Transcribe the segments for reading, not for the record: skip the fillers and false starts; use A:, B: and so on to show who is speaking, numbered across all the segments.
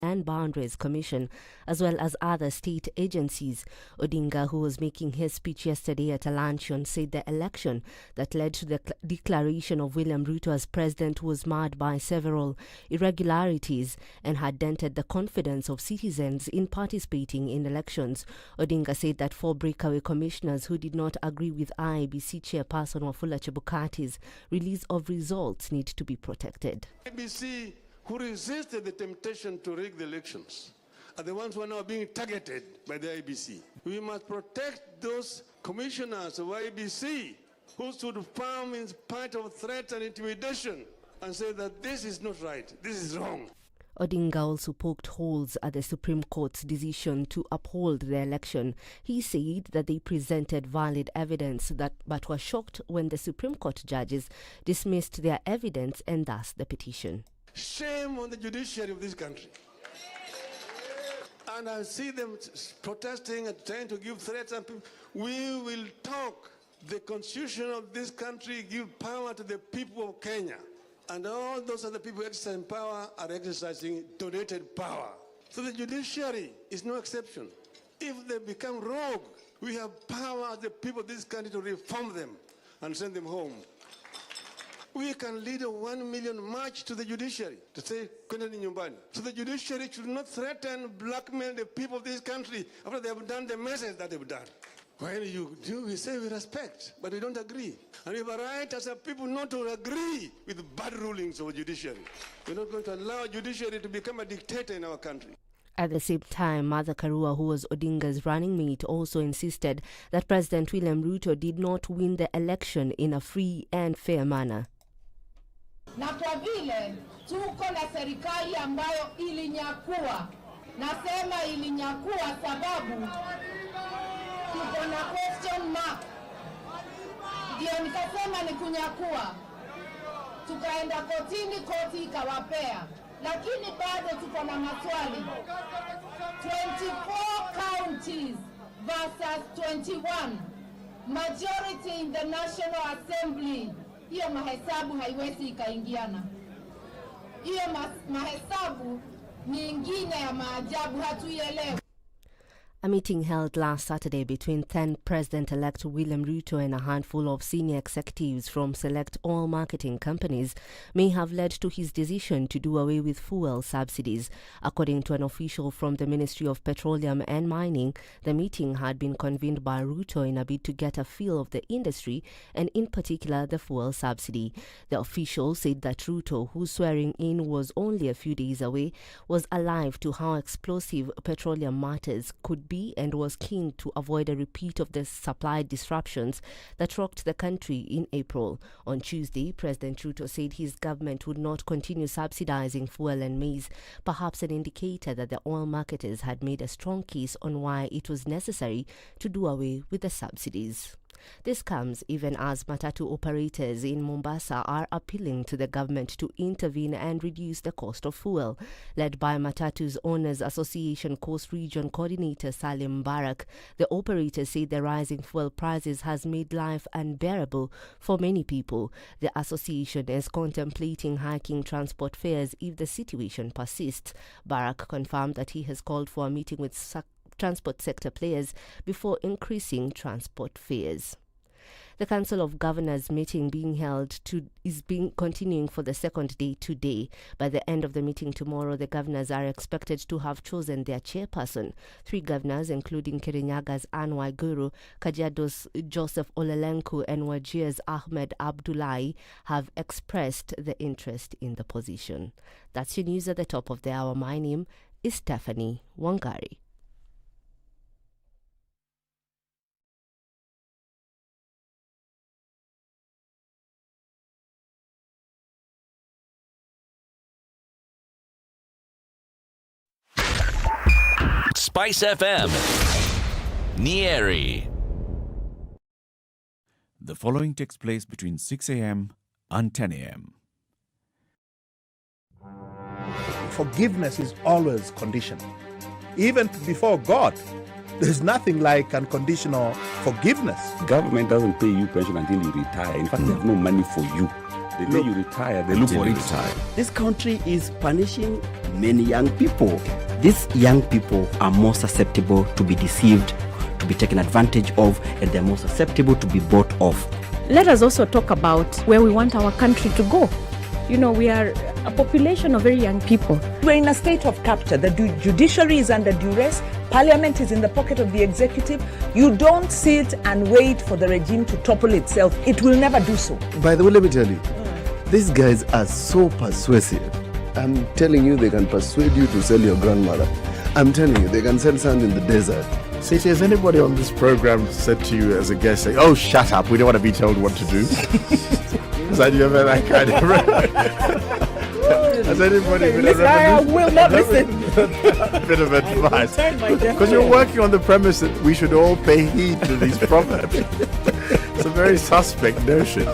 A: and Boundaries Commission, as well as other state agencies. Odinga, who was making his speech yesterday at a luncheon, said the election that led to the declaration of William Ruto as president was marred by several irregularities and had dented the confidence of citizens in participating in elections. Odinga said that 4 breakaway commissioners who did not agree with IEBC chairperson Wafula Chebukati's release of results need to be protected.
B: IEBC, who resisted the temptation to rig the elections, are the ones who are now being targeted by the IEBC. We must protect those commissioners of IEBC who stood firm in spite of threats and intimidation and say that this is not right, this is wrong.
A: Odinga also poked holes at the Supreme Court's decision to uphold the election. He said that they presented valid evidence but were shocked when the Supreme Court judges dismissed their evidence and thus the petition.
B: Shame on the judiciary of this country. And I see them protesting and trying to give threats. And we will talk. The constitution of this country gives power to the people of Kenya. And all those other people exercising power are exercising donated power. So the judiciary is no exception. If they become rogue, we have power as the people of this country to reform them and send them home. We can lead a 1 million march to the judiciary to say, "Kwendeni nyumbani." So the judiciary should not threaten, blackmail the people of this country after they have done the message that they've done. When you do, we say we respect, but we don't agree. And we have a right as a people not to agree with bad rulings of the judiciary. We're not going to allow judiciary to become a dictator in our country.
A: At the same time, Martha Karua, who was Odinga's running mate, also insisted that President William Ruto did not win the election in a free and fair manner.
C: Na kwa vile tuko na serikali ambayo ilinyakua, nasema ilinyakua sababu tuko na question mark. Ndio nikasema ni kunyakua. Tukaenda kotini, koti ikawapea. Lakini bado tuko na maswali. 24 counties versus 21. Majority in the National Assembly. Hiyo mahesabu haiwezi ikaingiana. Hiyo mahesabu ni ingine ya maajabu, hatuielewi.
A: A meeting held last Saturday between then President-elect William Ruto and a handful of senior executives from select oil marketing companies may have led to his decision to do away with fuel subsidies. According to an official from the Ministry of Petroleum and Mining, the meeting had been convened by Ruto in a bid to get a feel of the industry and in particular the fuel subsidy. The official said that Ruto, whose swearing in was only a few days away, was alive to how explosive petroleum matters could be and was keen to avoid a repeat of the supply disruptions that rocked the country in April. On Tuesday, President Ruto said his government would not continue subsidizing fuel and maize, perhaps an indicator that the oil marketers had made a strong case on why it was necessary to do away with the subsidies. This comes even as matatu operators in Mombasa are appealing to the government to intervene and reduce the cost of fuel. Led by Matatu's Owners Association Coast Region Coordinator Salim Barak, the operators say the rising fuel prices has made life unbearable for many people. The association is contemplating hiking transport fares if the situation persists. Barak confirmed that he has called for a meeting with transport sector players before increasing transport fares. The Council of Governors meeting is continuing for the second day today. By the end of the meeting tomorrow, the governors are expected to have chosen their chairperson. 3 governors, including Kirinyagas Anne Waiguru, Kajiado's Joseph Olelenku, and Wajir's Ahmed Abdullahi, have expressed the interest in the position. That's your news at the top of the hour. My name is Stephanie Wangari.
D: SpiceFM, Nyeri.
E: The following takes place between 6 a.m. and 10 a.m.
F: Forgiveness is always conditional. Even before God, there's nothing like unconditional forgiveness.
G: Government doesn't pay you pension until you retire. In fact, they have no money for you. The day you retire, they look for it.
H: This country is punishing many young people. These young people are more susceptible to be deceived, to be taken advantage of, and they're more susceptible to be bought off.
I: Let us also talk about where we want our country to go. You know, we are a population of very young people.
J: We're in a state of capture. The judiciary is under duress. Parliament is in the pocket of the executive. You don't sit and wait for the regime to topple itself. It will never do so.
K: By the way, let me tell you, these guys are so persuasive. I'm telling you, they can persuade you to sell your grandmother. I'm telling you, they can sell sand in the desert.
L: Citi, has anybody on this program said to you as a guest, saying, "Oh, shut up, we don't want to be told what to do"? Has you ever that kind of... Has anybody been
J: I will not listen.
L: bit of advice? Because you're working on the premise that we should all pay heed to these proverbs. It's a very suspect notion.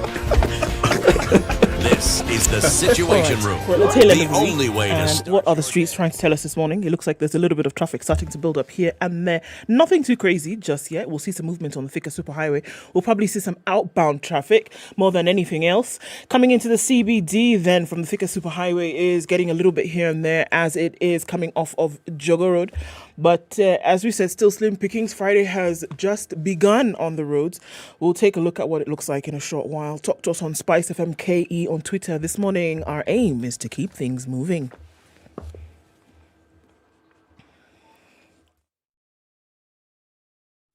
D: This is the Situation Room.
M: Well,
D: the only way to start.
M: What are the streets trying to tell us this morning? It looks like there's a little bit of traffic starting to build up here and there. Nothing too crazy just yet. We'll see some movement on the Thika Superhighway. We'll probably see some outbound traffic more than anything else. Coming into the CBD then from the Thika Superhighway is getting a little bit here and there as it is coming off of Jogo Road. But as we said, still slim pickings. Friday has just begun on the roads. We'll take a look at what it looks like in a short while. Talk to us on SpiceFM KE on Twitter this morning. Our aim is to keep things moving.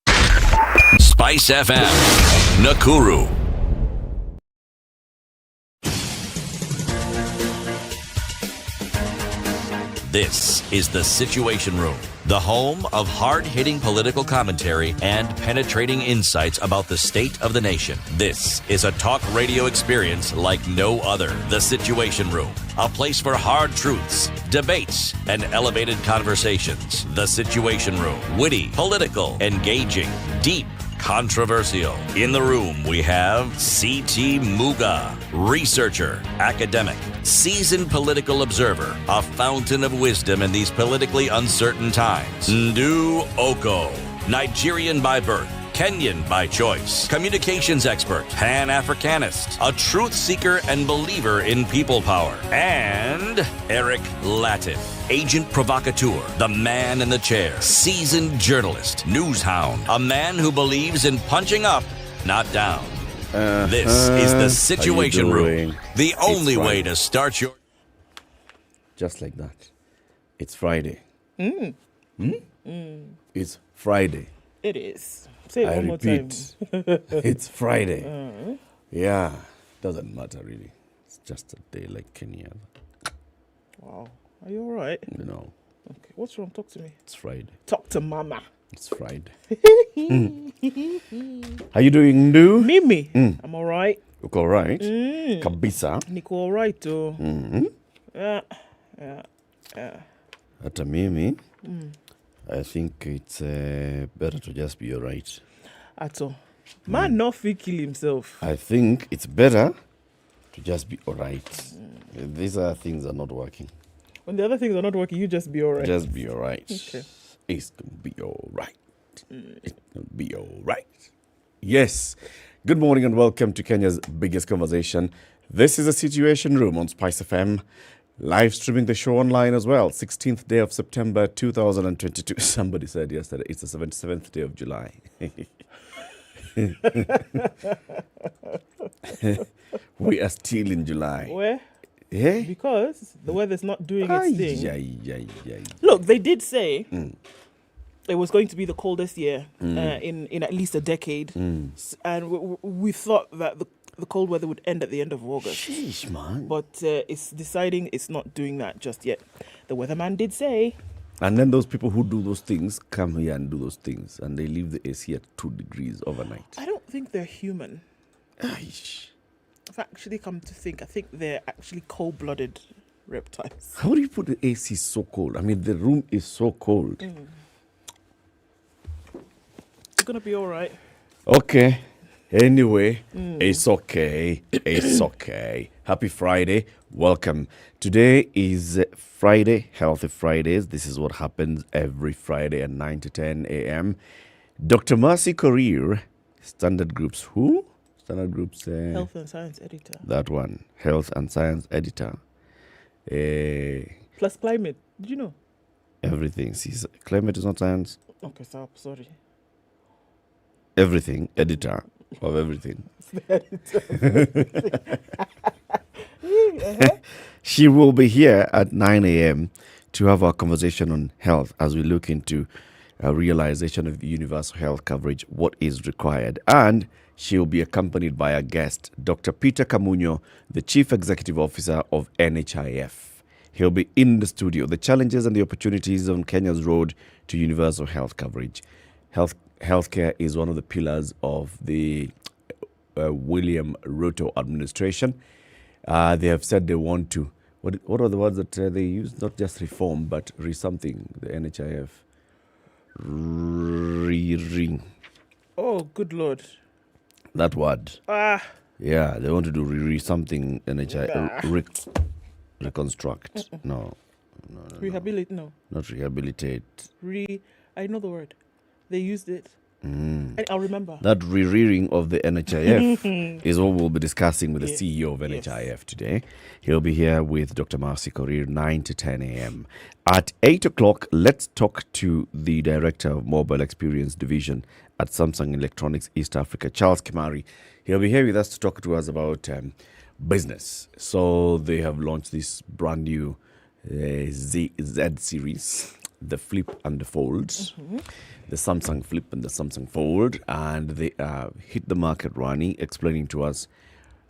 D: SpiceFM, Nakuru. This is the Situation Room, the home of hard-hitting political commentary and penetrating insights about the state of the nation. This is a talk radio experience like no other. The Situation Room, a place for hard truths, debates, and elevated conversations. The Situation Room, witty, political, engaging, deep, controversial. In the room, we have C.T. Muga, researcher, academic, seasoned political observer, a fountain of wisdom in these politically uncertain times. Ndu Oko, Nigerian by birth, Kenyan by choice, communications expert, Pan-Africanist, a truth seeker and believer in people power, and Eric Latif, agent provocateur, the man in the chair, seasoned journalist, news hound, a man who believes in punching up, not down. This is the Situation Room, the only way to start your...
G: Just like that. It's Friday. It's Friday.
M: It is. Say it one more time.
G: It's Friday. Yeah, doesn't matter really. It's just a day like Kenya.
M: Wow. Are you all right?
G: No.
M: Okay. What's wrong? Talk to me.
G: It's Friday.
M: Talk to Mama.
G: It's Friday. How you doing, Ndu?
M: Mimi. I'm all right.
G: Look all right. Kabisa.
M: Niko all right, too. Yeah.
G: Hata mimi. I think it's better to just be all right.
M: At all. Man not fit kill himself.
G: I think it's better to just be all right. These are things are not working.
M: When the other things are not working, you just be all right.
G: Just be all right.
M: Okay.
G: It's going to be all right. It's going to be all right. Yes. Good morning and welcome to Kenya's biggest conversation. This is the Situation Room on SpiceFM. Live streaming the show online as well. 16th day of September 2022. Somebody said yesterday it's the 77th day of July. We are still in July.
M: Where?
G: Yeah?
M: Because the weather's not doing its thing.
G: Yeah.
M: Look, they did say it was going to be the coldest year in at least a decade. And we thought that the cold weather would end at the end of August.
G: Sheesh, man.
M: But it's deciding it's not doing that just yet. The weatherman did say.
G: And then those people who do those things come here and do those things. And they leave the AC at 2 degrees overnight.
M: I don't think they're human.
G: Aish.
M: I've actually come to think, I think they're actually cold-blooded reptiles.
G: How do you put the AC so cold? I mean, the room is so cold.
M: It's going to be all right.
G: Okay. Anyway, it's okay. It's okay. Happy Friday. Welcome. Today is Friday, Healthy Fridays. This is what happens every Friday at 9 to 10 a.m. Dr. Mercy Korir, Standard Group's who? Standard Group's
M: Health and Science Editor.
G: That one, Health and Science Editor.
M: Plus climate. Did you know?
G: Everything. See, climate is not science.
M: Okay, sorry.
G: Everything, editor of everything. She will be here at 9 a.m. to have our conversation on health as we look into a realization of universal health coverage, what is required. And she will be accompanied by a guest, Dr. Peter Kamunyo, the Chief Executive Officer of NHIF. He'll be in the studio. The challenges and the opportunities on Kenya's road to universal health coverage. Healthcare is one of the pillars of the William Ruto administration. They have said they want to, what are the words that they use? Not just reform, but something, the NHIF. Re-ring.
M: Oh, good Lord.
G: That word.
M: Yeah,
G: they want to do something, NHIF. Reconstruct. No.
M: Rehabilitate, no.
G: Not rehabilitate.
M: I know the word. They used it. I'll remember.
G: That re-rearing of the NHIF is what we'll be discussing with the CEO of NHIF today. He'll be here with Dr. Marcy Korir, 9 to 10 a.m. At 8 o'clock, let's talk to the Director of Mobile Experience Division at Samsung Electronics East Africa, Charles Kimari. He'll be here with us to talk to us about business. So they have launched this brand new Z series, the Flip and the Fold, the Samsung Flip and the Samsung Fold, and they hit the market running, explaining to us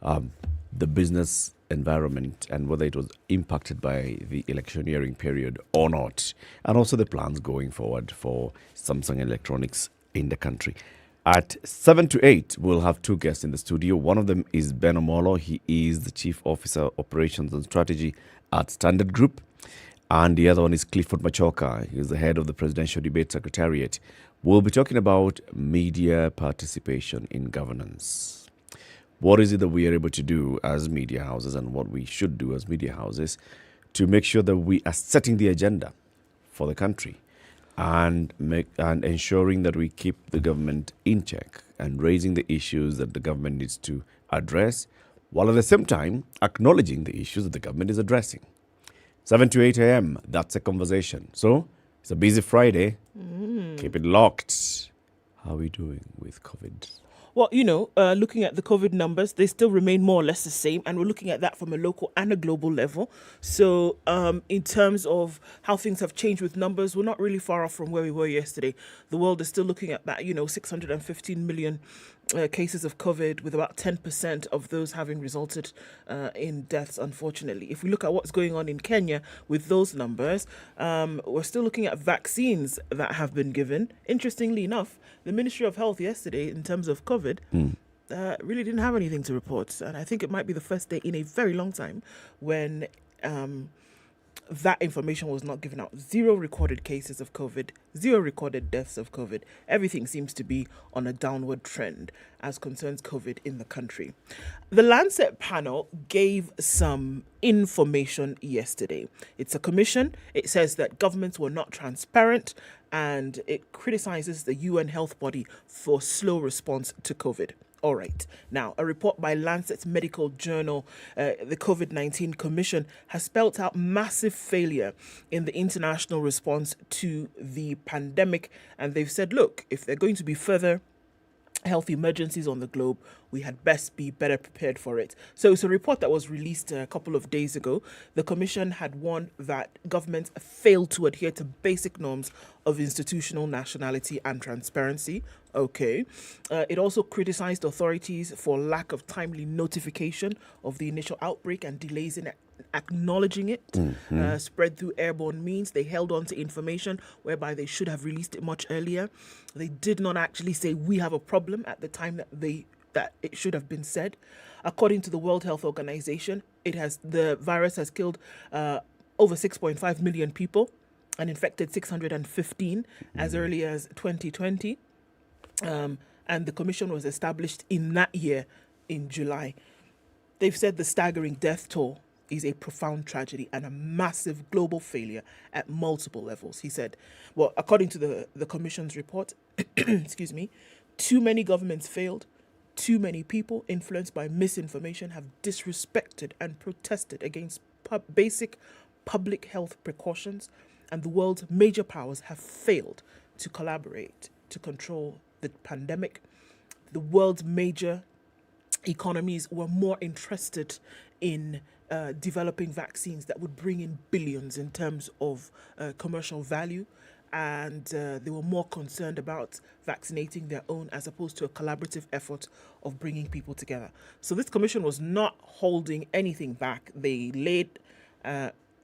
G: the business environment and whether it was impacted by the electioneering period or not, and also the plans going forward for Samsung Electronics in the country. At 7 to 8, we'll have two guests in the studio. One of them is Ben Omolo. He is the Chief Officer, Operations and Strategy at Standard Group. And the other one is Clifford Machoka. He is the head of the Presidential Debate Secretariat. We'll be talking about media participation in governance. What is it that we are able to do as media houses and what we should do as media houses to make sure that we are setting the agenda for the country and ensuring that we keep the government in check and raising the issues that the government needs to address, while at the same time acknowledging the issues that the government is addressing. 7 to 8 a.m., that's a conversation. So, it's a busy Friday. Keep it locked. How are we doing with COVID?
M: Well, looking at the COVID numbers, they still remain more or less the same. And we're looking at that from a local and a global level. So in terms of how things have changed with numbers, we're not really far off from where we were yesterday. The world is still looking at that, 615 million cases of COVID, with about 10% of those having resulted in deaths, unfortunately. If we look at what's going on in Kenya with those numbers, we're still looking at vaccines that have been given. Interestingly enough, the Ministry of Health yesterday, in terms of COVID, really didn't have anything to report. And I think it might be the first day in a very long time when that information was not given out. 0 recorded cases of COVID, 0 recorded deaths of COVID. Everything seems to be on a downward trend as concerns COVID in the country. The Lancet panel gave some information yesterday. It's a commission. It says that governments were not transparent, and it criticizes the UN health body for slow response to COVID. All right. Now, a report by Lancet's medical journal, the COVID-19 Commission, has spelt out massive failure in the international response to the pandemic. And they've said, look, if there are going to be further health emergencies on the globe, we had best be better prepared for it. So it's a report that was released a couple of days ago. The Commission had warned that governments failed to adhere to basic norms of institutional nationality and transparency. Okay. It also criticized authorities for lack of timely notification of the initial outbreak and delays in acknowledging it. Spread through airborne means. They held on to information whereby they should have released it much earlier. They did not actually say we have a problem at the time that it should have been said. According to the World Health Organization, the virus has killed over 6.5 million people and infected 615 as early as 2020. And the commission was established in that year in July. They've said the staggering death toll is a profound tragedy and a massive global failure at multiple levels, he said. Well, according to the commission's report, excuse me, too many governments failed, too many people influenced by misinformation have disrespected and protested against basic public health precautions, and the world's major powers have failed to collaborate to control the pandemic. The world's major economies were more interested in developing vaccines that would bring in billions in terms of commercial value, and they were more concerned about vaccinating their own as opposed to a collaborative effort of bringing people together. So this commission was not holding anything back. They laid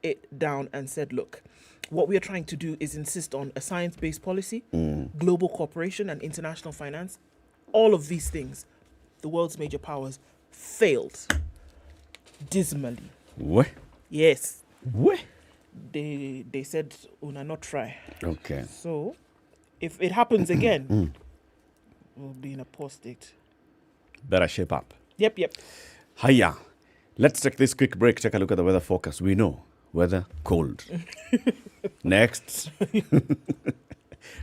M: it down and said, look, what we are trying to do is insist on a science-based policy, global cooperation and international finance. All of these things, the world's major powers failed dismally.
G: What?
M: Yes.
G: What?
M: They said, "Una not try."
G: Okay.
M: So, if it happens again, we'll be in a poor state.
G: Better shape up.
M: Yep.
G: Hiya. Let's take this quick break. Take a look at the weather forecast. We know weather cold. Next.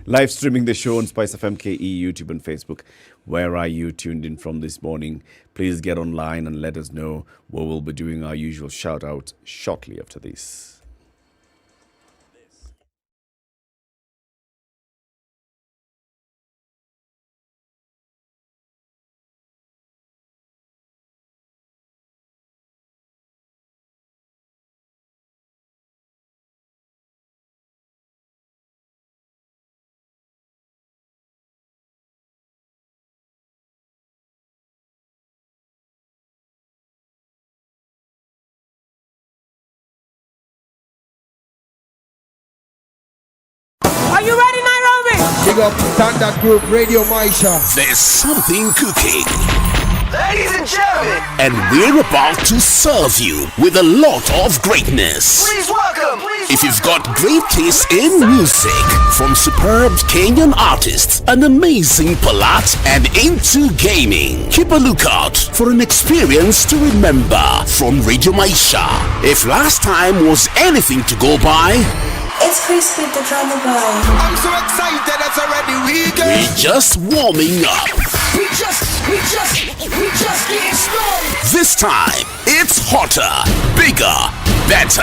G: Live streaming the show on SpiceFM KE, YouTube and Facebook. Where are you tuned in from this morning? Please get online and let us know. We will be doing our usual shout out shortly after this.
N: Are you ready, Nairobi? Big up Standard Group Radio Maisha.
O: There's something cooking. Ladies and gentlemen. And we're about to serve you with a lot of greatness.
N: Please welcome.
O: If you've got great taste in music, from superb Kenyan artists, an amazing palate, and into gaming, keep a lookout for an experience to remember from Radio Maisha. If last time was anything to go by,
P: it's Crispy the Drama Boy.
N: I'm so excited, it's already weekend.
O: We're just warming up.
N: We just getting started.
O: This time, it's hotter, bigger, better,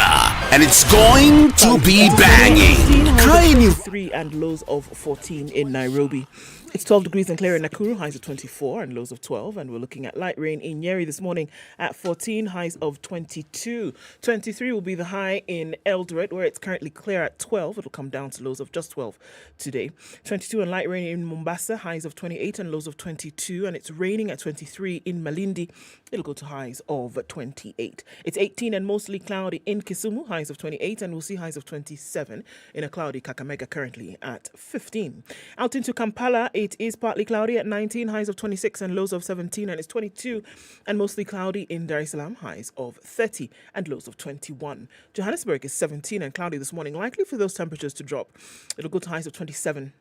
O: and it's going to be banging.
M: 3 and lows of 14 in Nairobi. It's 12 degrees and clear in Nakuru, highs of 24 and lows of 12. And we're looking at light rain in Nyeri this morning at 14, highs of 22. 23 will be the high in Eldoret, where it's currently clear at 12. It'll come down to lows of just 12 today. 22 and light rain in Mombasa, highs of 28 and lows of 22. And it's raining at 23 in Malindi. It'll go to highs of 28. It's 18 and mostly cloudy in Kisumu, highs of 28. And we'll see highs of 27 in a cloudy Kakamega, currently at 15. Out into Kampala, it is partly cloudy at 19, highs of 26 and lows of 17, and it's 22 and mostly cloudy in Dar es Salaam, highs of 30 and lows of 21. Johannesburg is 17 and cloudy this morning, likely for those temperatures to drop. It'll go to highs of 27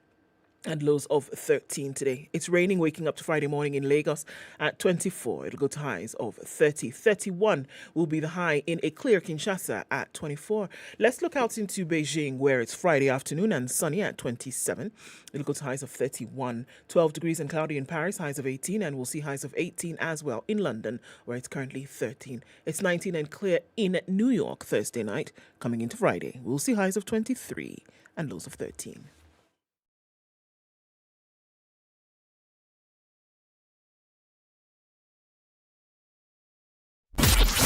M: and lows of 13 today. It's raining waking up to Friday morning in Lagos at 24. It'll go to highs of 30. 31 will be the high in a clear Kinshasa at 24. Let's look out into Beijing, where it's Friday afternoon and sunny at 27. It'll go to highs of 31. 12 degrees and cloudy in Paris, highs of 18, and we'll see highs of 18 as well in London, where it's currently 13. It's 19 and clear in New York Thursday night. Coming into Friday, we'll see highs of 23 and lows of 13.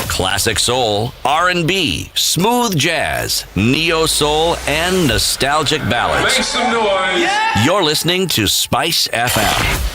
D: Classic soul, R&B, smooth jazz, neo soul, and nostalgic ballads.
Q: Make some noise. Yeah!
D: You're listening to Spice FM.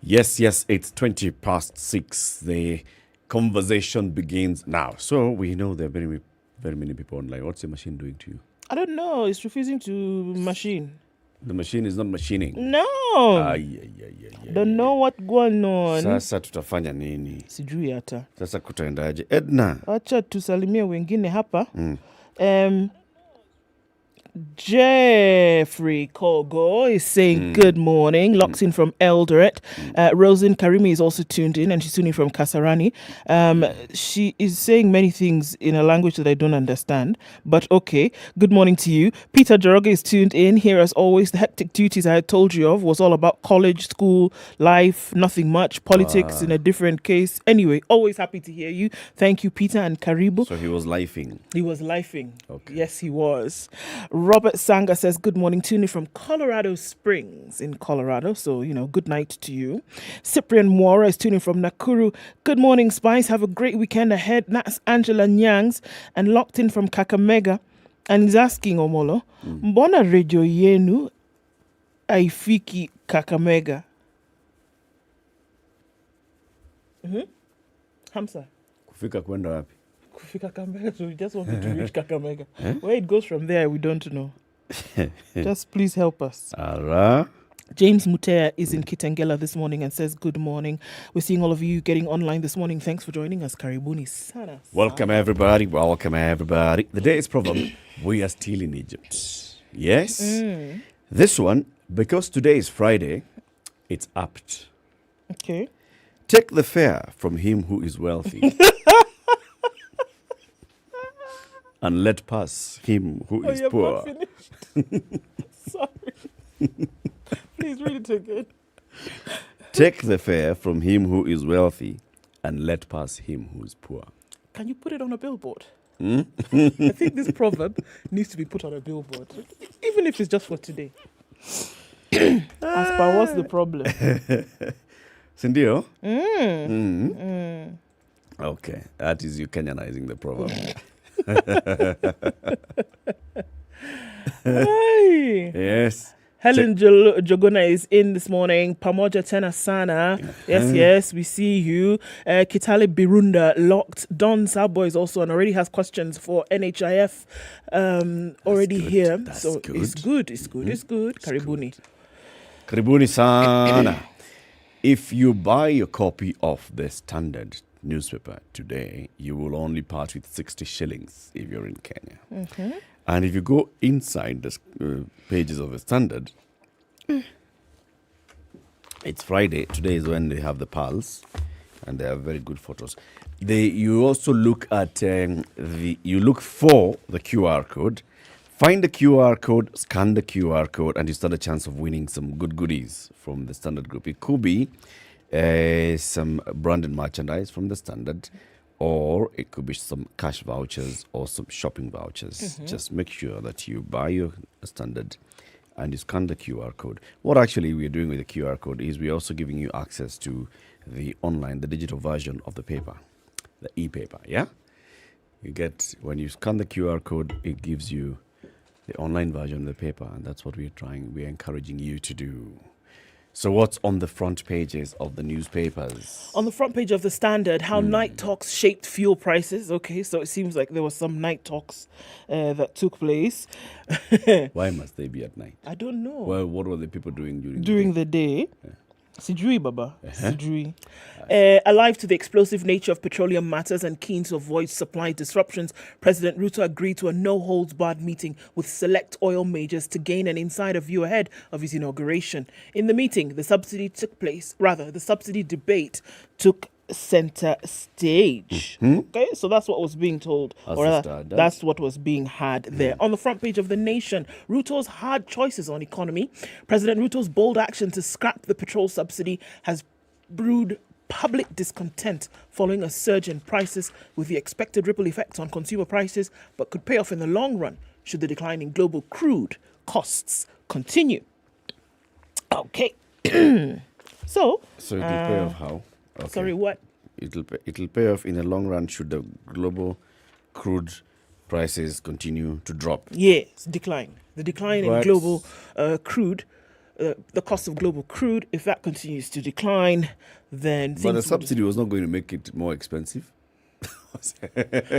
G: Yes, it's 20 past 6. The conversation begins now. So we know there are very many people online. What's the machine doing to you?
M: I don't know. It's refusing to machine.
G: The machine is not machining.
M: No. Don't know what going on.
G: Sasa tutafanya nini?
M: Sijui hata.
G: Sasa kutaendaje? Ednah.
M: Acha tusalimie wengine hapa. Jeffrey Kogo is saying good morning, locks in from Eldoret. Rosin Karimi is also tuned in, and she's tuning from Kasarani. She is saying many things in a language that I don't understand, but okay. Good morning to you. Peter Joroge is tuned in. Here as always, the hectic duties I had told you of was all about college, school, life, nothing much, politics in a different case. Anyway, always happy to hear you. Thank you, Peter and Karibu.
G: So he was lifing.
M: He was lifing.
G: Okay.
M: Yes, he was. Robert Sanga says, good morning, tuning from Colorado Springs in Colorado. So, good night to you. Cyprian Mwara is tuning from Nakuru. Good morning, Spice. Have a great weekend ahead. That's Angela Nyangs and locked in from Kakamega. And he's asking Omolo, mbona radio yenu haifiki Kakamega? Hamza.
G: Kufika kwenda wapi?
M: Kufika Kakamega, so we just wanted to reach Kakamega. Where it goes from there, we don't know. Just please help us. James Mutea is in Kitengela this morning and says, good morning. We're seeing all of you getting online this morning. Thanks for joining us. Karibuni sana.
G: Welcome, everybody. Welcome, everybody. The day is proverb. We are still in Egypt. Yes? This one, because today is Friday, it's apt.
M: Okay.
G: Take the fare from him who is wealthy. And let pass him who is poor.
M: Sorry. Please read it again.
G: Take the fare from him who is wealthy and let pass him who is poor.
M: Can you put it on a billboard? I think this proverb needs to be put on a billboard, even if it's just for today. As per what's the problem?
G: Sindio? Okay, that is you Kenyanizing the proverb.
M: Hey.
G: Yes.
M: Helen Jogona is in this morning. Pamoja Tena Sana. Yes, we see you. Kitale Birunda locked. Don Sabo is also and already has questions for NHIF already
G: good.
M: here.
G: That's
M: so
G: good.
M: It's good. Karibuni.
G: Karibuni Sana. If you buy a copy of the Standard newspaper today, you will only part with 60 shillings if you're in Kenya. And if you go inside the pages of the Standard, it's Friday. Today is when they have the Pulse, and they have very good photos. You also look at you look for the QR code. Find the QR code, scan the QR code, and you stand a chance of winning some good goodies from the Standard Group. It could be some branded merchandise from the Standard, or it could be some cash vouchers or some shopping vouchers. Just make sure that you buy your Standard and you scan the QR code. What actually we're doing with the QR code is we're also giving you access to the online, the digital version of the paper, the e-paper, yeah? You get, when you scan the QR code, it gives you the online version of the paper, and that's what we're encouraging you to do. So what's on the front pages of the newspapers?
M: On the front page of the Standard, how night talks shaped fuel prices. Okay, so it seems like there was some night talks that took place.
G: Why must they be at night?
M: I don't know.
G: Well, what were the people doing
M: during the day? Sijui, Baba. Sijui. Alive to the explosive nature of petroleum matters and keen to avoid supply disruptions, President Ruto agreed to a no-holds-barred meeting with select oil majors to gain an insider view ahead of his inauguration. In the meeting, the subsidy debate took center stage. Okay, so that's what was being told, that's what was being had there. On the front page of The Nation, Ruto's hard choices on economy. President Ruto's bold action to scrap the petrol subsidy has brewed public discontent following a surge in prices, with the expected ripple effects on consumer prices, but could pay off in the long run should the decline in global crude costs continue. Okay. So
G: it'll pay off how? Okay.
M: Sorry, what?
G: It'll pay off in the long run should the global crude prices continue to drop.
M: Yes, decline. The decline in global crude, the cost of global crude, if that continues to decline, then...
G: But the subsidy was not going to make it more expensive.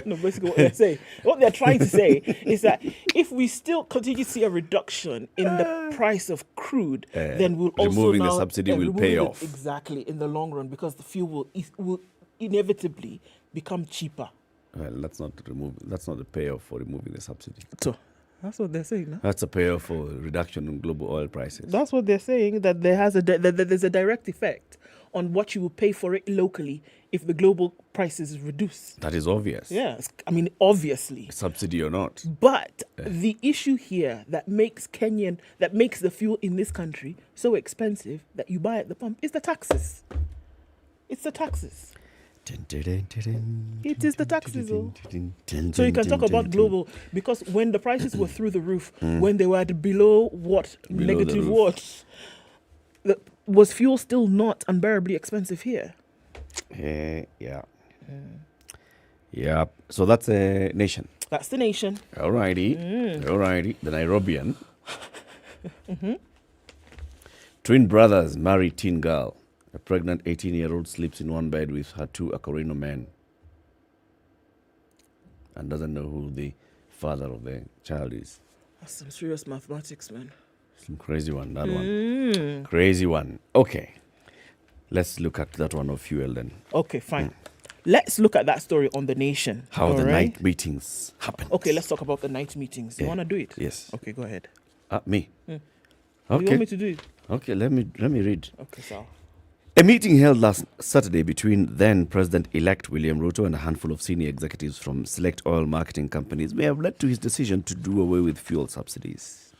M: No, basically what they're trying to say is that if we still continue to see a reduction in the price of crude, then we'll also
G: removing the subsidy will pay off.
M: Exactly, in the long run, because the fuel will inevitably become cheaper.
G: Well, that's not the payoff for removing the subsidy.
M: So That's what they're saying. No?
G: That's a payoff for reduction in global oil prices.
M: That's what they're saying, that there's a direct effect on what you will pay for it locally if the global prices is reduced.
G: That is obvious.
M: Yes, I mean, obviously.
G: Subsidy or not.
M: But the issue here that makes the fuel in this country so expensive that you buy at the pump is the taxes. It's the taxes. It is the taxes. So you can talk about global, because when the prices were through the roof, when they were at below negative what, was fuel still not unbearably expensive here?
G: Yeah. So that's a nation.
M: That's the nation.
G: Alrighty. The Nairobian. Twin brothers marry teen girl. A pregnant 18-year-old sleeps in one bed with her two Akorino men and doesn't know who the father of the child is.
M: That's some serious mathematics, man.
G: Some crazy one, that one. Crazy one. Okay. Let's look at that one of fuel then.
M: Okay, fine. Let's look at that story on The Nation.
G: How the night meetings happen.
M: Okay, let's talk about the night meetings. You want to do it?
G: Yes.
M: Okay, go ahead.
G: Me?
M: Okay.
G: Okay.
M: You want me to do it?
G: Okay, let me read.
M: Okay, so.
G: A meeting held last Saturday between then President-elect William Ruto and a handful of senior executives from select oil marketing companies may have led to his decision to do away with fuel subsidies.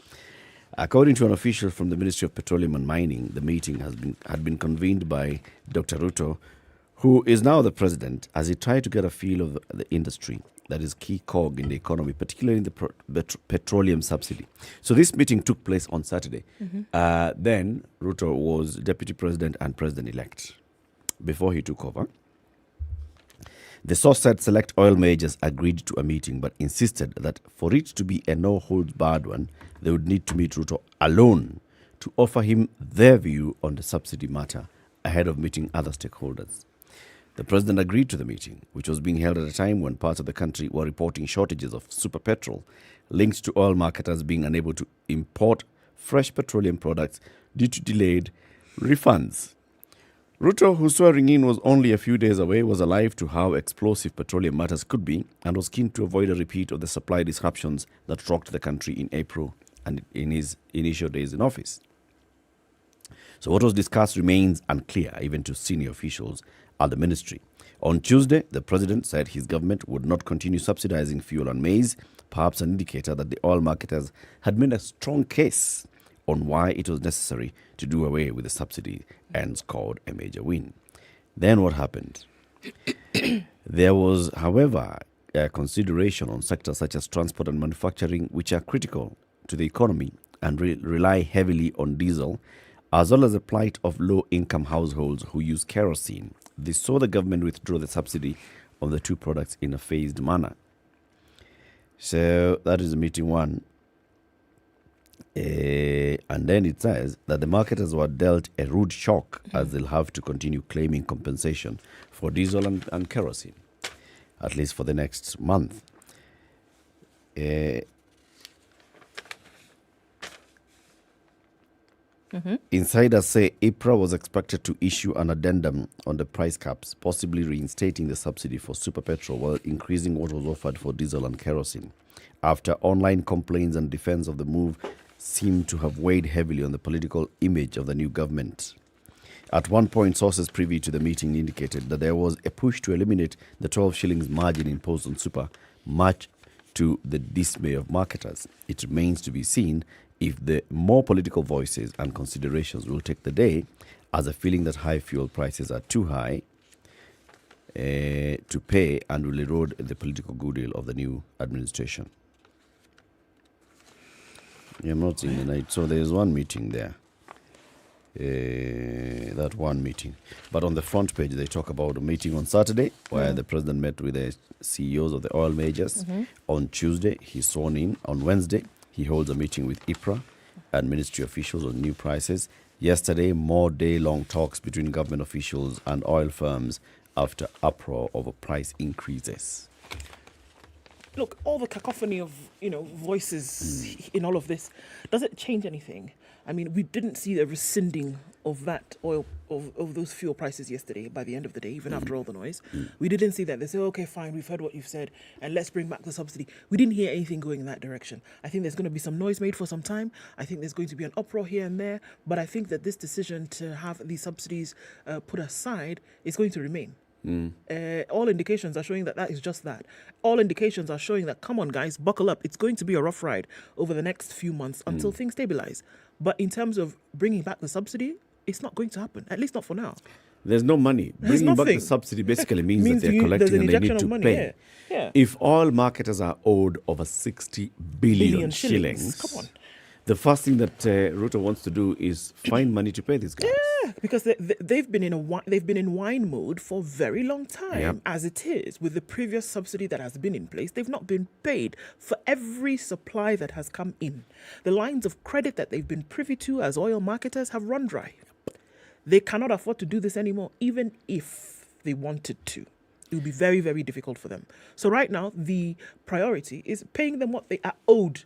G: According to an official from the Ministry of Petroleum and Mining, the meeting had been convened by Dr. Ruto, who is now the president, as he tried to get a feel of the industry that is key cog in the economy, particularly in the petroleum subsidy. So this meeting took place on Saturday. Then Ruto was deputy president and president-elect before he took over. The source said select oil majors agreed to a meeting but insisted that for it to be a no-holds-barred one, they would need to meet Ruto alone to offer him their view on the subsidy matter ahead of meeting other stakeholders. The president agreed to the meeting, which was being held at a time when parts of the country were reporting shortages of super petrol, linked to oil marketers being unable to import fresh petroleum products due to delayed refunds. Ruto, whose swearing in was only a few days away, was alive to how explosive petroleum matters could be and was keen to avoid a repeat of the supply disruptions that rocked the country in April and in his initial days in office. So what was discussed remains unclear, even to senior officials at the ministry. On Tuesday, the president said his government would not continue subsidizing fuel and maize, perhaps an indicator that the oil marketers had made a strong case on why it was necessary to do away with the subsidy and scored a major win. Then what happened? There was, however, a consideration on sectors such as transport and manufacturing, which are critical to the economy and rely heavily on diesel, as well as the plight of low-income households who use kerosene. They saw the government withdraw the subsidy on the two products in a phased manner. So that is meeting one. And then it says that the marketers were dealt a rude shock as they'll have to continue claiming compensation for diesel and kerosene, at least for the next month. Insiders say IPRA was expected to issue an addendum on the price caps, possibly reinstating the subsidy for super petrol while increasing what was offered for diesel and kerosene, after online complaints and defense of the move seemed to have weighed heavily on the political image of the new government. At one point, sources privy to the meeting indicated that there was a push to eliminate the 12 shillings margin imposed on super, much to the dismay of marketers. It remains to be seen if the more political voices and considerations will take the day, as a feeling that high fuel prices are too high to pay and will erode the political goodwill of the new administration. You're not seeing the night. So there's one meeting there. That one meeting. But on the front page, they talk about a meeting on Saturday where the president met with the CEOs of the oil majors. On Tuesday, he's sworn in. On Wednesday, he holds a meeting with IPRA and ministry officials on new prices. Yesterday, more day-long talks between government officials and oil firms after uproar over price increases.
M: Look, all the cacophony of voices in all of this, does it change anything? I mean, we didn't see a rescinding of that oil, of those fuel prices yesterday by the end of the day, even after all the noise. We didn't see that. They say, okay, fine, we've heard what you've said, and let's bring back the subsidy. We didn't hear anything going in that direction. I think there's going to be some noise made for some time. I think there's going to be an uproar here and there, but I think that this decision to have these subsidies put aside is going to remain. All indications are showing that is just that. All indications are showing that, come on, guys, buckle up. It's going to be a rough ride over the next few months until things stabilize. But in terms of bringing back the subsidy, it's not going to happen, at least not for now.
G: There's no money. Bringing back the subsidy basically means that they're collecting and they need to pay.
M: Yeah.
G: If all marketers are owed over 60 billion shillings,
M: come on.
G: The first thing that Ruto wants to do is find money to pay these guys.
M: Yeah, because they've been in wine mode for a very long time. As it is, with the previous subsidy that has been in place, they've not been paid for every supply that has come in. The lines of credit that they've been privy to as oil marketers have run dry. They cannot afford to do this anymore, even if they wanted to. It will be very, very difficult for them. So right now, the priority is paying them what they are owed.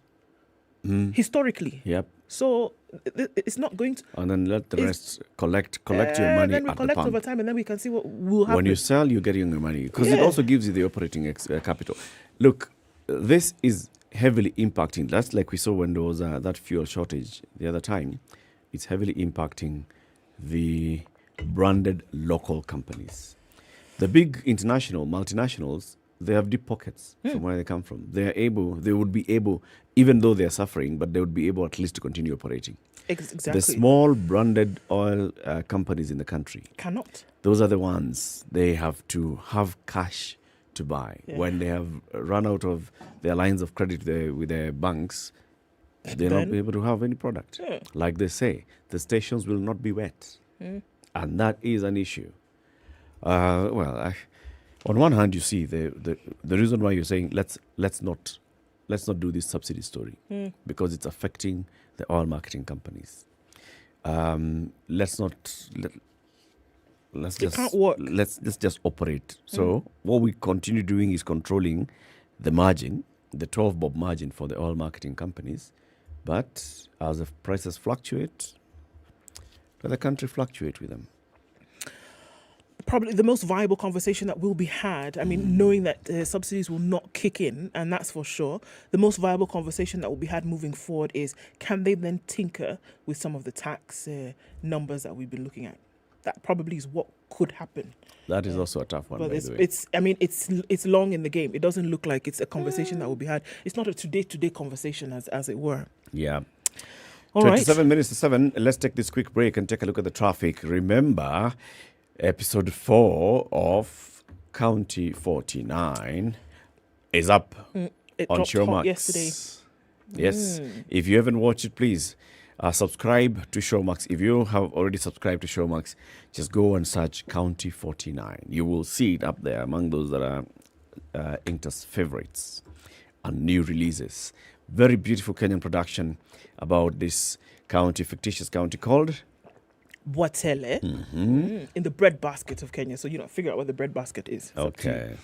M: Historically.
G: Yep.
M: So it's not going to...
G: And then let the rest collect your money
M: then we
G: at
M: collect
G: the pump.
M: over time, and then we can see what will happen.
G: When you sell, you're getting your money. Because it also gives you the operating capital. Look, this is heavily impacting. That's like we saw when there was that fuel shortage the other time. It's heavily impacting the branded local companies. The big international, multinationals, they have deep pockets from where they come from. They would be able, even though they're suffering, but they would be able at least to continue operating.
M: Exactly.
G: The small branded oil companies in the country
M: cannot.
G: Those are the ones they have to have cash to buy. When they have run out of their lines of credit with their banks, they're not able to have any product. Like they say, the stations will not be wet. And that is an issue. On one hand, you see the reason why you're saying let's not do this subsidy story because it's affecting the oil marketing companies. Let's just operate. So what we continue doing is controlling the margin, the 12 bob margin for the oil marketing companies. But as the prices fluctuate, let the country fluctuate with them.
M: Probably the most viable conversation that will be had, I mean, knowing that subsidies will not kick in, and that's for sure, the most viable conversation that will be had moving forward is, can they then tinker with some of the tax numbers that we've been looking at? That probably is what could happen.
G: That is also a tough one, by the way.
M: It's long in the game. It doesn't look like it's a conversation that will be had. It's not a today conversation, as it were.
G: Yeah.
M: All
G: 27 minutes to 7. Let's take this quick break and take a look at the traffic. Remember, episode 4 of County 49 is up on Showmax
M: yesterday.
G: Yes. If you haven't watched it, please subscribe to Showmax. If you have already subscribed to Showmax, just go and search County 49. You will see it up there among those that are Inkta's favorites and new releases. Very beautiful Kenyan production about this county, fictitious county called
M: Bwatele, in the bread basket of Kenya. So, figure out what the bread basket is.
G: Okay.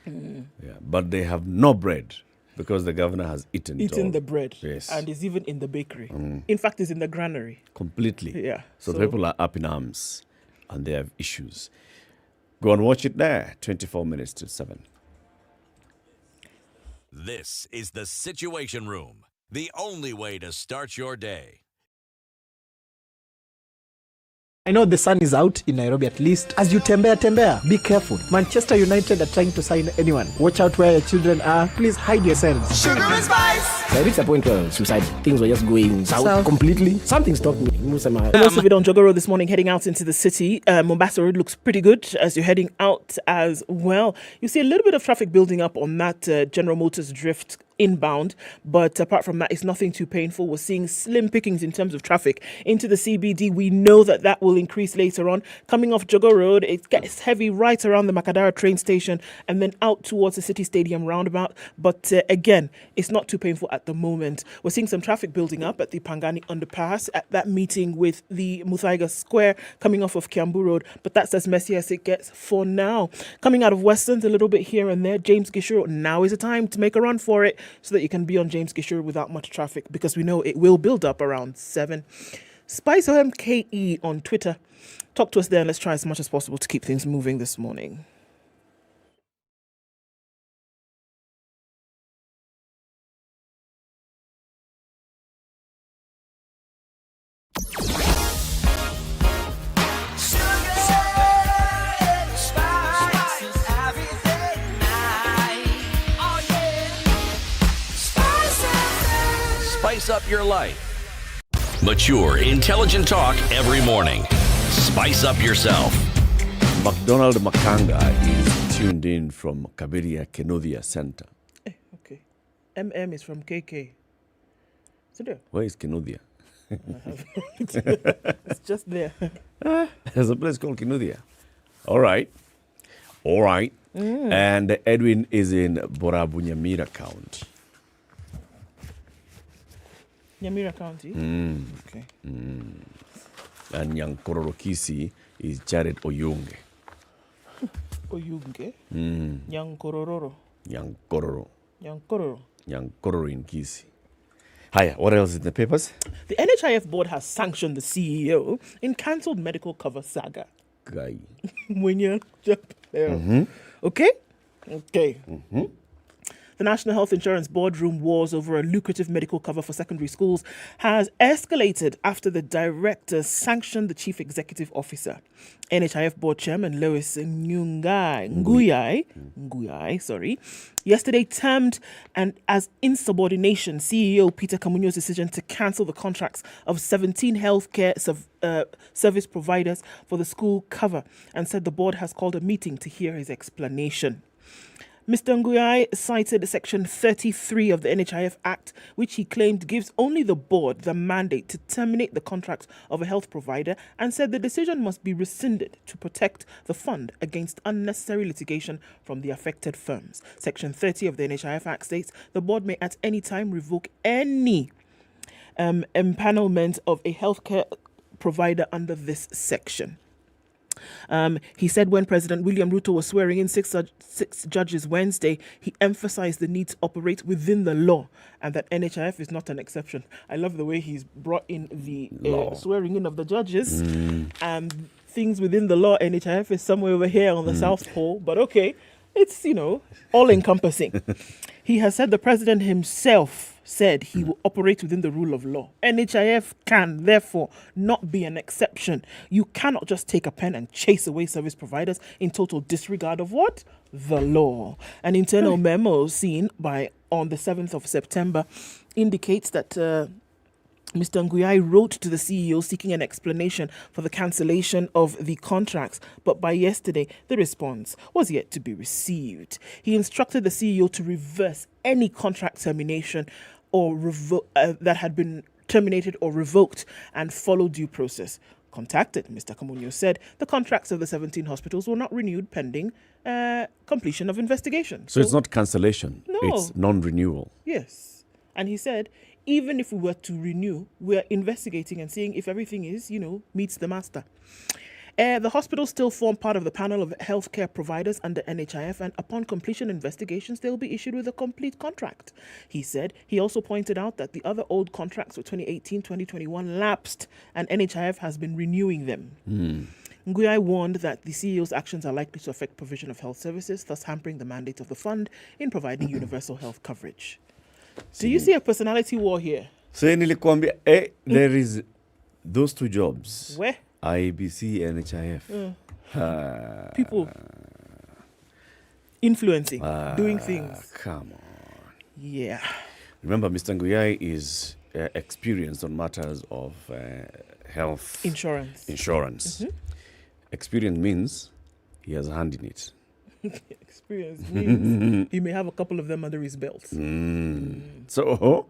G: Yeah, but they have no bread because the governor has eaten
M: the bread.
G: Yes.
M: And is even in the bakery. In fact, it's in the granary.
G: Completely.
M: Yeah.
G: So the people are up in arms and they have issues. Go and watch it there. 24 minutes to 7.
D: This is the Situation Room, the only way to start your day.
Q: I know the sun is out in Nairobi at least. As you tembea, be careful. Manchester United are trying to sign anyone. Watch out where your children are. Please hide yourselves.
N: Sugar and spice.
R: I reached a point where suicide things were just going south completely. Something stopped me.
M: Most of it on Jogo Road this morning, heading out into the city. Mombasa Road looks pretty good as you're heading out as well. You see a little bit of traffic building up on that General Motors Drift inbound, but apart from that, it's nothing too painful. We're seeing slim pickings in terms of traffic into the CBD. We know that will increase later on. Coming off Jogo Road, it gets heavy right around the Makadara train station and then out towards the City Stadium roundabout. But again, it's not too painful at the moment. We're seeing some traffic building up at the Pangani underpass at that meeting with the Muthaiga Square coming off of Kiambu Road, but that's as messy as it gets for now. Coming out of Westlands a little bit here and there, James Gishuru, now is the time to make a run for it. so that you can be on James Gishuru without much traffic, because we know it will build up around 7. SpiceFM KE on Twitter. Talk to us there and let's try as much as possible to keep things moving this morning.
D: Spice up your life. Mature, intelligent talk every morning. Spice up yourself.
G: McDonald Makanga is tuned in from Kabiria Kenodia Center.
M: Okay. MM is from KK.
G: Where is Kenodia?
M: It's just there.
G: There's a place called Kenodia. All right. And Edwin is in Borabu Nyamira County.
M: Nyamira County? Okay.
G: And Nyankororokisi is Jared Oyunge.
M: Oyunge?
G: Nyankororo.
M: Nyankororo
G: in Kisi. Hiya, what else is in the papers?
M: The NHIF board has sanctioned the CEO in cancelled medical cover saga.
G: Guy.
M: Okay? Okay. The National Health Insurance boardroom wars over a lucrative medical cover for secondary schools has escalated after the director sanctioned the chief executive officer. NHIF board chairman Lois Nguyai, yesterday termed as insubordination CEO Peter Kamunyo's decision to cancel the contracts of 17 healthcare service providers for the school cover, and said the board has called a meeting to hear his explanation. Mr. Nguyai cited Section 33 of the NHIF Act, which he claimed gives only the board the mandate to terminate the contract of a health provider, and said the decision must be rescinded to protect the fund against unnecessary litigation from the affected firms. Section 30 of the NHIF Act states the board may at any time revoke any empanelment of a healthcare provider under this section. He said when President William Ruto was swearing in six judges Wednesday, he emphasized the need to operate within the law and that NHIF is not an exception. I love the way he's brought in the swearing in of the judges. Things within the law, NHIF is somewhere over here on the South Pole, but okay, it's, all encompassing. He has said the president himself said he will operate within the rule of law. NHIF can, therefore, not be an exception. You cannot just take a pen and chase away service providers in total disregard of what? The law. An internal memo seen on the 7th of September indicates that Mr. Nguyai wrote to the CEO seeking an explanation for the cancellation of the contracts, but by yesterday, the response was yet to be received. He instructed the CEO to reverse any contract termination or that had been terminated or revoked and follow due process. Contacted, Mr. Kamunyo said the contracts of the 17 hospitals were not renewed pending completion of investigation.
G: So it's not cancellation,
M: no.
G: It's non-renewal.
M: Yes. And he said, even if we were to renew, we're investigating and seeing if everything is, meets the master. The hospitals still form part of the panel of healthcare providers under NHIF, and upon completion investigations, they will be issued with a complete contract. He said he also pointed out that the other old contracts for 2018-2021 lapsed, and NHIF has been renewing them. Nguyai warned that the CEO's actions are likely to affect provision of health services, thus hampering the mandate of the fund in providing universal health coverage. Do you see a personality war here?
G: There is those two jobs.
M: Where?
G: IBC and NHIF.
M: People influencing, doing things.
G: Come on.
M: Yeah.
G: Remember, Mr. Nguyai is experienced on matters of health
M: insurance.
G: Mm-hmm. Experience means he has a hand in it.
M: Experience means he may have a couple of them under his belt.
G: So,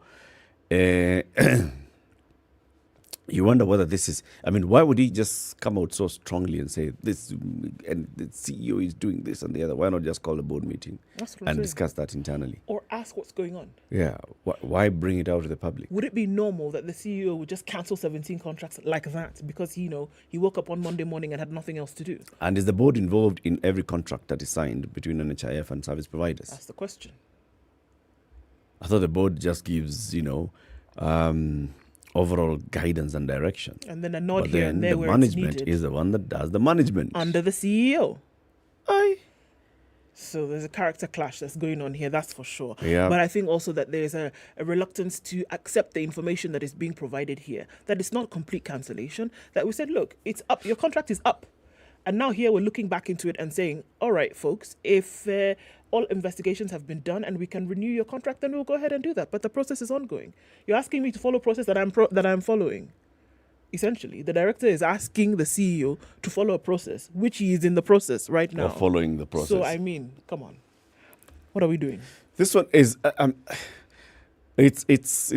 G: you wonder whether this is, why would he just come out so strongly and say this, and the CEO is doing this and the other? Why not just call a board meeting and discuss that internally?
M: Or ask what's going on.
G: Yeah. Why bring it out to the public?
M: Would it be normal that the CEO would just cancel 17 contracts like that because, he woke up on Monday morning and had nothing else to do?
G: And is the board involved in every contract that is signed between NHIF and service providers?
M: That's the question.
G: I thought the board just gives, overall guidance and direction.
M: And then a nod
G: but
M: here
G: then
M: and there
G: the
M: where
G: management
M: it's needed.
G: is the one that does the management.
M: Under the CEO. Aye. So there's a character clash that's going on here, that's for sure.
G: Yeah.
M: But I think also that there's a reluctance to accept the information that is being provided here, that it's not complete cancellation, that we said, look, it's up, your contract is up. And now here we're looking back into it and saying, all right, folks, if all investigations have been done and we can renew your contract, then we'll go ahead and do that. But the process is ongoing. You're asking me to follow a process that I'm following. Essentially, the director is asking the CEO to follow a process, which he is in the process right now.
G: Or following the process.
M: So, I mean, come on. What are we doing?
G: This one is, it's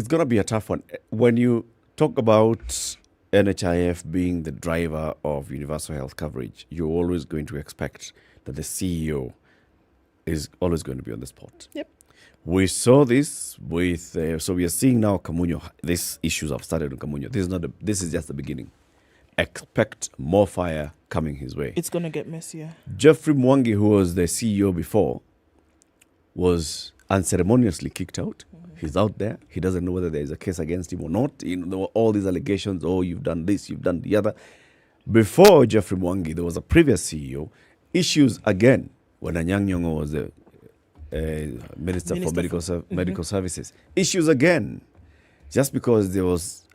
G: going to be a tough one. When you talk about NHIF being the driver of universal health coverage, you're always going to expect that the CEO is always going to be on the spot.
M: Yep.
G: We saw this with, so we are seeing now Kamunyo. These issues have started on Kamunyo. This is just the beginning. Expect more fire coming his way.
M: It's going to get messier.
G: Jeffrey Mwangi, who was the CEO before, was unceremoniously kicked out. He's out there. He doesn't know whether there is a case against him or not. There were all these allegations, oh, you've done this, you've done the other. Before Jeffrey Mwangi, there was a previous CEO. Issues again when Anyang' Nyong'o was the Minister for Medical Services. Issues again. Just because there was...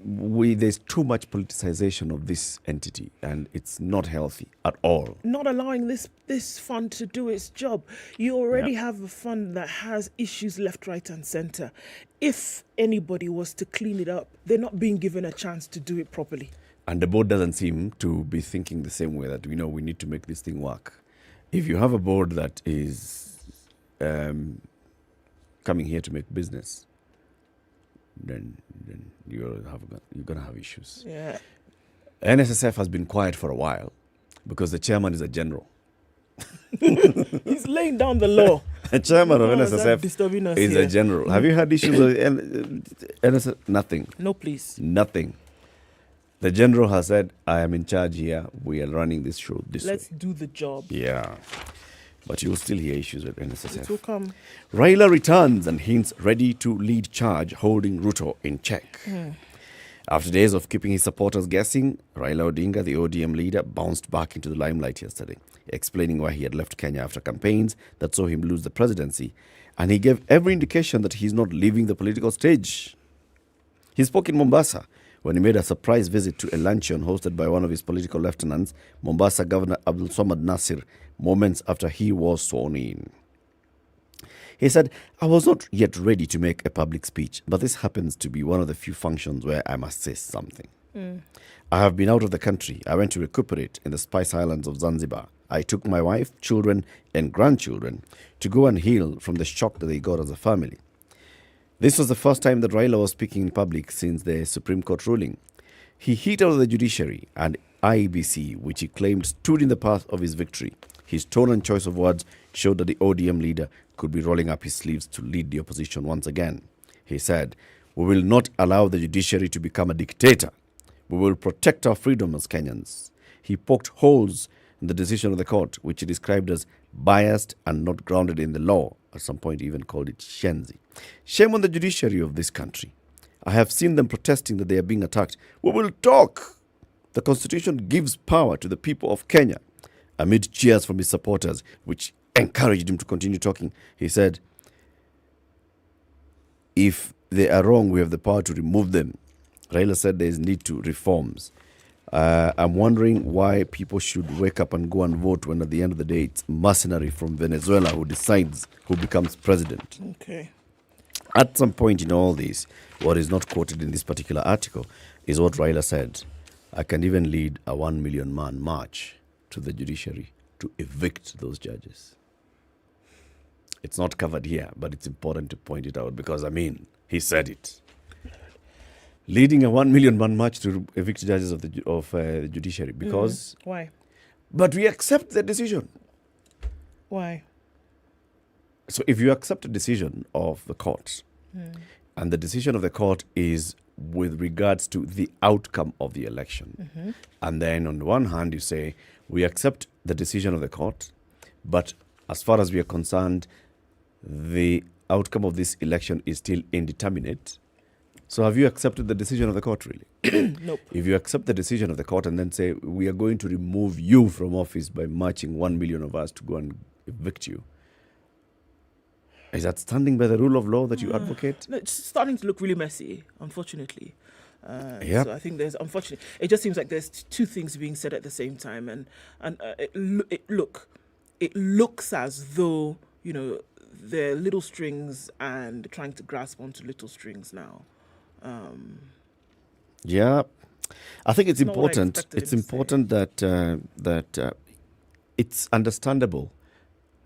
G: there's too much politicization of this entity, and it's not healthy at all.
M: Not allowing this fund to do its job. You already have a fund that has issues left, right, and center. If anybody was to clean it up, they're not being given a chance to do it properly.
G: And the board doesn't seem to be thinking the same way, that we need to make this thing work. If you have a board that is coming here to make business, then you're going to have issues.
M: Yeah.
G: NSSF has been quiet for a while because the chairman is a general.
M: He's laying down the law.
G: The chairman of NSSF is a general. Have you had issues with NSSF? Nothing.
M: No, please.
G: Nothing. The general has said, I am in charge here. We are running this show this way.
M: Let's do the job.
G: Yeah. But you'll still hear issues with NSSF.
M: It will come.
G: Raila returns and hints ready to lead charge, holding Ruto in check. After days of keeping his supporters guessing, Raila Odinga, the ODM leader, bounced back into the limelight yesterday, explaining why he had left Kenya after campaigns that saw him lose the presidency. And he gave every indication that he's not leaving the political stage. He spoke in Mombasa when he made a surprise visit to a luncheon hosted by one of his political lieutenants, Mombasa Governor Abdul Samad Nasir, moments after he was sworn in. He said, I was not yet ready to make a public speech, but this happens to be one of the few functions where I must say something. I have been out of the country. I went to recuperate in the Spice Islands of Zanzibar. I took my wife, children, and grandchildren to go and heal from the shock that they got as a family. This was the first time that Raila was speaking in public since the Supreme Court ruling. He hit out of the judiciary and IEBC, which he claimed stood in the path of his victory. His tone and choice of words showed that the ODM leader could be rolling up his sleeves to lead the opposition once again. He said, we will not allow the judiciary to become a dictator. We will protect our freedom as Kenyans. He poked holes in the decision of the court, which he described as biased and not grounded in the law. At some point, he even called it shenzi. Shame on the judiciary of this country. I have seen them protesting that they are being attacked. We will talk. The Constitution gives power to the people of Kenya. Amid cheers from his supporters, which encouraged him to continue talking, he said, if they are wrong, we have the power to remove them. Raila said there is need to reforms. I'm wondering why people should wake up and go and vote when at the end of the day it's mercenary from Venezuela who decides who becomes president.
M: Okay.
G: At some point in all this, what is not quoted in this particular article is what Raila said. I can even lead a 1 million man march to the judiciary to evict those judges. It's not covered here, but it's important to point it out because, he said it. Leading a 1 million man march to evict judges of the judiciary because...
M: Why?
G: But we accept the decision.
M: Why?
G: So if you accept a decision of the court, and the decision of the court is with regards to the outcome of the election, and then on the one hand you say, we accept the decision of the court, but as far as we are concerned, the outcome of this election is still indeterminate. So have you accepted the decision of the court, really?
M: Nope.
G: If you accept the decision of the court and then say, we are going to remove you from office by marching 1 million of us to go and evict you, is that standing by the rule of law that you advocate?
M: No, it's starting to look really messy, unfortunately.
G: Yep.
M: So I think there's, unfortunately, it just seems like there's two things being said at the same time. And it looks as though, you know, they're little strings and trying to grasp onto little strings now.
G: Yeah, I think it's
M: Not what I
G: important.
M: expected
G: It's
M: him to
G: important that it's understandable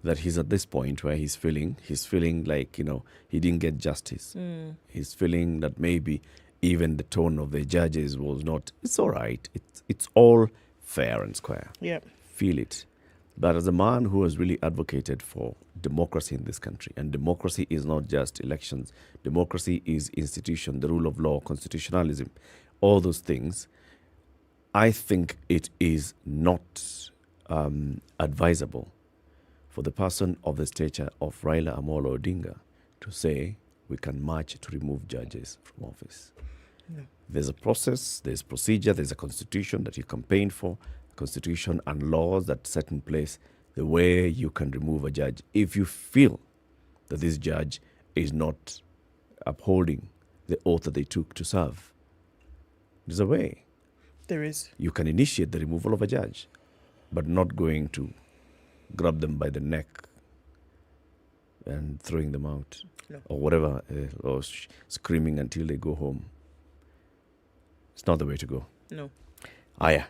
G: that he's at this point where he's feeling like, you know, he didn't get justice. He's feeling that maybe even the tone of the judges was not. It's all right. It's all fair and square.
M: Yeah,
G: feel it. But as a man who has really advocated for democracy in this country, and democracy is not just elections, democracy is institution, the rule of law, constitutionalism, all those things, I think it is not advisable for the person of the stature of Raila Amolo Odinga to say we can march to remove judges from office.
M: No.
G: There's a process, there's procedure, there's a constitution that you campaign for, constitution and laws that set in place the way you can remove a judge if you feel that this judge is not upholding the oath that they took to serve. There's a way.
M: there is.
G: You can initiate the removal of a judge, but not going to grab them by the neck and throwing them out,
M: No.
G: or whatever, or screaming until they go home. It's not the way to go.
M: No.
G: Yeah.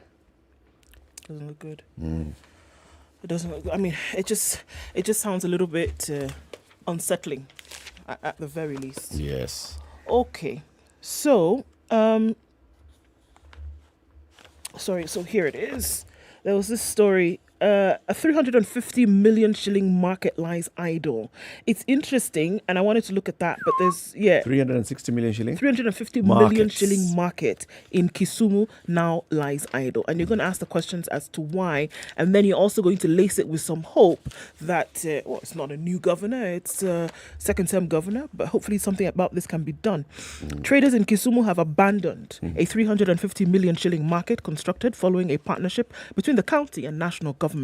M: Doesn't look good.
G: Mm.
M: It doesn't look. I mean, it just sounds a little bit unsettling, at the very least.
G: Yes.
M: Okay, so sorry. So here it is. There was this story. A 350 million shilling market lies idle. It's interesting, and I wanted to look at that, but there's
G: 360 million shilling?
M: 350
G: Markets.
M: million shilling market in Kisumu now lies idle. And you're going to ask the questions as to why, and then you're also going to lace it with some hope that, it's not a new governor, it's a second-term governor, but hopefully something about this can be done. Traders in Kisumu have abandoned a 350 million shilling market constructed following a partnership between the county and national government.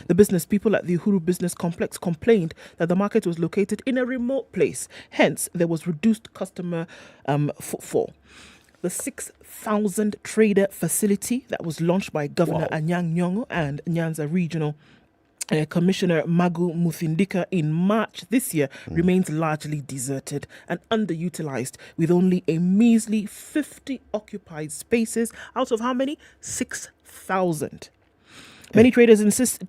M: The business people at the Uhuru Business Complex complained that the market was located in a remote place. Hence, there was reduced customer footfall. The 6,000 trader facility that was launched by Governor Anyang' Nyong'o and Nyanza Regional Commissioner Magu Muthindika in March this year remains largely deserted and underutilized, with only a measly 50 occupied spaces out of how many? 6,000. Many traders instead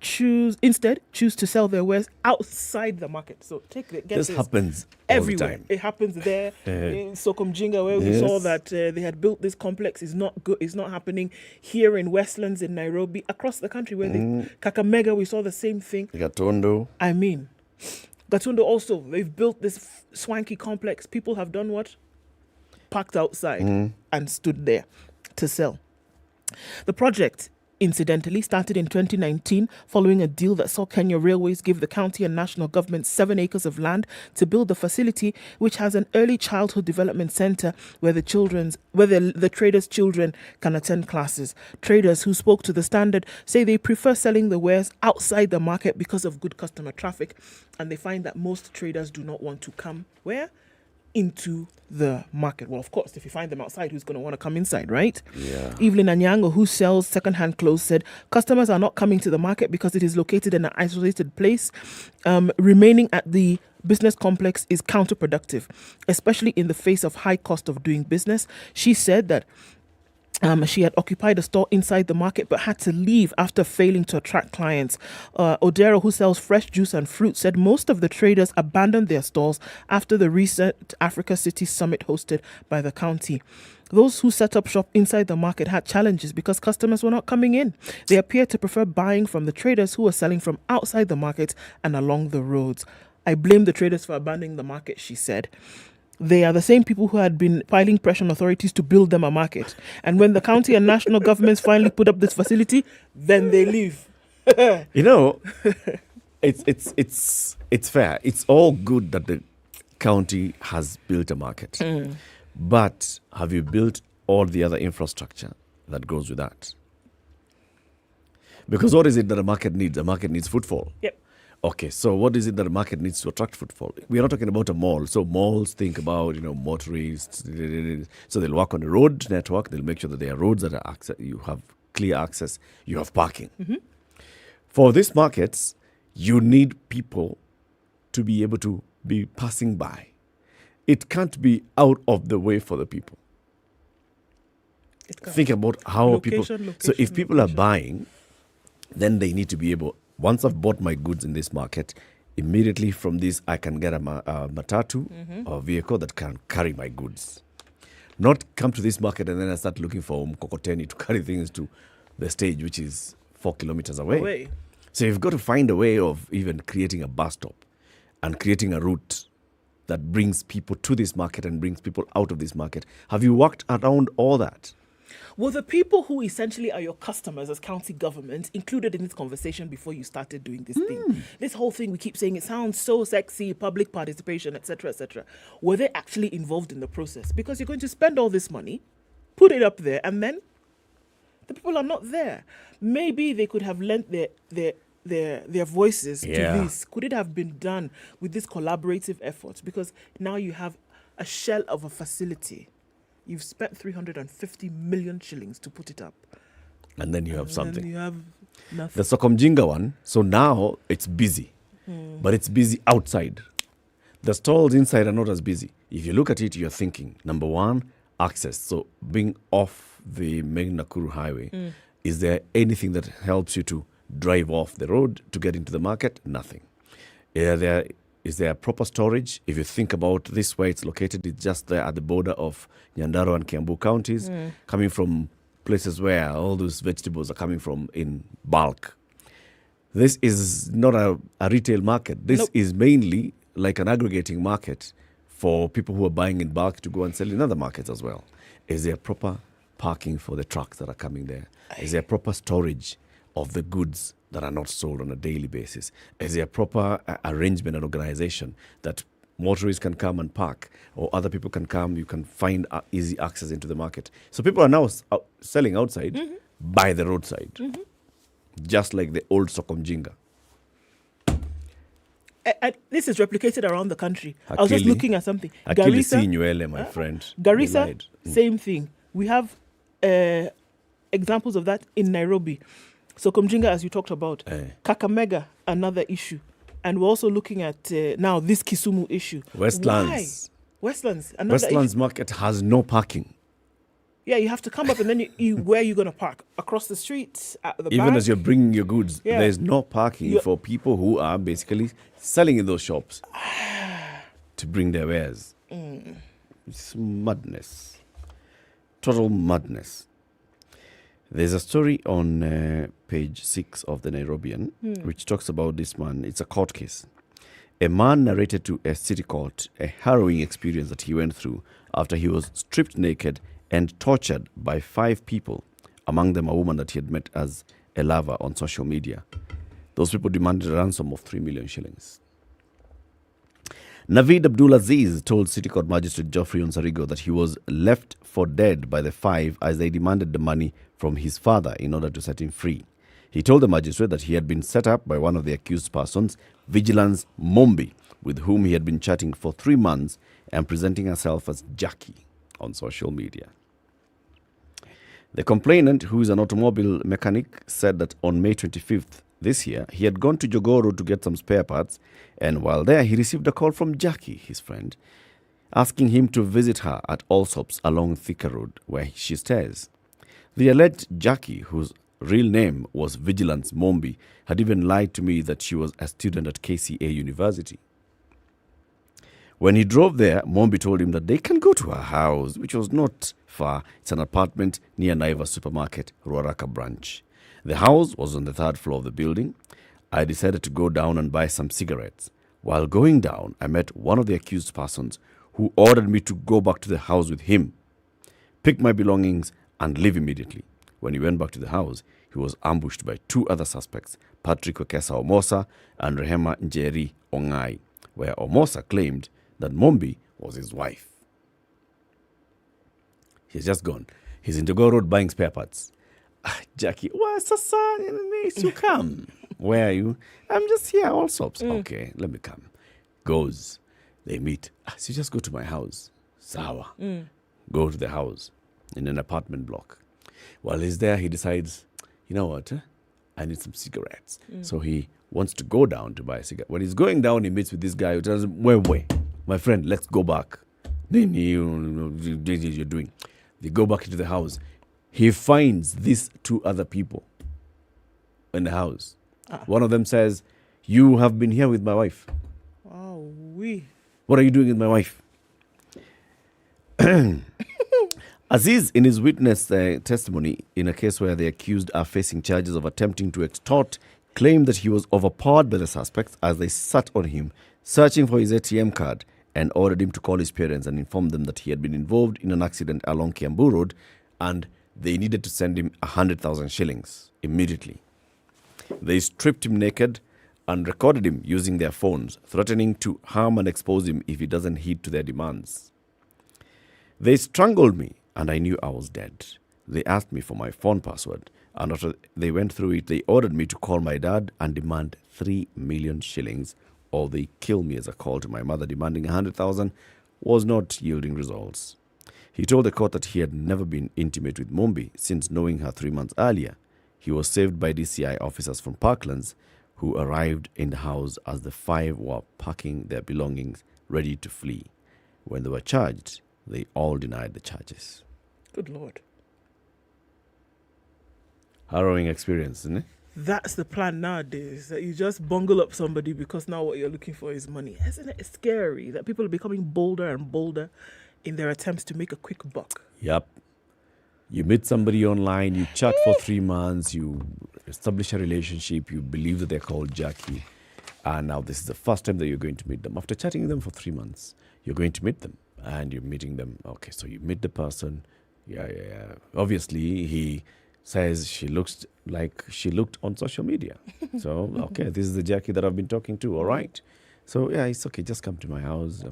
M: choose to sell their wares outside the market. So
G: this happens everywhere.
M: All the time. It happens there in Sokomjinga, where we saw that they had built this complex. Is not good. It's not happening here in Westlands in Nairobi, across the country where Kakamega, we saw the same thing.
G: Gatondo.
M: I mean, Gatondo also, they've built this swanky complex. People have done what? Parked outside and stood there to sell. The project, incidentally, started in 2019 following a deal that saw Kenya Railways give the county and national government 7 acres of land to build the facility, which has an early childhood development center where the traders' children can attend classes. Traders who spoke to the Standard say they prefer selling the wares outside the market because of good customer traffic, and they find that most traders do not want to come into the market. Well, of course, if you find them outside, who's going to want to come inside, right?
G: Yeah.
M: Evelyn Anyango, who sells second-hand clothes, said customers are not coming to the market because it is located in an isolated place. Remaining at the business complex is counterproductive, especially in the face of high cost of doing business. She said that she had occupied a store inside the market but had to leave after failing to attract clients. Odero, who sells fresh juice and fruit, said most of the traders abandoned their stalls after the recent Africa City Summit hosted by the county. Those who set up shop inside the market had challenges because customers were not coming in. They appeared to prefer buying from the traders who were selling from outside the market and along the roads. I blame the traders for abandoning the market, she said. They are the same people who had been piling pressure on authorities to build them a market. And when the county and national governments finally put up this facility, then they leave.
G: You know, It's fair. It's all good that the county has built a market. But have you built all the other infrastructure that goes with that? Because what is it that a market needs? A market needs footfall.
M: Yep.
G: Okay, so what is it that a market needs to attract footfall? We are not talking about a mall. So malls think about, motorists. So they'll work on the road network. They'll make sure that there are roads that are you have clear access. You have parking. For these markets, you need people to be able to be passing by. It can't be out of the way for the people. Think about how people... So if people are buying, then they need to be able... Once I've bought my goods in this market, immediately from this, I can get a matatu or vehicle that can carry my goods. Not come to this market and then I start looking for mkokoteni to carry things to the stage, which is 4 kilometers away. So you've got to find a way of even creating a bus stop and creating a route that brings people to this market and brings people out of this market. Have you worked around all that?
M: Were the people who essentially are your customers as county government included in this conversation before you started doing this thing? This whole thing, we keep saying it sounds so sexy, public participation, etc., etc. Were they actually involved in the process? Because you're going to spend all this money, put it up there, and then the people are not there. Maybe they could have lent their voices to this. Could it have been done with this collaborative effort? Because now you have a shell of a facility. You've spent 350 million shillings to put it up.
G: And then you have something.
M: Then you have nothing.
G: The Sokomjinga one, so now it's busy. But it's busy outside. The stalls inside are not as busy. If you look at it, you're thinking, number one, access. So being off the main Nakuru highway, is there anything that helps you to drive off the road to get into the market? Nothing. Is there proper storage? If you think about this, where it's located, it's just there at the border of Nyandarua and Kiambu counties, coming from places where all those vegetables are coming from in bulk. This is not a retail market. This is mainly like an aggregating market for people who are buying in bulk to go and sell in other markets as well. Is there proper parking for the trucks that are coming there? Is there proper storage of the goods that are not sold on a daily basis? Is there proper arrangement and organization that motorists can come and park, or other people can come, you can find easy access into the market? So people are now selling outside by the roadside, just like the old Sokomjinga.
M: This is replicated around the country. I was just looking at something.
G: Garissa, my friend.
M: Garissa, same thing. We have examples of that in Nairobi. Sokomjinga, as you talked about. Kakamega, another issue. And we're also looking at now this Kisumu issue.
G: Westlands.
M: Why? Westlands, another
G: Westlands
M: issue.
G: market has no parking.
M: Yeah, you have to come up and then where are you going to park? Across the street? At the
G: Even
M: back?
G: as you're bringing your goods, there's no parking for people who are basically selling in those shops to bring their wares. It's madness. Total madness. There's a story on page 6 of the Nairobian, which talks about this man. It's a court case. A man narrated to a city court a harrowing experience that he went through after he was stripped naked and tortured by 5 people, among them a woman that he had met as a lover on social media. Those people demanded a ransom of 3 million shillings. Naveed Abdulaziz told City Court Magistrate Geoffrey Onsarigo that he was left for dead by the 5 as they demanded the money from his father in order to set him free. He told the magistrate that he had been set up by one of the accused persons, Vigilance Mombi, with whom he had been chatting for 3 months and presenting herself as Jackie on social media. The complainant, who is an automobile mechanic, said that on May 25th this year, he had gone to Jogoro to get some spare parts, and while there, he received a call from Jackie, his friend, asking him to visit her at Allsops along Thika Road, where she stays. The alleged Jackie, whose real name was Vigilance Mombi, had even lied to me that she was a student at KCA University. When he drove there, Mombi told him that they can go to her house, which was not far. It's an apartment near Naivas Supermarket, Ruaraka branch. The house was on the 3rd floor of the building. I decided to go down and buy some cigarettes. While going down, I met one of the accused persons who ordered me to go back to the house with him, pick my belongings, and leave immediately. When he went back to the house, he was ambushed by two other suspects, Patrick Wekesa Omosa and Rehema Nyeri Ongai, where Omosa claimed that Mombi was his wife. He's just gone. He's in Jogo Road buying spare parts. Jackie, what's the son? You come. Where are you? I'm just here, all soaps. Okay, let me come. Goes. They meet. So just go to my house. Sawa. Go to the house in an apartment block. While he's there, he decides, you know what? I need some cigarettes. So he wants to go down to buy a cigarette. When he's going down, he meets with this guy who tells him, wait, my friend, let's go back. Then you're doing. They go back into the house. He finds these two other people in the house. One of them says, you have been here with my wife.
M: Oh, we.
G: What are you doing with my wife? Aziz, in his witness testimony in a case where the accused are facing charges of attempting to extort, claimed that he was overpowered by the suspects as they sat on him, searching for his ATM card, and ordered him to call his parents and inform them that he had been involved in an accident along Kiambu Road and they needed to send him 100,000 shillings immediately. They stripped him naked and recorded him using their phones, threatening to harm and expose him if he doesn't heed to their demands. They strangled me and I knew I was dead. They asked me for my phone password, and after they went through it, they ordered me to call my dad and demand 3 million shillings, or they kill me, as a call to my mother demanding 100,000 was not yielding results. He told the court that he had never been intimate with Mombi since knowing her 3 months earlier. He was saved by DCI officers from Parklands who arrived in the house as the five were packing their belongings ready to flee. When they were charged, they all denied the charges.
M: Good Lord.
G: Harrowing experience, isn't it?
M: That's the plan nowadays, that you just bungle up somebody because now what you're looking for is money. Isn't it scary that people are becoming bolder and bolder in their attempts to make a quick buck?
G: Yep. You meet somebody online, you chat for 3 months, you establish a relationship, you believe that they're called Jackie, and now this is the first time that you're going to meet them. After chatting with them for 3 months, you're going to meet them, and you're meeting them. Okay, so you meet the person. Yeah. Obviously, he says she looks like she looked on social media. So, okay, this is the Jackie that I've been talking to, all right. So, yeah, it's okay, just come to my house,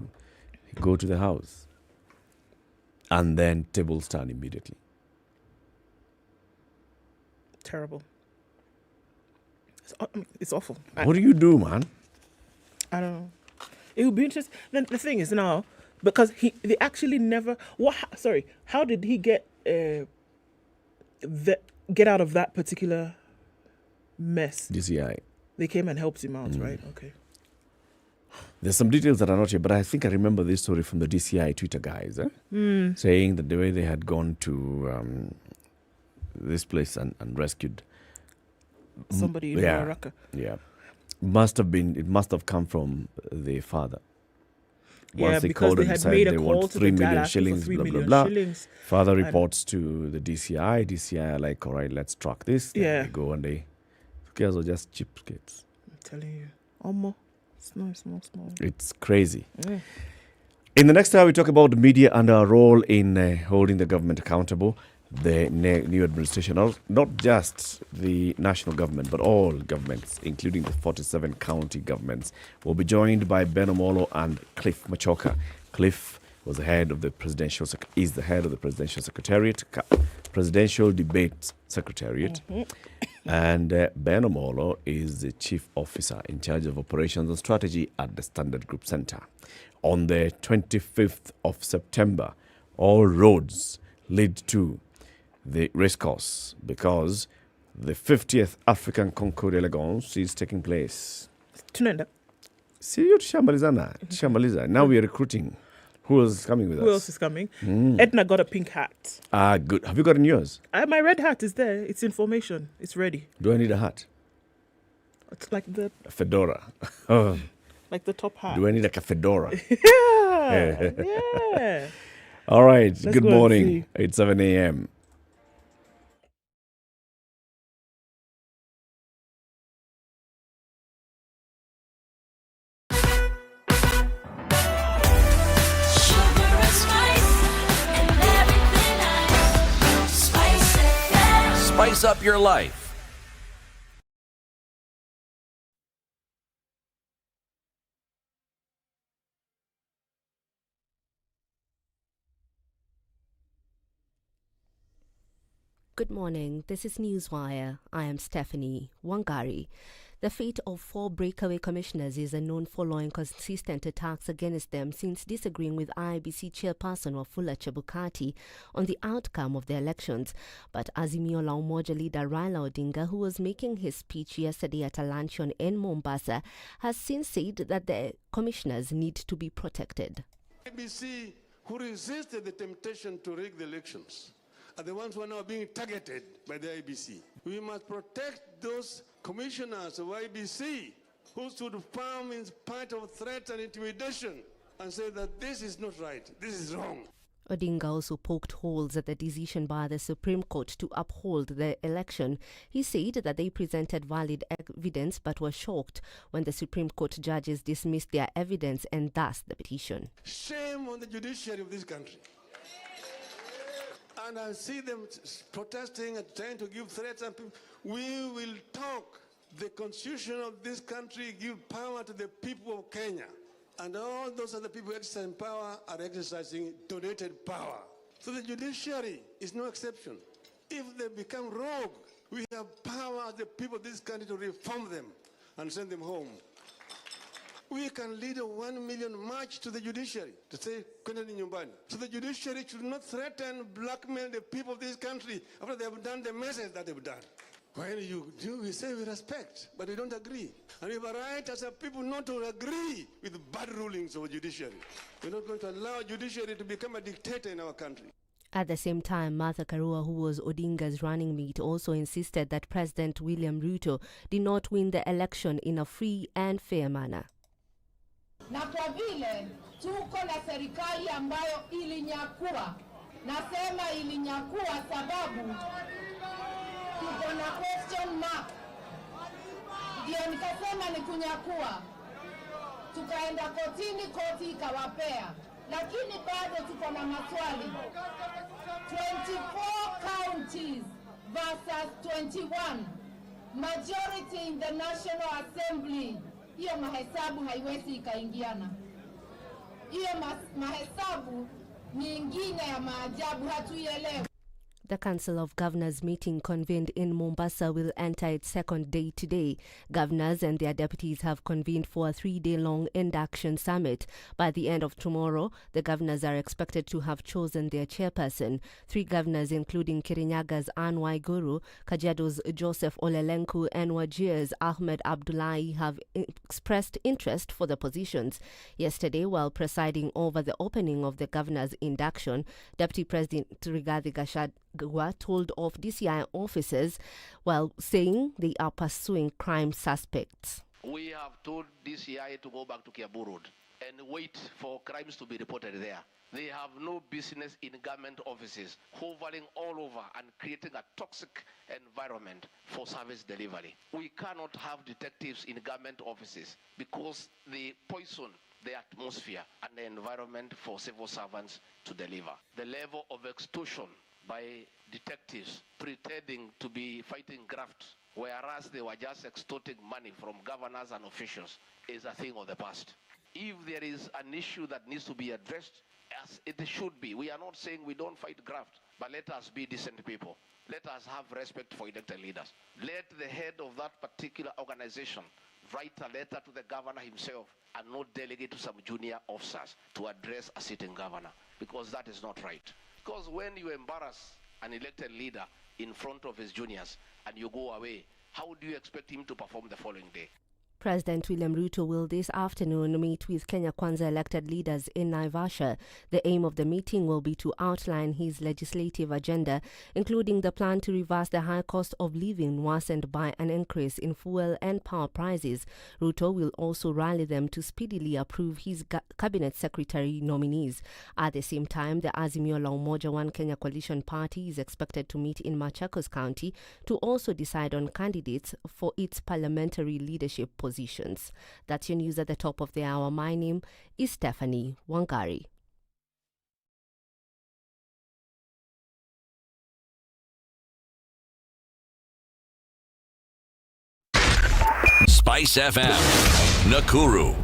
G: go to the house. And then tables turn immediately.
M: Terrible. It's awful.
G: What do you do, man?
M: I don't know. It would be interesting. Then the thing is now, because they actually never. How did he get out of that particular mess?
G: DCI.
M: They came and helped him out, right? Okay.
G: There's some details that are not here, but I think I remember this story from the DCI Twitter guys, saying that the way they had gone to this place and rescued
M: somebody in Waraka.
G: Yeah. It must have come from the father. Once they called and said they want 3 million shillings, blah, blah, blah. Father reports to the DCI. DCI are like, all right, let's track this. Then they go and they, girls are just cheapskates.
M: I'm telling you. Almost. Small.
G: It's crazy. In the next hour, we talk about the media and our role in holding the government accountable. The new administration, not just the national government, but all governments, including the 47 county governments, will be joined by Ben Omolo and Cliff Machoka. Cliff is the head of the Presidential Secretariat, Presidential Debate Secretariat. And Ben Omolo is the chief officer in charge of operations and strategy at the Standard Group Center. On the 25th of September, all roads lead to the racecourse because the 50th African Concours d'Elegance is taking place. Now we are recruiting. Who else is coming with us?
M: Who else is coming? Ednah got a pink hat.
G: Good. Have you gotten yours?
M: My red hat is there. It's in formation. It's ready.
G: Do I need a hat?
M: It's like a
G: fedora.
M: Like the top hat.
G: Do I need like a fedora?
M: Yeah.
G: All right. Good morning. It's 7 a.m.
D: Spice up your life
A: Good morning. This is Newswire. I am Stephanie Wangari. The fate of 4 breakaway commissioners is unknown following consistent attacks against them since disagreeing with IEBC chairperson Wafula Chebukati on the outcome of the elections. But Azimio la Umoja leader Raila Odinga, who was making his speech yesterday at a luncheon in Mombasa, has since said that the commissioners need to be protected.
B: IEBC, who resisted the temptation to rig the elections, are the ones who are now being targeted by the IEBC. We must protect those commissioners of IEBC who stood firm in spite of threat and intimidation and say that this is not right, this is wrong.
A: Odinga also poked holes at the decision by the Supreme Court to uphold the election. He said that they presented valid evidence but were shocked when the Supreme Court judges dismissed their evidence and thus the petition.
B: Shame on the judiciary of this country. And I see them protesting and trying to give threats. And we will talk. The constitution of this country gives power to the people of Kenya. And all those other people exercising power are exercising donated power. So the judiciary is no exception. If they become rogue, we have power as the people of this country to reform them and send them home. We can lead a 1 million march to the judiciary to say, "Kwendeni nyumbani." So the judiciary should not threaten, blackmail the people of this country after they have done the message that they've done. When you do, we say we respect, but we don't agree. And we have a right as a people not to agree with bad rulings of the judiciary. We're not going to allow judiciary to become a dictator in our country.
A: At the same time, Martha Karua, who was Odinga's running mate, also insisted that President William Ruto did not win the election in a free and fair manner.
C: Na kwa vile tuko na serikali ambayo ilinyakua, nasema ilinyakua sababu tuko na question mark. Ndio nikasema ni kunyakua. Tukaenda kotini, koti ikawapea. Lakini bado tuko na maswali. 24 counties versus 21. Majority in the National Assembly. Hiyo mahesabu haiwezi ikaingiana. Hiyo mahesabu ni ingine ya maajabu, hatuielewi.
A: The Council of Governors meeting convened in Mombasa will enter its second day today. Governors and their deputies have convened for a 3-day-long induction summit. By the end of tomorrow, the governors are expected to have chosen their chairperson. 3 governors, including Kirinyaga's Anne Waiguru, Kajiado's Joseph Olelenku, and Wajir's Ahmed Abdullahi, have expressed interest for the positions. Yesterday, while presiding over the opening of the governors' induction, Deputy President Rigathi Gachagua told of DCI officers while saying they are pursuing crime suspects.
S: We have told DCI to go back to Kiambu Road and wait for crimes to be reported there. They have no business in government offices, hovering all over and creating a toxic environment for service delivery. We cannot have detectives in government offices because they poison the atmosphere and the environment for civil servants to deliver. The level of extortion by detectives pretending to be fighting graft, whereas they were just extorting money from governors and officials, is a thing of the past. If there is an issue that needs to be addressed, as it should be, we are not saying we don't fight graft, but let us be decent people. Let us have respect for elected leaders. Let the head of that particular organization write a letter to the governor himself and not delegate to some junior officers to address a sitting governor, because that is not right. Because when you embarrass an elected leader in front of his juniors and you go away, how do you expect him to perform the following day?
A: President William Ruto will this afternoon meet with Kenya Kwanza elected leaders in Naivasha. The aim of the meeting will be to outline his legislative agenda, including the plan to reverse the high cost of living worsened by an increase in fuel and power prices. Ruto will also rally them to speedily approve his cabinet secretary nominees. At the same time, the Azimio la Umoja One Kenya coalition party is expected to meet in Machakos County to also decide on candidates for its parliamentary leadership positions. That's your news at the top of the hour. My name is Stephanie Wangari.
D: SpiceFM, Nakuru.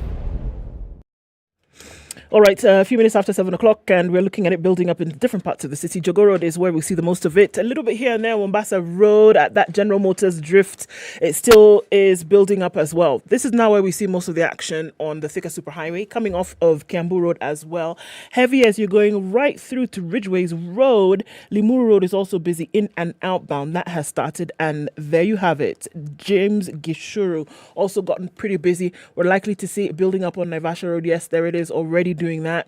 M: All right, a few minutes after 7 o'clock, and we're looking at it building up in different parts of the city. Jogoo Road is where we see the most of it. A little bit here and there, Mombasa Road at that General Motors drift, it still is building up as well. This is now where we see most of the action on the Thika Superhighway, coming off of Kiambu Road as well. Heavy as you're going right through to Ridgeways Road. Limuru Road is also busy in and outbound. That has started, and there you have it. James Gishuru also gotten pretty busy. We're likely to see it building up on Naivasha Road. Yes, there it is, already doing that.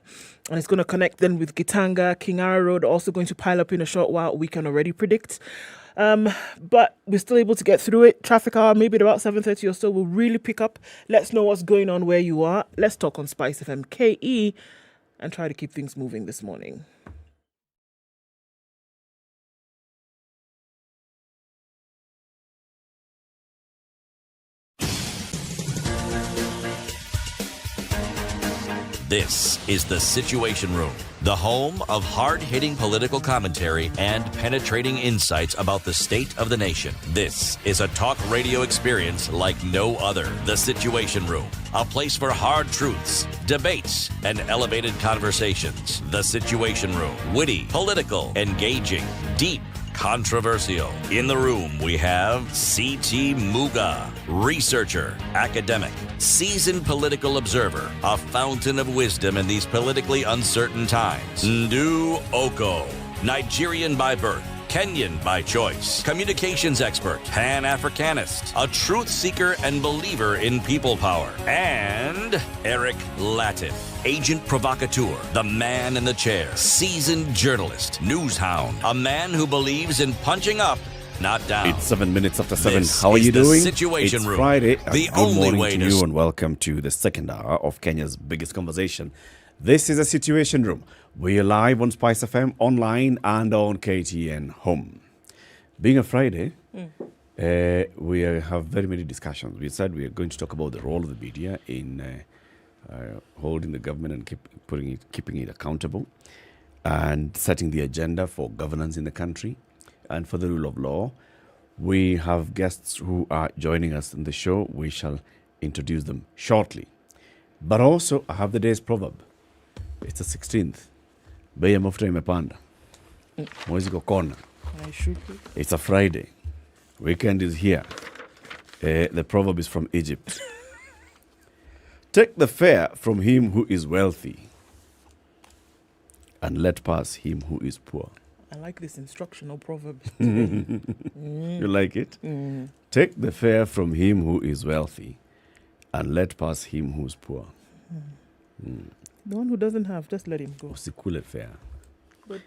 M: And it's going to connect then with Gitanga. Kingara Road also going to pile up in a short while, we can already predict. But we're still able to get through it. Traffic hour, maybe at about 7:30 or so, will really pick up. Let's know what's going on where you are. Let's talk on SpiceFM KE and try to keep things moving this morning.
D: This is The Situation Room, the home of hard-hitting political commentary and penetrating insights about the state of the nation. This is a talk radio experience like no other. The Situation Room, a place for hard truths, debates, and elevated conversations. The Situation Room, witty, political, engaging, deep, controversial. In the room, we have C.T. Muga, researcher, academic, seasoned political observer, a fountain of wisdom in these politically uncertain times. Ndu Oko, Nigerian by birth, Kenyan by choice, communications expert, Pan-Africanist, a truth seeker and believer in people power, and Eric Latif, agent provocateur, the man in the chair, seasoned journalist, news hound, a man who believes in punching up, not down.
G: It's 7 minutes after 7.
D: This
G: How are you
D: is the
G: doing?
D: Situation
G: It's
D: Room,
G: Friday.
D: the
G: Good
D: only
G: morning
D: way
G: to
D: to
G: you, and welcome to the second hour of Kenya's biggest conversation. This is a Situation Room. We are live on SpiceFM, online, and on KTN Home. Being a Friday, we have very many discussions. We said we are going to talk about the role of the media in holding the government and keeping it accountable, and setting the agenda for governance in the country and for the rule of law. We have guests who are joining us in the show. We shall introduce them shortly. But also, I have the day's proverb. It's the 16th. Bei ya mafuta imepanda. Mwezi kukona. It's a Friday. Weekend is here. The proverb is from Egypt. Take the fare from him who is wealthy, and let pass him who is poor.
M: I like this instructional proverb.
G: You like it? Take the fare from him who is wealthy, and let pass him who's poor.
M: The one who doesn't have, just let him go.
G: Usikule fare.
M: But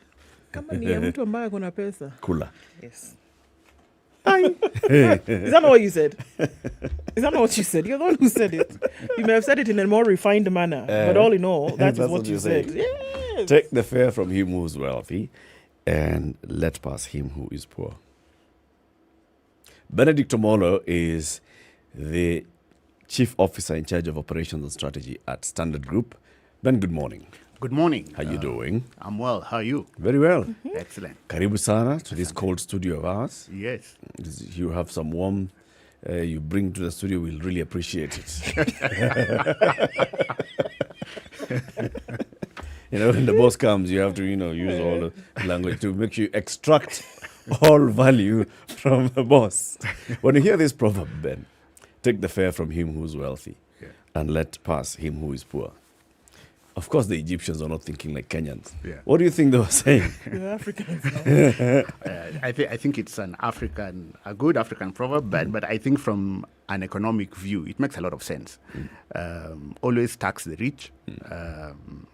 M: kama ni ya mtu ambaye kuna pesa.
G: Kula.
M: Yes. Is that not what you said? Is that not what you said? You're the one who said it. You may have said it in a more refined manner, but all in all, that is what you said. Yes.
G: Take the fare from him who is wealthy, and let pass him who is poor. Benedict Omolo is the Chief Officer in charge of Operations and Strategy at Standard Group. Ben, good morning.
T: Good morning.
G: How are you doing?
T: I'm well. How are you?
G: Very well.
T: Excellent.
G: Karibu sana to this cold studio of ours.
T: Yes.
G: You have some warm you bring to the studio. We'll really appreciate it. When the boss comes, you have to, use all the language to make sure you extract all value from the boss. When you hear this proverb, Ben, take the fare from him who's wealthy, and let pass him who is poor. Of course, the Egyptians are not thinking like Kenyans.
T: Yeah.
G: What do you think they were saying?
M: The Africans.
T: I think it's a good African proverb, but I think from an economic view, it makes a lot of sense. Always tax the rich.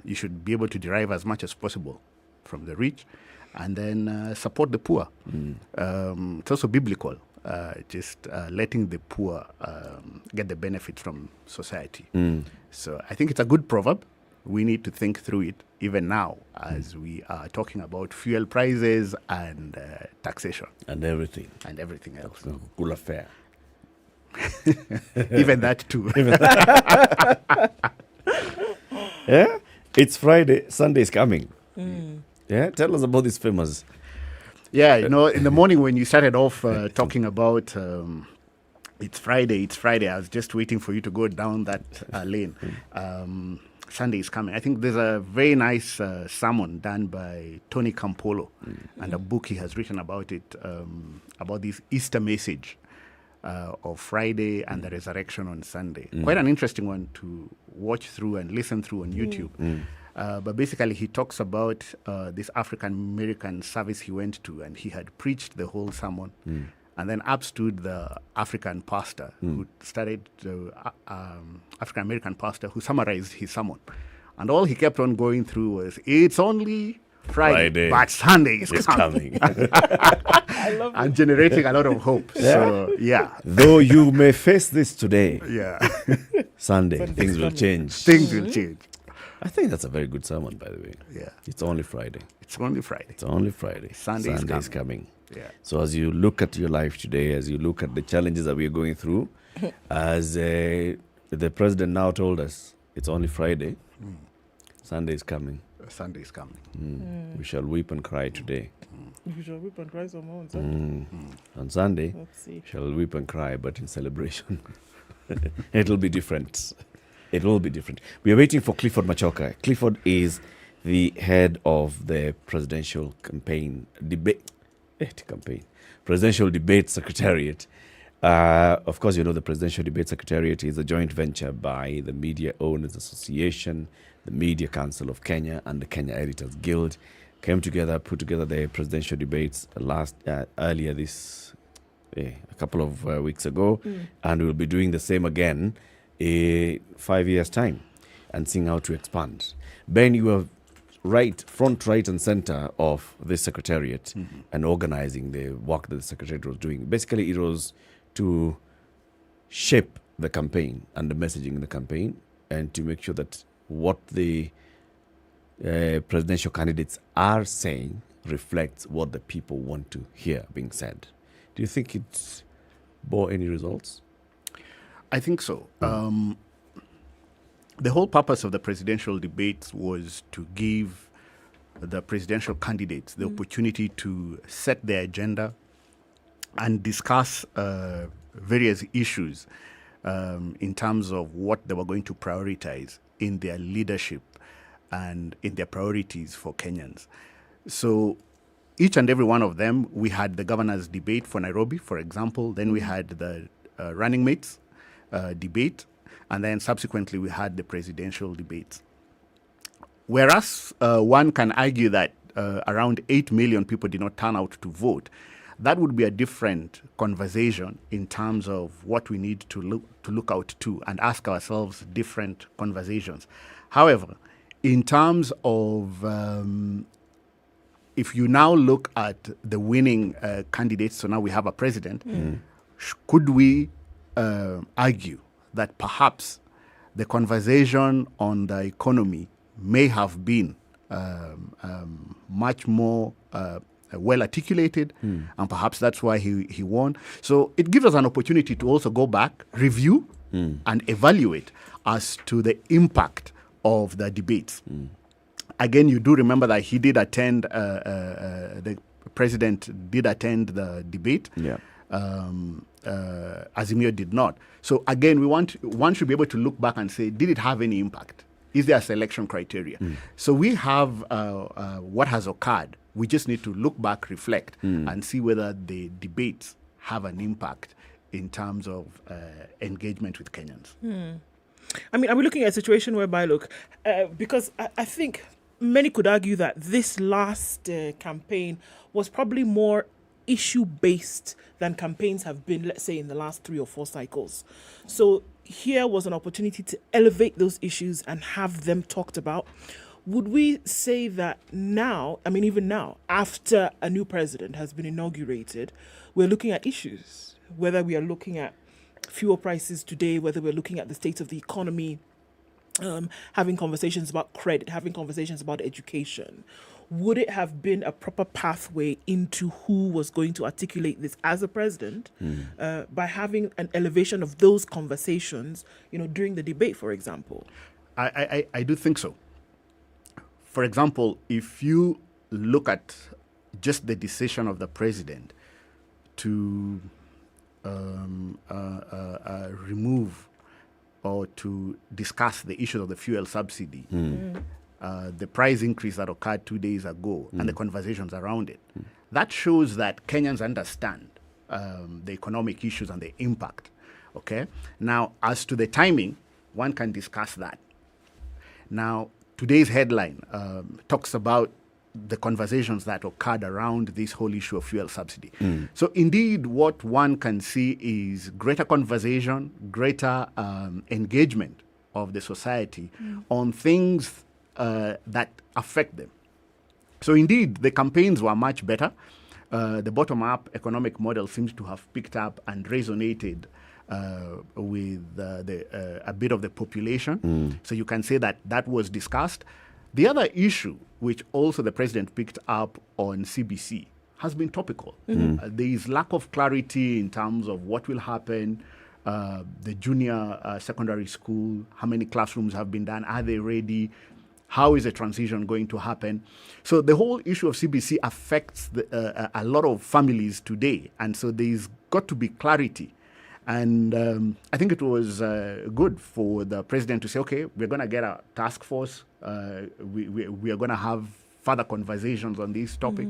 T: You should be able to derive as much as possible from the rich, and then support the poor. It's also biblical. Just letting the poor get the benefits from society. So I think it's a good proverb. We need to think through it even now as we are talking about fuel prices and taxation.
G: And everything.
T: And everything else.
G: Cool affair.
T: Even that too.
G: Yeah? It's Friday. Sunday is coming. Yeah? Tell us about this famous.
T: Yeah, in the morning when you started off talking about it's Friday, I was just waiting for you to go down that lane. Sunday is coming. I think there's a very nice sermon done by Tony Campolo and a book he has written about it, about this Easter message of Friday and the resurrection on Sunday. Quite an interesting one to watch through and listen through on YouTube. But basically, he talks about this African-American service he went to, and he had preached the whole sermon. And then up stood the African pastor who started, African-American pastor who summarized his sermon. And all he kept on going through was, it's only Friday. But Sunday is coming.
M: I love
T: and generating a lot of hope.
G: Yeah.
T: So, yeah.
G: Though you may face this today,
T: Sunday,
G: things will change.
T: Things will change.
G: I think that's a very good sermon, by the way.
T: Yeah.
G: It's only Friday.
T: It's only Friday.
G: It's only Friday.
T: Sunday
G: is coming.
T: Yeah.
G: So as you look at your life today, as you look at the challenges that we are going through, as the president now told us, it's only Friday. Sunday is coming.
T: Sunday is coming.
G: We shall weep and cry today.
M: We shall weep and cry some more on Sunday.
G: On Sunday,
M: Let's see.
G: shall weep and cry, but in celebration. It'll be different. It will be different. We are waiting for Clifford Machoka. Clifford is the head of the presidential presidential debate secretariat. Of course, you know the presidential debate secretariat is a joint venture by the Media Owners Association, the Media Council of Kenya, and the Kenya Editors Guild. Came together, put together the presidential debates earlier this a couple of weeks ago, and we'll be doing the same again in 5 years' time and seeing how to expand. Ben, you are front, right, and center of this secretariat and organizing the work that the secretariat was doing. Basically, it was to shape the campaign and the messaging in the campaign and to make sure that what the presidential candidates are saying reflects what the people want to hear being said. Do you think it bore any results?
T: I think so. The whole purpose of the presidential debates was to give the presidential candidates the opportunity to set their agenda and discuss various issues in terms of what they were going to prioritize in their leadership and in their priorities for Kenyans. So each and every one of them, we had the governor's debate for Nairobi, for example. Then we had the running mates debate. And then subsequently we had the presidential debates. Whereas one can argue that around 8 million people did not turn out to vote, that would be a different conversation in terms of what we need to look out to and ask ourselves different conversations. However, in terms of if you now look at the winning candidates, so now we have a president, could we argue that perhaps the conversation on the economy may have been much more well articulated, and perhaps that's why he won. So it gives us an opportunity to also go back, review, and evaluate as to the impact of the debates. Again, you do remember that he did attend, the president did attend the debate.
G: Yeah.
T: Azimio did not. So again, one should be able to look back and say, did it have any impact? Is there a selection criteria? So we have what has occurred. We just need to look back, reflect, and see whether the debates have an impact in terms of engagement with Kenyans.
M: I mean, are we looking at a situation whereby, look, because I think many could argue that this last campaign was probably more issue-based than campaigns have been, let's say, in the last 3 or 4 cycles. So here was an opportunity to elevate those issues and have them talked about. Would we say that now, I mean, even now, after a new president has been inaugurated, we're looking at issues, whether we are looking at fuel prices today, whether we're looking at the state of the economy, having conversations about credit, having conversations about education? Would it have been a proper pathway into who was going to articulate this as a president by having an elevation of those conversations, during the debate, for example?
T: I do think so. For example, if you look at just the decision of the president to remove or to discuss the issues of the fuel subsidy, the price increase that occurred 2 days ago, and the conversations around it. That shows that Kenyans understand the economic issues and the impact. Okay. Now, as to the timing, one can discuss that. Now, today's headline talks about the conversations that occurred around this whole issue of fuel subsidy. So indeed, what one can see is greater conversation, greater engagement of the society on things that affect them. So indeed, the campaigns were much better. The bottom-up economic model seems to have picked up and resonated with a bit of the population. So you can say that that was discussed. The other issue, which also the president picked up on CBC, has been topical. There is lack of clarity in terms of what will happen. The junior secondary school, how many classrooms have been done? Are they ready? How is the transition going to happen? So the whole issue of CBC affects a lot of families today. And so there's got to be clarity. And I think it was good for the president to say, okay, we're going to get a task force. We are going to have further conversations on this topic.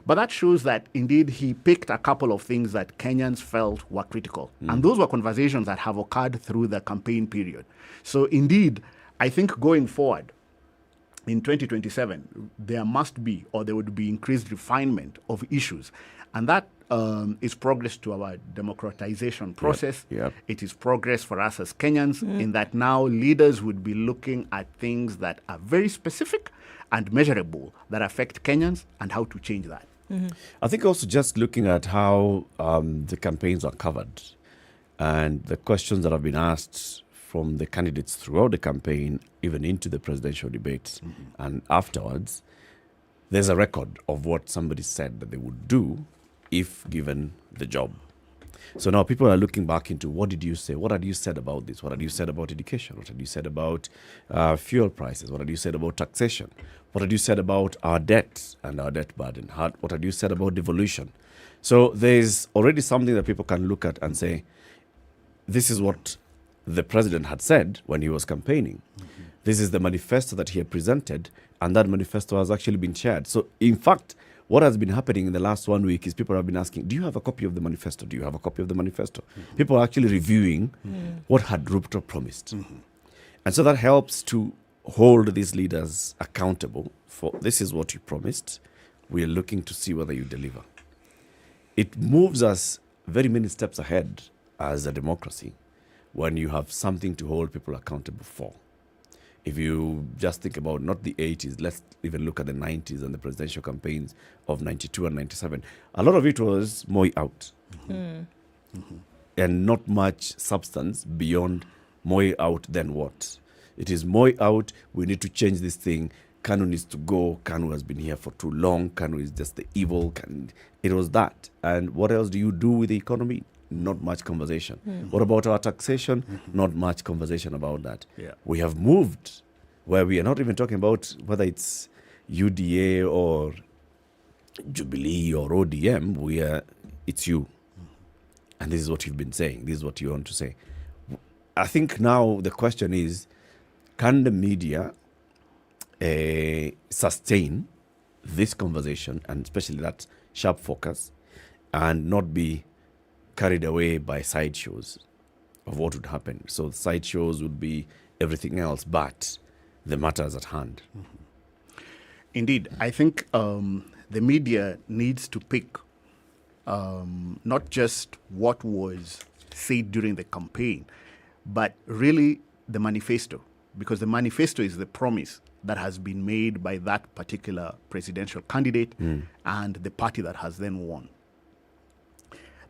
T: But that shows that indeed he picked a couple of things that Kenyans felt were critical. And those were conversations that have occurred through the campaign period. So indeed, I think going forward, in 2027, there must be, or there would be increased refinement of issues. And that is progress to our democratization process. It is progress for us as Kenyans in that now leaders would be looking at things that are very specific and measurable that affect Kenyans and how to change that.
G: I think also just looking at how the campaigns are covered and the questions that have been asked from the candidates throughout the campaign, even into the presidential debates and afterwards, there's a record of what somebody said that they would do if given the job. So now people are looking back into what did you say? What had you said about this? What had you said about education? What had you said about fuel prices? What had you said about taxation? What had you said about our debt and our debt burden? What had you said about devolution? So there's already something that people can look at and say, this is what the president had said when he was campaigning. This is the manifesto that he had presented, and that manifesto has actually been shared. So in fact, what has been happening in the last 1 week is people have been asking, do you have a copy of the manifesto? Do you have a copy of the manifesto? People are actually reviewing what had Ruto promised. And so that helps to hold these leaders accountable for this is what you promised. We are looking to see whether you deliver. It moves us very many steps ahead as a democracy when you have something to hold people accountable for. If you just think about not the 80s, let's even look at the 90s and the presidential campaigns of 92 and 97. A lot of it was Moi out. And not much substance beyond Moi out, then what? It is Moi out, we need to change this thing. Kanu needs to go. Kanu has been here for too long. Kanu is just the evil. It was that. And what else do you do with the economy? Not much conversation. What about our taxation? Not much conversation about that. We have moved where we are not even talking about whether it's UDA or Jubilee or ODM. It's you. And this is what you've been saying. This is what you want to say. I think now the question is, can the media sustain this conversation, and especially that sharp focus, and not be carried away by sideshows of what would happen? So sideshows would be everything else but the matters at hand.
T: Indeed, I think the media needs to pick not just what was said during the campaign, but really the manifesto, because the manifesto is the promise that has been made by that particular presidential candidate and the party that has then won.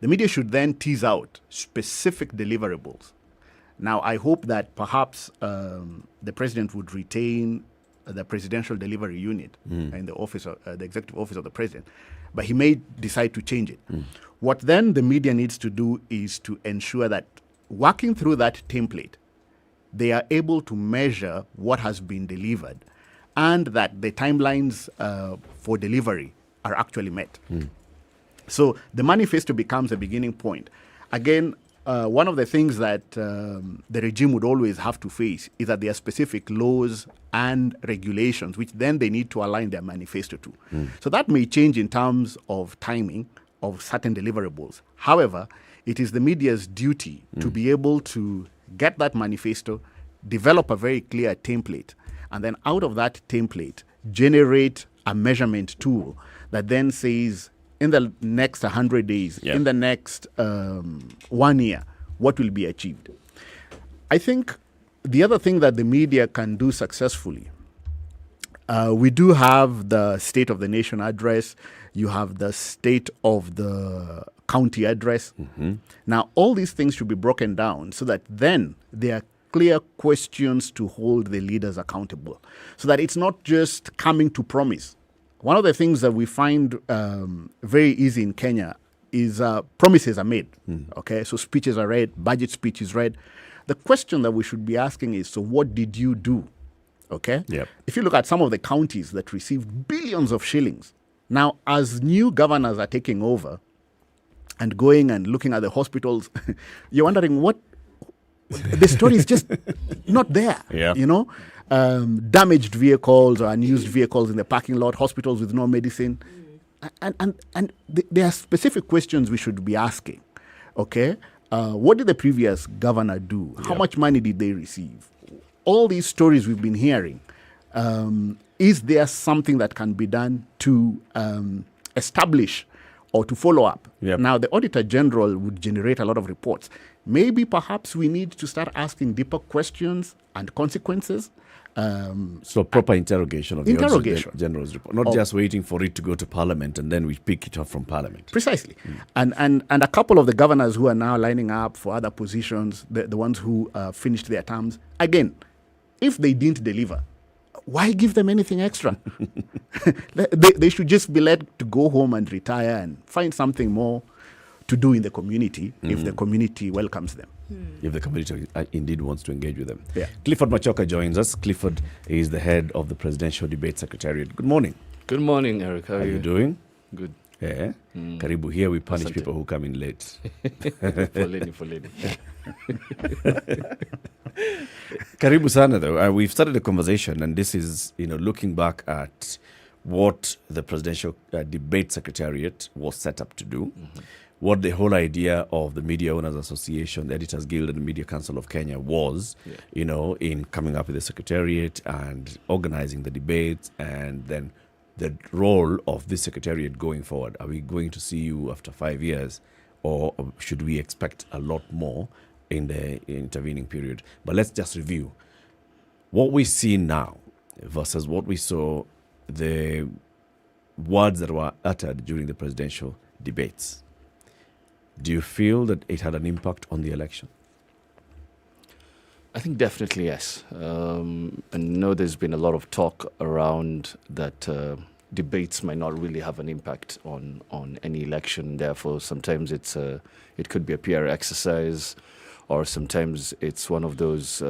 T: The media should then tease out specific deliverables. Now, I hope that perhaps the president would retain the presidential delivery unit in the office, the executive office of the president, but he may decide to change it. What then the media needs to do is to ensure that working through that template, they are able to measure what has been delivered and that the timelines for delivery are actually met. So the manifesto becomes a beginning point. Again, one of the things that the regime would always have to face is that there are specific laws and regulations which then they need to align their manifesto to. So that may change in terms of timing of certain deliverables. However, it is the media's duty to be able to get that manifesto, develop a very clear template, and then out of that template, generate a measurement tool that then says, in the next 100 days, in the next 1 year, what will be achieved? I think the other thing that the media can do successfully, we do have the State of the Nation address, you have the State of the County address. Now, all these things should be broken down so that then there are clear questions to hold the leaders accountable, so that it's not just coming to promise. One of the things that we find very easy in Kenya is promises are made. Okay, so speeches are read, budget speech is read. The question that we should be asking is, so what did you do? Okay, if you look at some of the counties that received billions of shillings, now as new governors are taking over and going and looking at the hospitals, you're wondering what the story is just not there. You know. Damaged vehicles or unused vehicles in the parking lot, hospitals with no medicine. And there are specific questions we should be asking. Okay? What did the previous governor do? How much money did they receive? All these stories we've been hearing, is there something that can be done to establish or to follow up? Now, the Auditor General would generate a lot of reports. Maybe perhaps we need to start asking deeper questions and consequences.
G: So proper interrogation of the Auditor General's report, not just waiting for it to go to Parliament and then we pick it up from Parliament.
T: Precisely. And a couple of the governors who are now lining up for other positions, the ones who finished their terms, again, if they didn't deliver, why give them anything extra? They should just be let to go home and retire and find something more to do in the community if the community welcomes them.
G: If the community indeed wants to engage with them. Clifford Machoka joins us. Clifford is the head of the Presidential Debate Secretariat. Good morning.
U: Good morning, Eric. How are you
G: doing?
U: Good.
G: Yeah. Karibu, here we punish people who come in late.
U: Foleni.
G: Karibu sana though. We've started a conversation and this is, looking back at what the Presidential Debate Secretariat was set up to do. What the whole idea of the Media Owners Association, the Editors Guild and the Media Council of Kenya was, in coming up with the Secretariat and organizing the debates, and then the role of this Secretariat going forward. Are we going to see you after 5 years, or should we expect a lot more in the intervening period? But let's just review what we see now versus what we saw, the words that were uttered during the presidential debates. Do you feel that it had an impact on the election?
U: I think definitely yes. I know there's been a lot of talk around that debates might not really have an impact on any election. Therefore, sometimes it could be a PR exercise, or sometimes it's one of those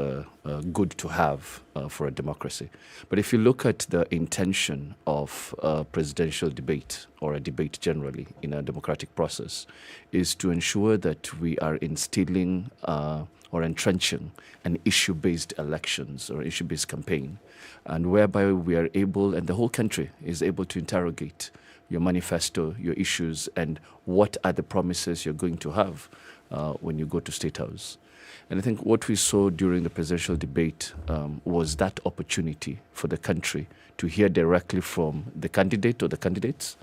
U: good to have for a democracy. But if you look at the intention of a presidential debate or a debate generally in a democratic process, is to ensure that we are instilling or entrenching an issue-based elections or issue-based campaign, and whereby we are able, and the whole country is able to interrogate your manifesto, your issues, and what are the promises you're going to have when you go to State House. And I think what we saw during the presidential debate was that opportunity for the country to hear directly from the candidate or the candidates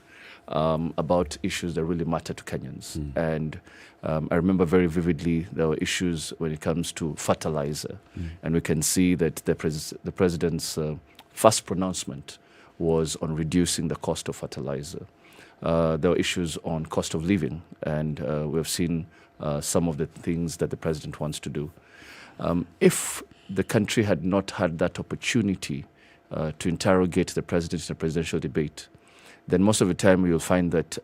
U: about issues that really matter to Kenyans. And I remember very vividly there were issues when it comes to fertilizer. And we can see that the president's first pronouncement was on reducing the cost of fertilizer. There were issues on cost of living, and we've seen some of the things that the president wants to do. If the country had not had that opportunity to interrogate the president in a presidential debate, then most of the time you'll find that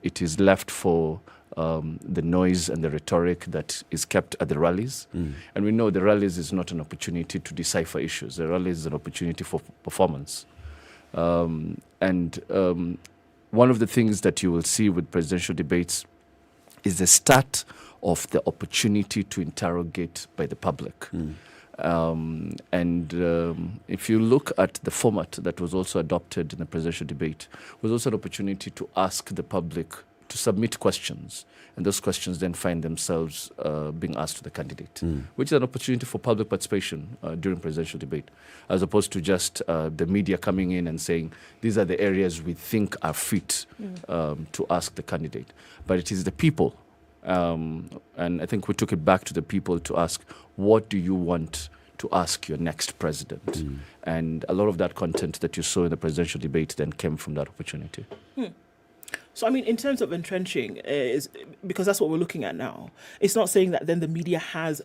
U: it is left for the noise and the rhetoric that is kept at the rallies. And we know the rallies is not an opportunity to decipher issues. The rallies is an opportunity for performance. One of the things that you will see with presidential debates is the start of the opportunity to interrogate by the public. If you look at the format that was also adopted in the presidential debate, was also an opportunity to ask the public to submit questions, and those questions then find themselves being asked to the candidate, which is an opportunity for public participation during presidential debate, as opposed to just the media coming in and saying, these are the areas we think are fit to ask the candidate. But it is the people, and I think we took it back to the people to ask, what do you want to ask your next president? And a lot of that content that you saw in the presidential debate then came from that opportunity.
M: So, I mean, in terms of entrenching, is because that's what we're looking at now. It's not saying that then the media has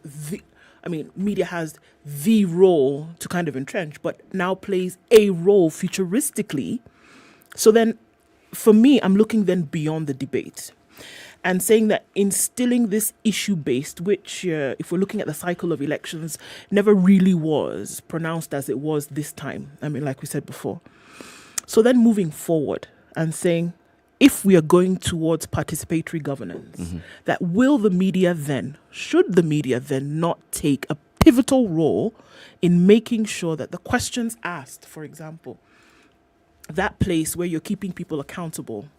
M: media has the role to kind of entrench, but now plays a role futuristically. So then, for me, I'm looking then beyond the debate and saying that instilling this issue-based, which, if we're looking at the cycle of elections, never really was pronounced as it was this time. I mean, like we said before. So then moving forward and saying, if we are going towards participatory governance, that should the media then not take a pivotal role in making sure that the questions asked, for example, that place where you're keeping people accountable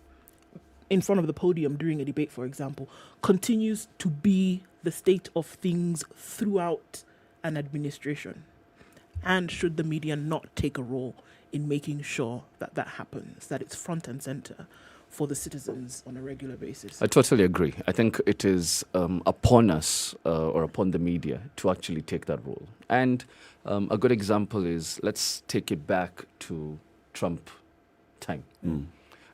M: in front of the podium during a debate, for example, continues to be the state of things throughout an administration? And should the media not take a role in making sure that that happens, that it's front and center for the citizens on a regular basis?
U: I totally agree. I think it is upon us or upon the media to actually take that role. And a good example is, let's take it back to Trump time.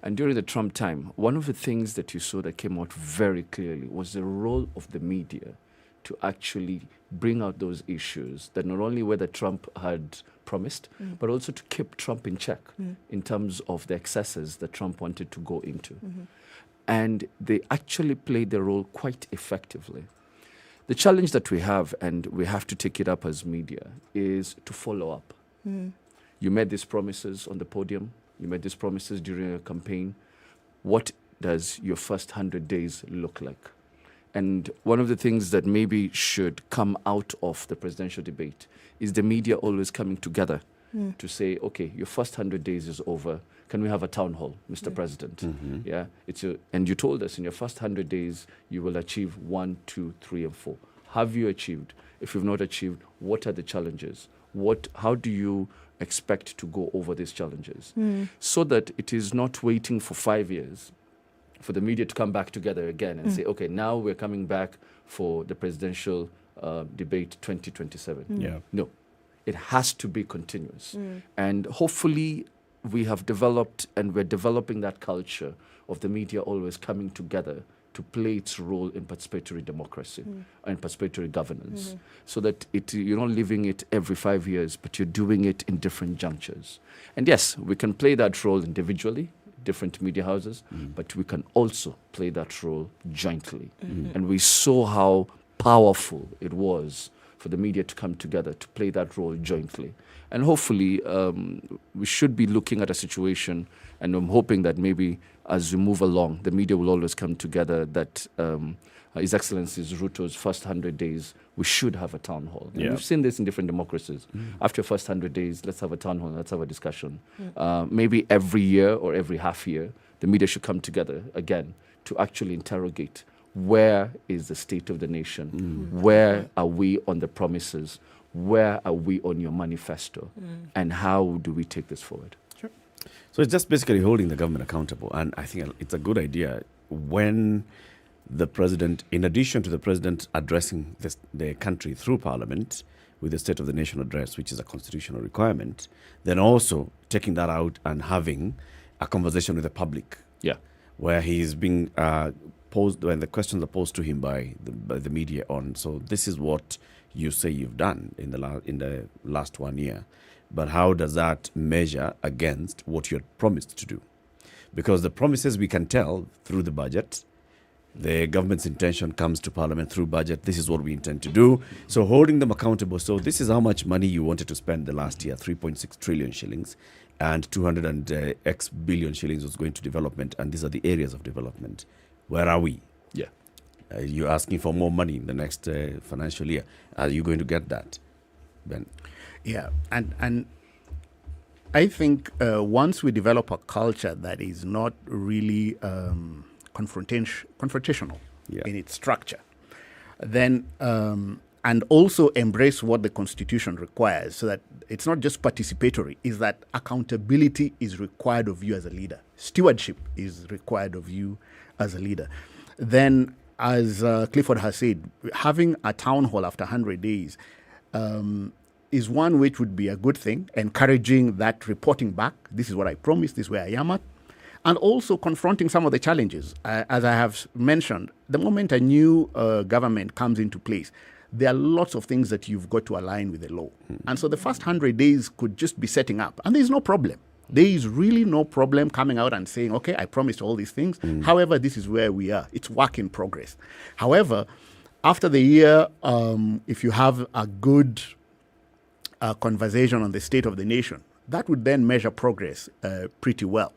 U: And during the Trump time, one of the things that you saw that came out very clearly was the role of the media to actually bring out those issues that not only whether Trump had promised, but also to keep Trump in check in terms of the excesses that Trump wanted to go into. And they actually played their role quite effectively. The challenge that we have, and we have to take it up as media, is to follow up. You made these promises on the podium. You made these promises during a campaign. What does your first 100 days look like? And one of the things that maybe should come out of the presidential debate is the media always coming together to say, okay, your first 100 days is over. Can we have a town hall, Mr. President? Yeah, and you told us in your first 100 days, you will achieve 1, 2, 3, and 4. Have you achieved? If you've not achieved, what are the challenges? How do you expect to go over these challenges? So that it is not waiting for 5 years for the media to come back together again and say, okay, now we're coming back for the presidential debate 2027. No, it has to be continuous. And hopefully we have developed, and we're developing that culture of the media always coming together to play its role in participatory democracy and participatory governance, so that you're not living it every 5 years, but you're doing it in different junctures. And yes, we can play that role individually, different media houses, but we can also play that role jointly. And we saw how powerful it was for the media to come together to play that role jointly. And hopefully, we should be looking at a situation, and I'm hoping that maybe as we move along, the media will always come together, that His Excellency's Ruto's first 100 days, we should have a town hall. And we've seen this in different democracies. After your first 100 days, let's have a town hall, let's have a discussion. Maybe every year or every half year, the media should come together again to actually interrogate, where is the state of the nation? Where are we on the promises? Where are we on your manifesto? And how do we take this forward?
G: So it's just basically holding the government accountable. And I think it's a good idea when the president, in addition to the president addressing the country through parliament with the State of the Nation address, which is a constitutional requirement, then also taking that out and having a conversation with the public. Where he's being posed, when the questions are posed to him by the media on, so this is what you say you've done in the last 1 year. But how does that measure against what you had promised to do? Because the promises we can tell through the budget, the government's intention comes to parliament through budget. This is what we intend to do. So holding them accountable. So this is how much money you wanted to spend the last year, 3.6 trillion shillings, and 200 and X billion shillings was going to development. And these are the areas of development. Where are we? You're asking for more money in the next financial year. Are you going to get that, Ben?
T: Yeah, and I think once we develop a culture that is not really confrontational in its structure, then and also embrace what the Constitution requires, so that it's not just participatory, is that accountability is required of you as a leader. Stewardship is required of you as a leader. Then, as Clifford has said, having a town hall after 100 days is one which would be a good thing, encouraging that reporting back. This is what I promised, this is where I am at. And also confronting some of the challenges. As I have mentioned, the moment a new government comes into place, there are lots of things that you've got to align with the law. And so the first 100 days could just be setting up. And there's no problem. There is really no problem coming out and saying, okay, I promised all these things. However, this is where we are. It's work in progress. However, after the year, if you have a good conversation on the state of the nation, that would then measure progress pretty well.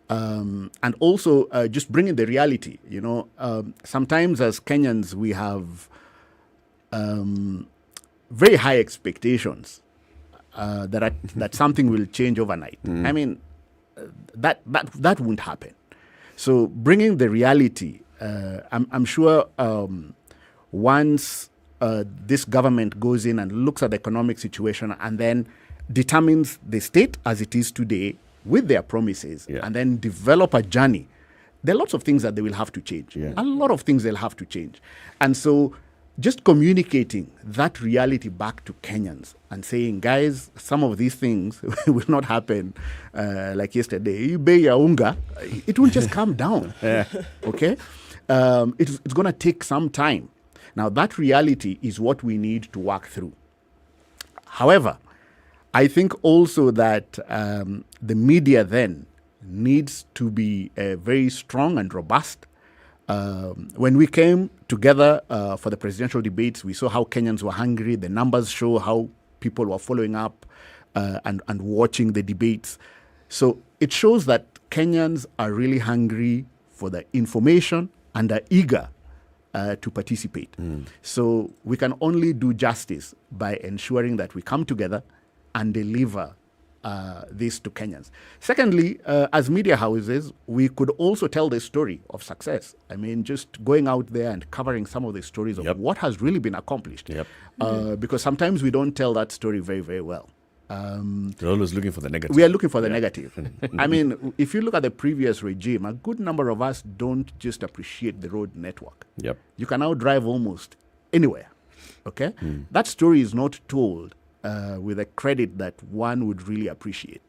T: And also just bringing the reality, sometimes as Kenyans, we have very high expectations that something will change overnight. I mean, that won't happen. So bringing the reality, I'm sure once this government goes in and looks at the economic situation and then determines the state as it is today with their promises, and then develop a journey, there are lots of things that they will have to change. A lot of things they'll have to change. And so just communicating that reality back to Kenyans and saying, guys, some of these things will not happen like yesterday. You pay your unga, it won't just come down. Okay? It's going to take some time. Now, that reality is what we need to work through. However, I think also that the media then needs to be very strong and robust. When we came together for the presidential debates, we saw how Kenyans were hungry. The numbers show how people were following up and watching the debates. So it shows that Kenyans are really hungry for the information and are eager to participate. So we can only do justice by ensuring that we come together and deliver this to Kenyans. Secondly, as media houses, we could also tell the story of success. I mean, just going out there and covering some of the stories of what has really been accomplished. Because sometimes we don't tell that story very, very well.
G: They're always looking for the negative.
T: We are looking for the negative. I mean, if you look at the previous regime, a good number of us don't just appreciate the road network. You can now drive almost anywhere. Okay? That story is not told with a credit that one would really appreciate.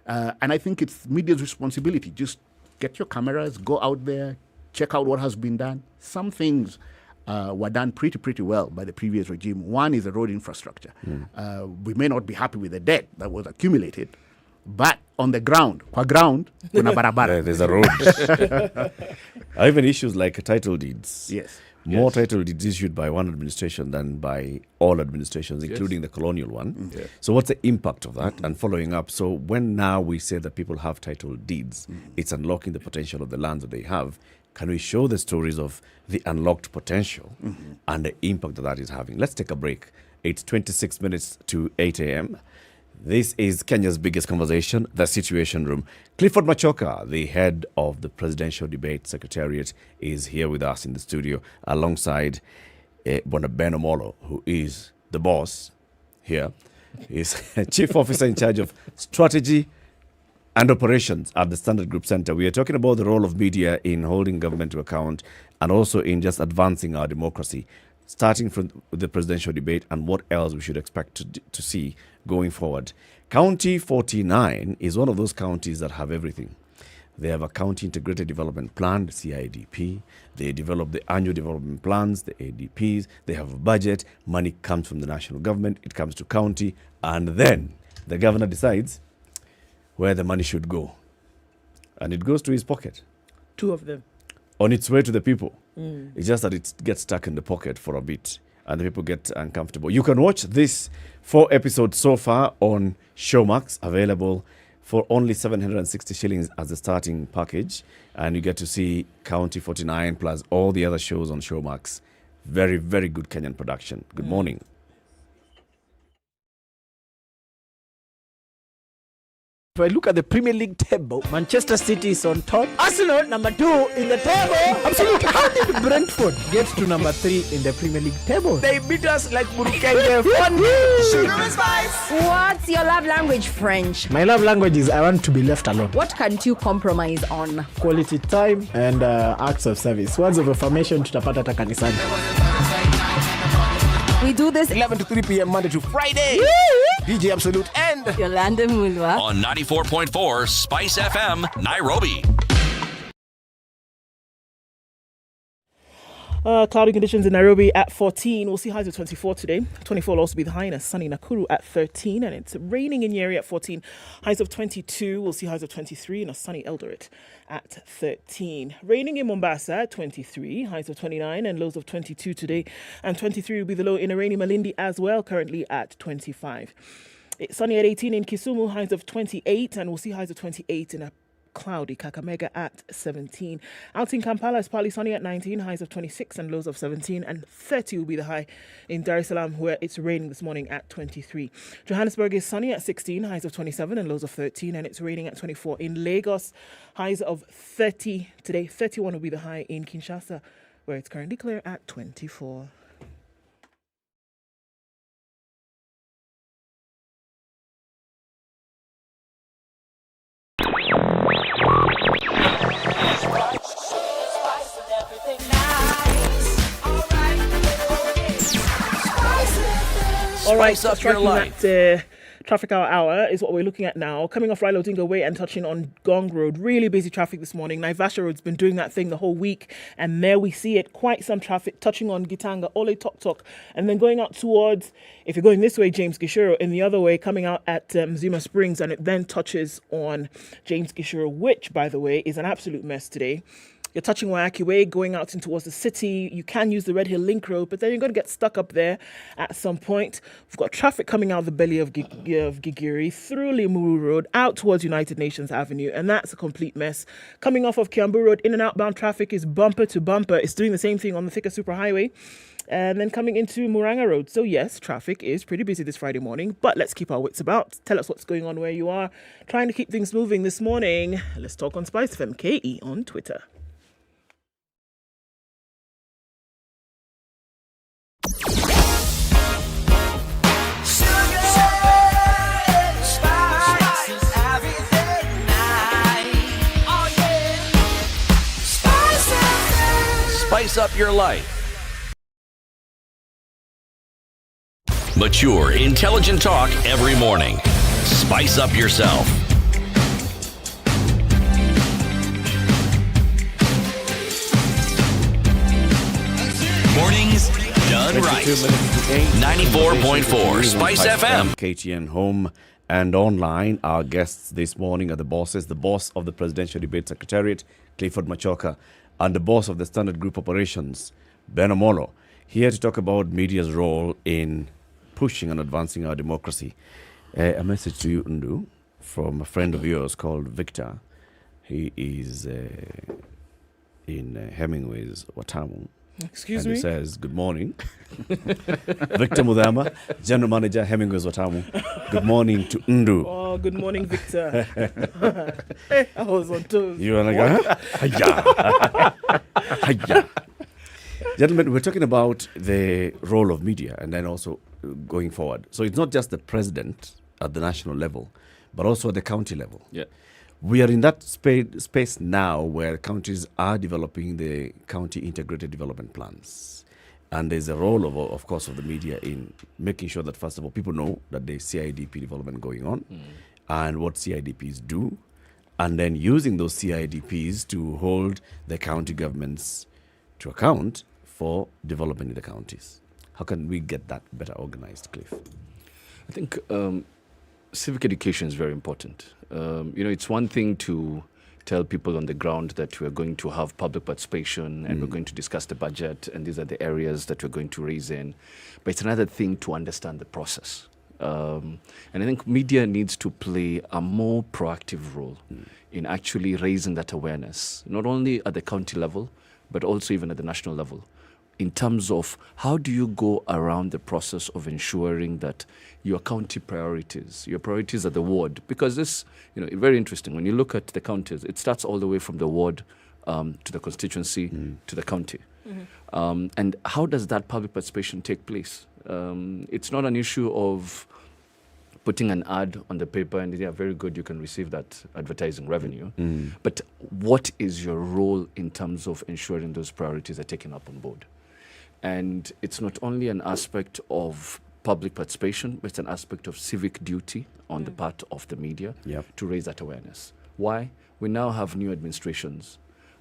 T: And I think it's media's responsibility. Just get your cameras, go out there, check out what has been done. Some things were done pretty well by the previous regime. One is the road infrastructure. We may not be happy with the debt that was accumulated, but on the ground, kuna barabara.
G: There's a road. Even issues like title deeds.
T: Yes.
G: More title deeds issued by one administration than by all administrations, including the colonial one. So what's the impact of that? And following up, so when now we say that people have title deeds, it's unlocking the potential of the land that they have. Can we show the stories of the unlocked potential and the impact that is having? Let's take a break. It's 26 minutes to 8 a.m. This is Kenya's biggest conversation, The Situation Room. Clifford Machoka, the head of the Presidential Debate Secretariat, is here with us in the studio alongside Ben Omolo, who is the boss here. He's Chief Officer in charge of Strategy and Operations at the Standard Group Center. We are talking about the role of media in holding government to account and also in just advancing our democracy, starting from the presidential debate and what else we should expect to see going forward. County 49 is one of those counties that have everything. They have a County Integrated Development Plan, the CIDP. They develop the annual development plans, the ADPs. They have a budget. Money comes from the national government. It comes to county. And then the governor decides where the money should go. And it goes to his pocket.
M: Two of them.
G: On its way to the people. It's just that it gets stuck in the pocket for a bit and the people get uncomfortable. You can watch this 4 episodes so far on Showmax, available for only 760 shillings as the starting package, and you get to see County 49 plus all the other shows on Showmax. Very, very good Kenyan production. Good morning.
Q: If I look at the Premier League table, Manchester City is on top. Arsenal, number 2 in the table. Absolutely. How did Brentford get to number 3 in the Premier League table? They beat us like Burukenge.
E: Sugar and spice. What's your love language, French?
Q: My love language is I want to be left alone.
E: What can't you compromise on?
Q: Quality time and acts of service. Words of affirmation tutapata hata kanisani.
E: We do this
R: 11 to 3 p.m. Monday to Friday. DJ Absolute and
E: Yolanda Mulwa
D: on 94.4 Spice FM, Nairobi.
M: Cloudy conditions in Nairobi at 14. We'll see highs of 24 today. 24 will also be the high in a sunny Nakuru at 13. And it's raining in Nyeri at 14. Highs of 22. We'll see highs of 23 in a sunny Eldoret at 13. Raining in Mombasa at 23. Highs of 29 and lows of 22 today. And 23 will be the low in a rainy Malindi as well, currently at 25. It's sunny at 18 in Kisumu. Highs of 28. And we'll see highs of 28 in a cloudy Kakamega at 17. Out in Kampala, it's partly sunny at 19, highs of 26 and lows of 17, and 30 will be the high in Dar es Salaam, where it's raining this morning at 23. Johannesburg is sunny at 16, highs of 27 and lows of 13, and it's raining at 24. In Lagos, highs of 30 today, 31 will be the high in Kinshasa, where it's currently clear at 24. All right,
D: Spice up your life.
M: Traffic hour is what we're looking at now. Coming off Raila Odinga Way and touching on Gong Road. Really busy traffic this morning. Naivasha Road's been doing that thing the whole week. And there we see it. Quite some traffic touching on Gitanga, Ole Tok Tok. And then going out towards, if you're going this way, James Gishuru, and the other way, coming out at Zuma Springs. And it then touches on James Gishuru, which, by the way, is an absolute mess today. You're touching Waiaki Way, going out in towards the city. You can use the Red Hill Link Road, but then you're going to get stuck up there at some point. We've got traffic coming out of the belly of Gigiri, through Limuru Road, out towards United Nations Avenue, and that's a complete mess. Coming off of Kiambu Road, in and outbound traffic is bumper to bumper. It's doing the same thing on the Thika Superhighway. And then coming into Muranga Road. So yes, traffic is pretty busy this Friday morning, but let's keep our wits about. Tell us what's going on where you are. Trying to keep things moving this morning. Let's talk on SpiceFM KE on Twitter.
D: Spice up your life. Mature, intelligent talk every morning. Spice up yourself. Mornings done right. 94.4 Spice FM.
G: KTN Home and online. Our guests this morning are the bosses. The boss of the Presidential Debate Secretariat, Clifford Machoka, and the boss of the Standard Group Operations, Ben Omolo, here to talk about media's role in pushing and advancing our democracy. A message to you, Ndu, from a friend of yours called Victor. He is in Hemingway's Watamu.
M: Excuse
G: and
M: me?
G: He says, good morning. Victor Mudhama, General Manager, Hemingway's Watamu. Good morning to Ndu.
M: Oh, good morning, Victor. Hey, I was on toes.
G: You want to go? Hiya. Hiya. Gentlemen, we're talking about the role of media and then also going forward. So it's not just the president at the national level, but also at the county level.
U: Yeah.
G: We are in that space now where counties are developing the county integrated development plans. And there's a role, of course, of the media in making sure that, first of all, people know that there's CIDP development going on and what CIDPs do, and then using those CIDPs to hold the county governments to account for development in the counties. How can we get that better organized, Cliff?
U: I think civic education is very important. It's one thing to tell people on the ground that we're going to have public participation and we're going to discuss the budget and these are the areas that we're going to raise in. But it's another thing to understand the process. And I think media needs to play a more proactive role in actually raising that awareness, not only at the county level, but also even at the national level, in terms of how do you go around the process of ensuring that your county priorities, your priorities at the ward, because this, very interesting. When you look at the counties, it starts all the way from the ward to the constituency to the county. And how does that public participation take place? It's not an issue of putting an ad on the paper and very good, you can receive that advertising revenue. But what is your role in terms of ensuring those priorities are taken up on board? And it's not only an aspect of public participation, but it's an aspect of civic duty on the part of the media to raise that awareness. Why? We now have new administrations.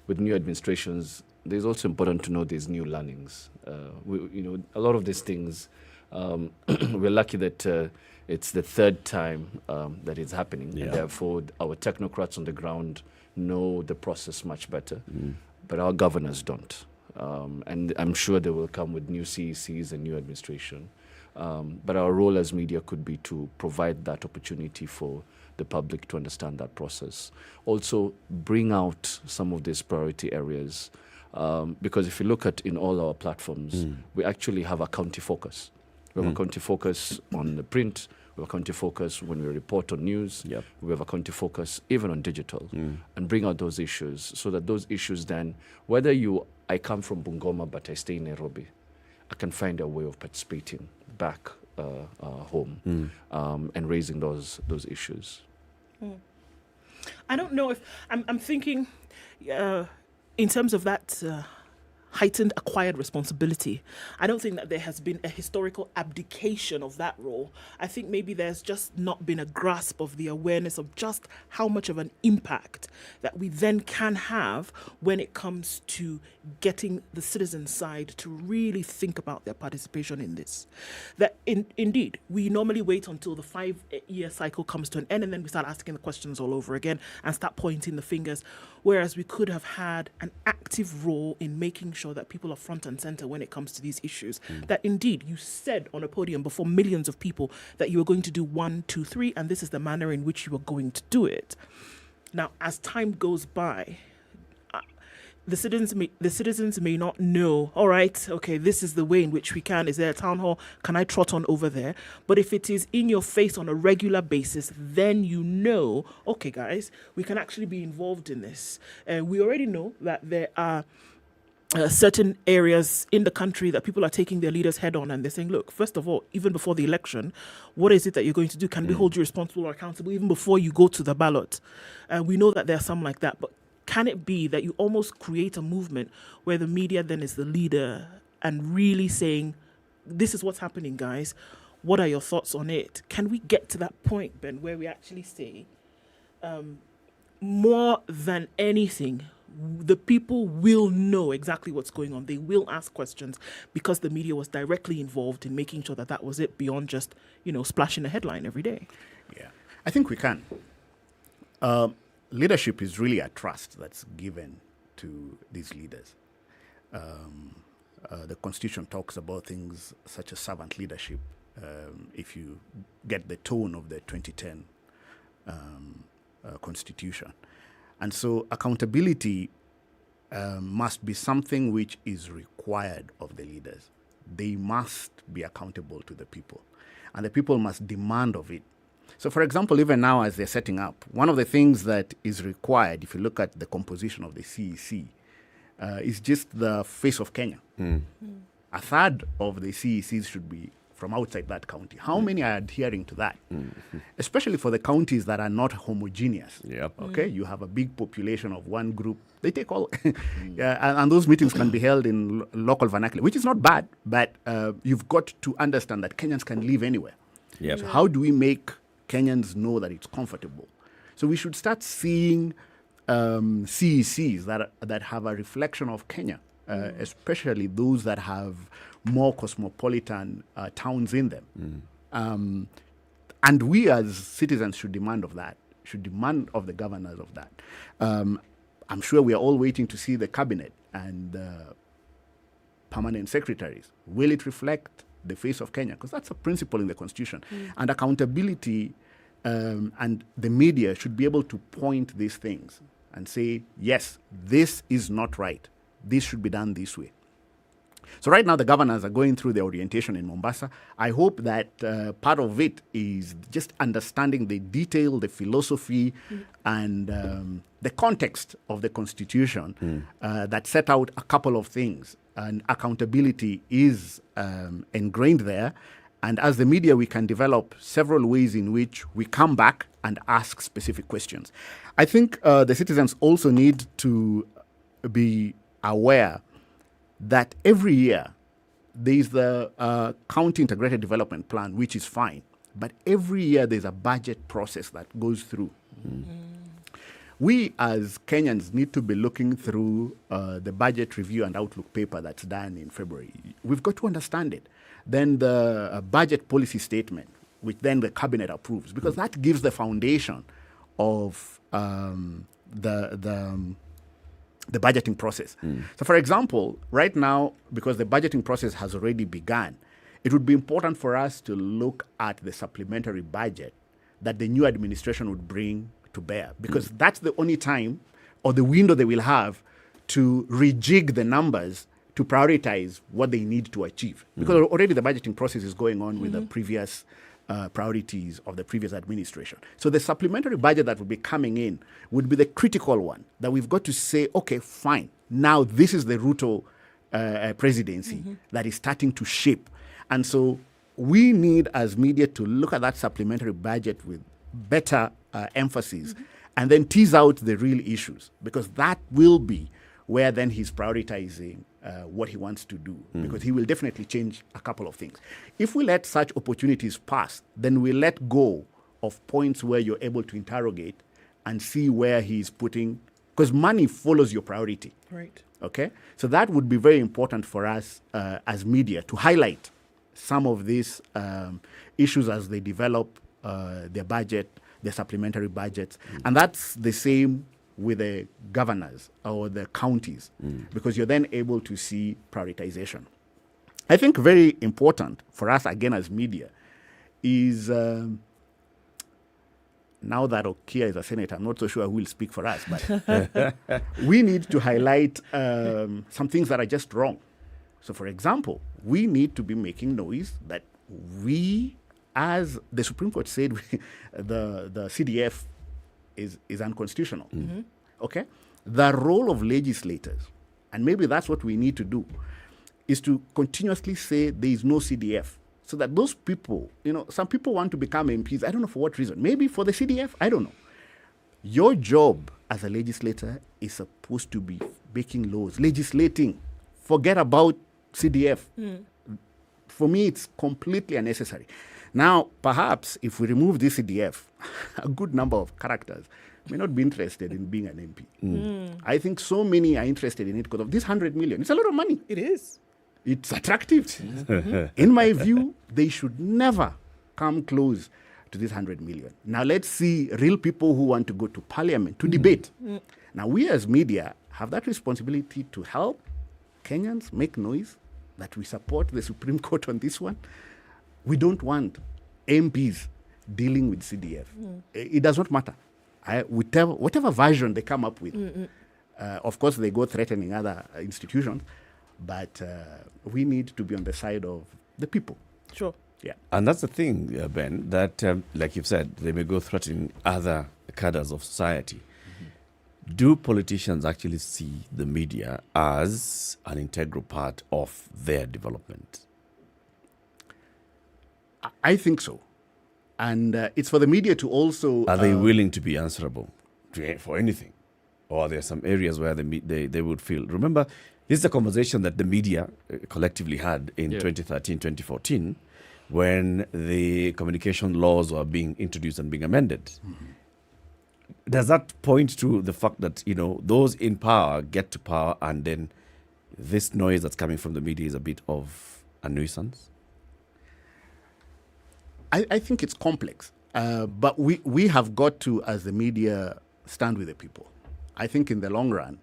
U: With new administrations, it's also important to know there's new learnings. A lot of these things, we're lucky that it's the third time that it's happening. And therefore, our technocrats on the ground know the process much better, but our governors don't. And I'm sure they will come with new CECs and new administration. But our role as media could be to provide that opportunity for the public to understand that process. Also, bring out some of these priority areas. Because if you look at in all our platforms, we actually have a county focus. We have a county focus on the print. We have a county focus when we report on news. We have a county focus even on digital. And bring out those issues so that those issues then, whether I come from Bungoma but I stay in Nairobi, I can find a way of participating back home and raising those issues.
M: I don't know if I'm thinking in terms of that heightened acquired responsibility. I don't think that there has been a historical abdication of that role. I think maybe there's just not been a grasp of the awareness of just how much of an impact that we then can have when it comes to getting the citizen side to really think about their participation in this. That indeed, we normally wait until the 5-year cycle comes to an end and then we start asking the questions all over again and start pointing the fingers, whereas we could have had an active role in making sure that people are front and center when it comes to these issues. That indeed, you said on a podium before millions of people that you were going to do 1, 2, 3, and this is the manner in which you were going to do it. Now, as time goes by, the citizens may not know, all right, okay, this is the way in which we can. Is there a town hall? Can I trot on over there? But if it is in your face on a regular basis, then you know, okay, guys, we can actually be involved in this. We already know that there are certain areas in the country that people are taking their leaders head on and they're saying, look, first of all, even before the election, what is it that you're going to do? Can we hold you responsible or accountable even before you go to the ballot? We know that there are some like that, but can it be that you almost create a movement where the media then is the leader and really saying, this is what's happening, guys. What are your thoughts on it? Can we get to that point, Ben, where we actually say, more than anything, the people will know exactly what's going on. They will ask questions because the media was directly involved in making sure that that was it beyond just, splashing a headline every day.
T: Yeah, I think we can. Leadership is really a trust that's given to these leaders. The Constitution talks about things such as servant leadership. If you get the tone of the 2010 Constitution. And so accountability must be something which is required of the leaders. They must be accountable to the people, and the people must demand of it. So, for example, even now as they're setting up, one of the things that is required, if you look at the composition of the CEC, is just the face of Kenya. A third of the CECs should be from outside that county. How many are adhering to that? Especially for the counties that are not homogeneous. Okay, you have a big population of one group. They take all, and those meetings can be held in local vernacular, which is not bad, but you've got to understand that Kenyans can live anywhere. So how do we make Kenyans know that it's comfortable? So we should start seeing CECs that have a reflection of Kenya, especially those that have more cosmopolitan towns in them. And we as citizens should demand of that, should demand of the governors of that. I'm sure we are all waiting to see the cabinet and permanent secretaries. Will it reflect the face of Kenya, because that's a principle in the Constitution. And accountability and the media should be able to point these things and say, yes, this is not right. This should be done this way. So right now, the governors are going through the orientation in Mombasa. I hope that part of it is just understanding the detail, the philosophy, and the context of the Constitution that set out a couple of things. And accountability is ingrained there. And as the media, we can develop several ways in which we come back and ask specific questions. I think the citizens also need to be aware that every year there is the County Integrated Development Plan, which is fine. But every year there's a budget process that goes through. We as Kenyans need to be looking through the budget review and outlook paper that's done in February. We've got to understand it. Then the budget policy statement, which then the cabinet approves, because that gives the foundation of the budgeting process. So, for example, right now, because the budgeting process has already begun, it would be important for us to look at the supplementary budget that the new administration would bring to bear, because that's the only time or the window they will have to rejig the numbers to prioritize what they need to achieve. Because already the budgeting process is going on with the previous priorities of the previous administration. So the supplementary budget that will be coming in would be the critical one that we've got to say, okay, fine, now this is the Ruto presidency that is starting to shape. And so we need as media to look at that supplementary budget with better emphasis and then tease out the real issues, because that will be where then he's prioritizing what he wants to do, because he will definitely change a couple of things. If we let such opportunities pass, then we let go of points where you're able to interrogate and see where he's putting, because money follows your priority.
M: Right.
T: Okay? So that would be very important for us as media to highlight some of these issues as they develop their budget, their supplementary budgets. And that's the same with the governors or the counties, because you're then able to see prioritization. I think very important for us, again, as media, is now that Okia is a senator, I'm not so sure who will speak for us, but we need to highlight some things that are just wrong. So, for example, we need to be making noise that we, as the Supreme Court said, the CDF is unconstitutional. Okay? The role of legislators, and maybe that's what we need to do, is to continuously say there is no CDF. So that those people, some people want to become MPs. I don't know for what reason. Maybe for the CDF, I don't know. Your job as a legislator is supposed to be making laws, legislating. Forget about CDF. For me, it's completely unnecessary. Now, perhaps if we remove this CDF, a good number of characters may not be interested in being an MP. I think so many are interested in it because of this 100 million. It's a lot of money.
M: It is.
T: It's attractive. In my view, they should never come close to this 100 million. Now, let's see real people who want to go to parliament to debate. Now, we as media have that responsibility to help Kenyans make noise that we support the Supreme Court on this one. We don't want MPs dealing with CDF. It does not matter. Whatever version they come up with. Of course, they go threatening other institutions, but we need to be on the side of the people.
M: Sure.
T: Yeah.
G: And that's the thing, Ben, that, like you've said, they may go threatening other cadres of society. Do politicians actually see the media as an integral part of their development?
T: I think so. And it's for the media to also...
G: Are they willing to be answerable for anything? Or are there some areas where they would feel... Remember, this is a conversation that the media collectively had in 2013, 2014, when the communication laws were being introduced and being amended. Does that point to the fact that, those in power get to power and then this noise that's coming from the media is a bit of a nuisance?
T: I think it's complex, but we have got to, as the media, stand with the people. I think in the long run,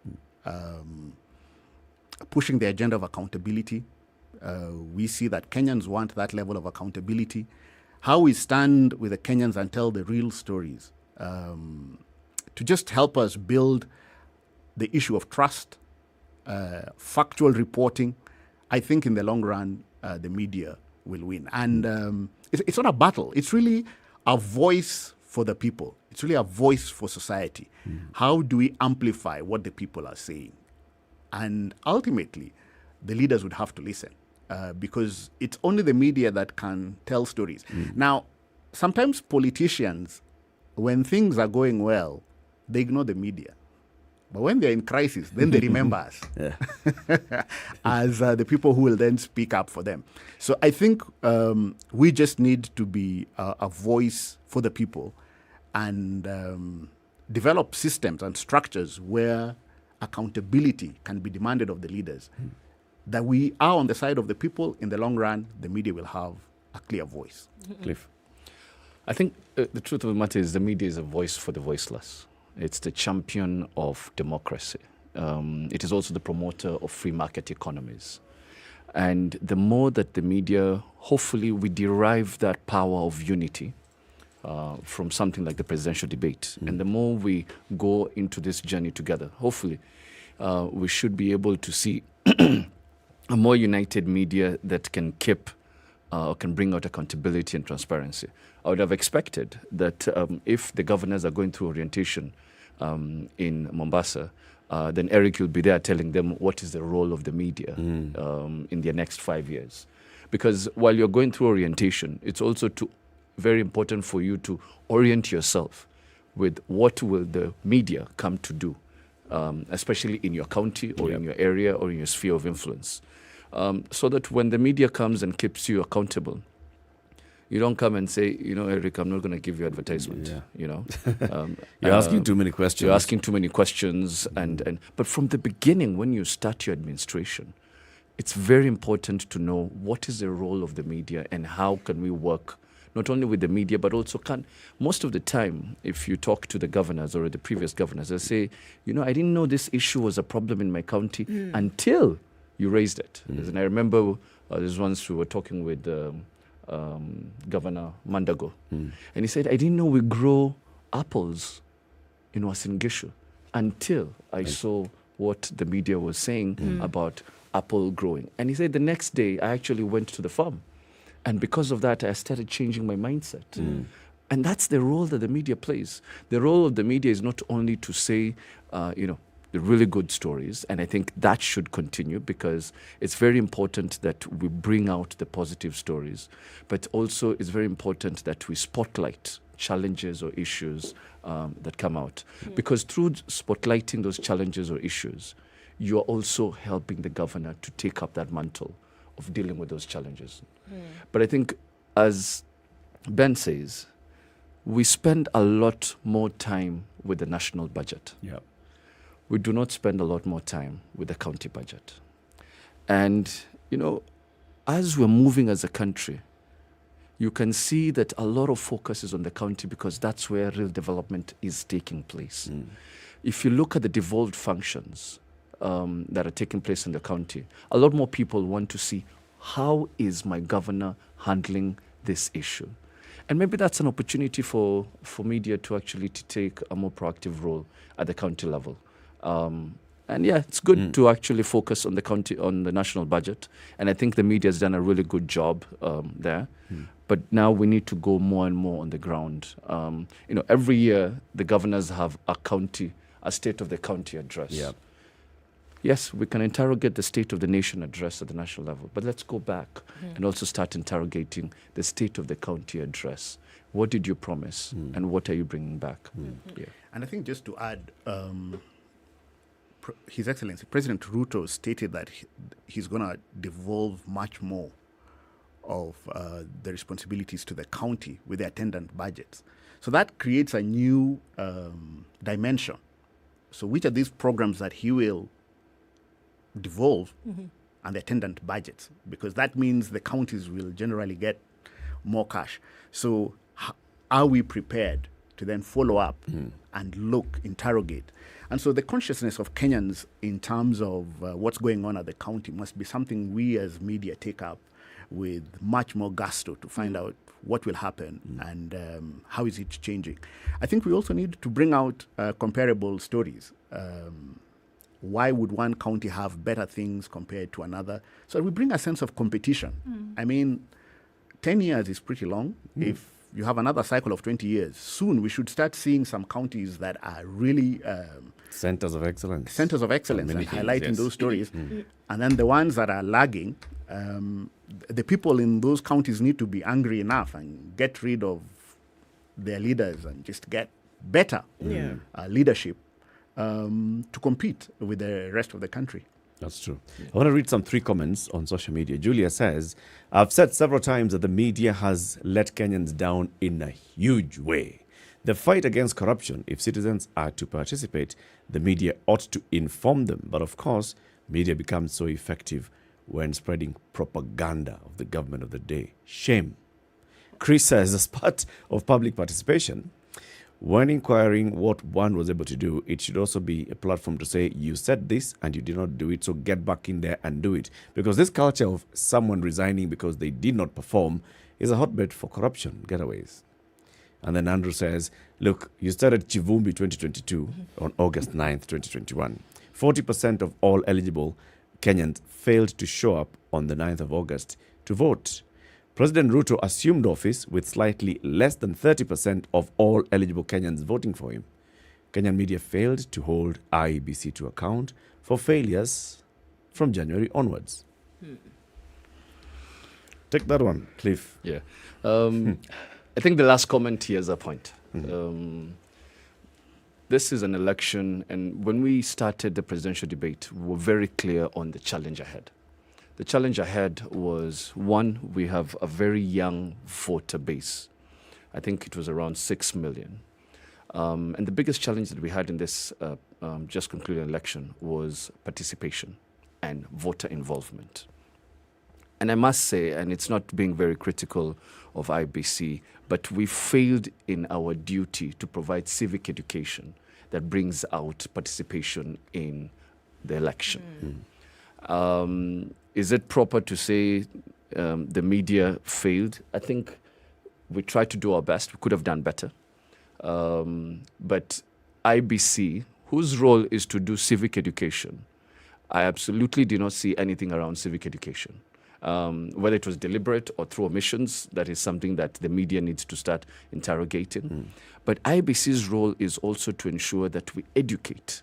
T: pushing the agenda of accountability, We see that Kenyans want that level of accountability. How we stand with the Kenyans and tell the real stories to just help us build the issue of trust, factual reporting. I think in the long run, the media will win. And it's not a battle. It's really a voice for the people. It's really a voice for society. How do we amplify what the people are saying? And ultimately, the leaders would have to listen because it's only the media that can tell stories. Now, sometimes politicians, when things are going well, they ignore the media. But when they're in crisis, then they remember us as the people who will then speak up for them. So I think we just need to be a voice for the people and develop systems and structures where accountability can be demanded of the leaders. That we are on the side of the people. In the long run, the media will have a clear voice.
U: Cliff? I think the truth of the matter is the media is a voice for the voiceless. It's the champion of democracy. It is also the promoter of free market economies. And the more that the media, hopefully we derive that power of unity from something like the presidential debate. And the more we go into this journey together, hopefully we should be able to see a more united media that can keep can bring out accountability and transparency. I would have expected that if the governors are going through orientation in Mombasa, then Eric will be there telling them what is the role of the media in their next 5 years. Because while you're going through orientation, it's also very important for you to orient yourself with what will the media come to do, especially in your county or in your area or in your sphere of influence. So that when the media comes and keeps you accountable, you don't come and say, Eric, I'm not going to give you advertisement. You're
G: asking too many questions.
U: You're asking too many questions. But from the beginning, when you start your administration, it's very important to know what is the role of the media and how can we work not only with the media, but also most of the time, if you talk to the governors or the previous governors, they'll say, I didn't know this issue was a problem in my county until you raised it. And I remember there's once we were talking with Governor Mandago, and he said, I didn't know we grow apples in Uasin Gishu until I saw what the media was saying about apple growing. And he said the next day I actually went to the farm. And because of that, I started changing my mindset. And that's the role that the media plays. The role of the media is not only to say, the really good stories, and I think that should continue because it's very important that we bring out the positive stories, but also it's very important that we spotlight challenges or issues that come out. Because through spotlighting those challenges or issues, you're also helping the governor to take up that mantle of dealing with those challenges. But I think, as Ben says, we spend a lot more time with the national budget. We do not spend a lot more time with the county budget. And, as we're moving as a country, you can see that a lot of focus is on the county because that's where real development is taking place. If you look at the devolved functions that are taking place in the county, a lot more people want to see how is my governor handling this issue. And maybe that's an opportunity for media to actually take a more proactive role at the county level. And it's good to actually focus on the county, on the national budget. And I think the media has done a really good job there. But now we need to go more and more on the ground. Every year the governors have a state of the county address. Yes, we can interrogate the state of the nation address at the national level, but let's go back and also start interrogating the state of the county address. What did you promise and what are you bringing back?
T: And I think just to add, His Excellency President Ruto stated that he's going to devolve much more of the responsibilities to the county with the attendant budgets. So that creates a new dimension. So which are these programs that he will devolve and the attendant budgets? Because that means the counties will generally get more cash. So are we prepared to then follow up and interrogate? And so the consciousness of Kenyans in terms of what's going on at the county must be something we as media take up with much more gusto to find out what will happen and how is it changing. I think we also need to bring out comparable stories. Why would one county have better things compared to another? So we bring a sense of competition. I mean, 10 years is pretty long. If you have another cycle of 20 years, soon we should start seeing some counties that are really
G: centers of excellence.
T: Centers of excellence, and highlighting those stories. And then the ones that are lagging, the people in those counties need to be angry enough and get rid of their leaders and just get better leadership to compete with the rest of the country.
G: That's true. I want to read some 3 comments on social media. Julia says, I've said several times that the media has let Kenyans down in a huge way. The fight against corruption, if citizens are to participate, the media ought to inform them. But of course, media becomes so effective when spreading propaganda of the government of the day. Shame. Chris says, as part of public participation, when inquiring what one was able to do, it should also be a platform to say, you said this and you did not do it, so get back in there and do it. Because this culture of someone resigning because they did not perform is a hotbed for corruption getaways. And then Andrew says, look, you started Chivumbi 2022 on August 9th, 2021. 40% of all eligible Kenyans failed to show up on the 9th of August to vote. President Ruto assumed office with slightly less than 30% of all eligible Kenyans voting for him. Kenyan media failed to hold IEBC to account for failures from January onwards. Take that one, Cliff.
U: Yeah. I think the last comment here is a point. This is an election, and when we started the presidential debate, we were very clear on the challenge ahead. The challenge ahead was, one, we have a very young voter base. I think it was around 6 million. And the biggest challenge that we had in this just concluded election was participation and voter involvement. And I must say, and it's not being very critical of IBC, but we failed in our duty to provide civic education that brings out participation in the election. Is it proper to say the media failed? I think we tried to do our best. We could have done better. But IBC, whose role is to do civic education, I absolutely did not see anything around civic education. Whether it was deliberate or through omissions, that is something that the media needs to start interrogating. But IBC's role is also to ensure that we educate.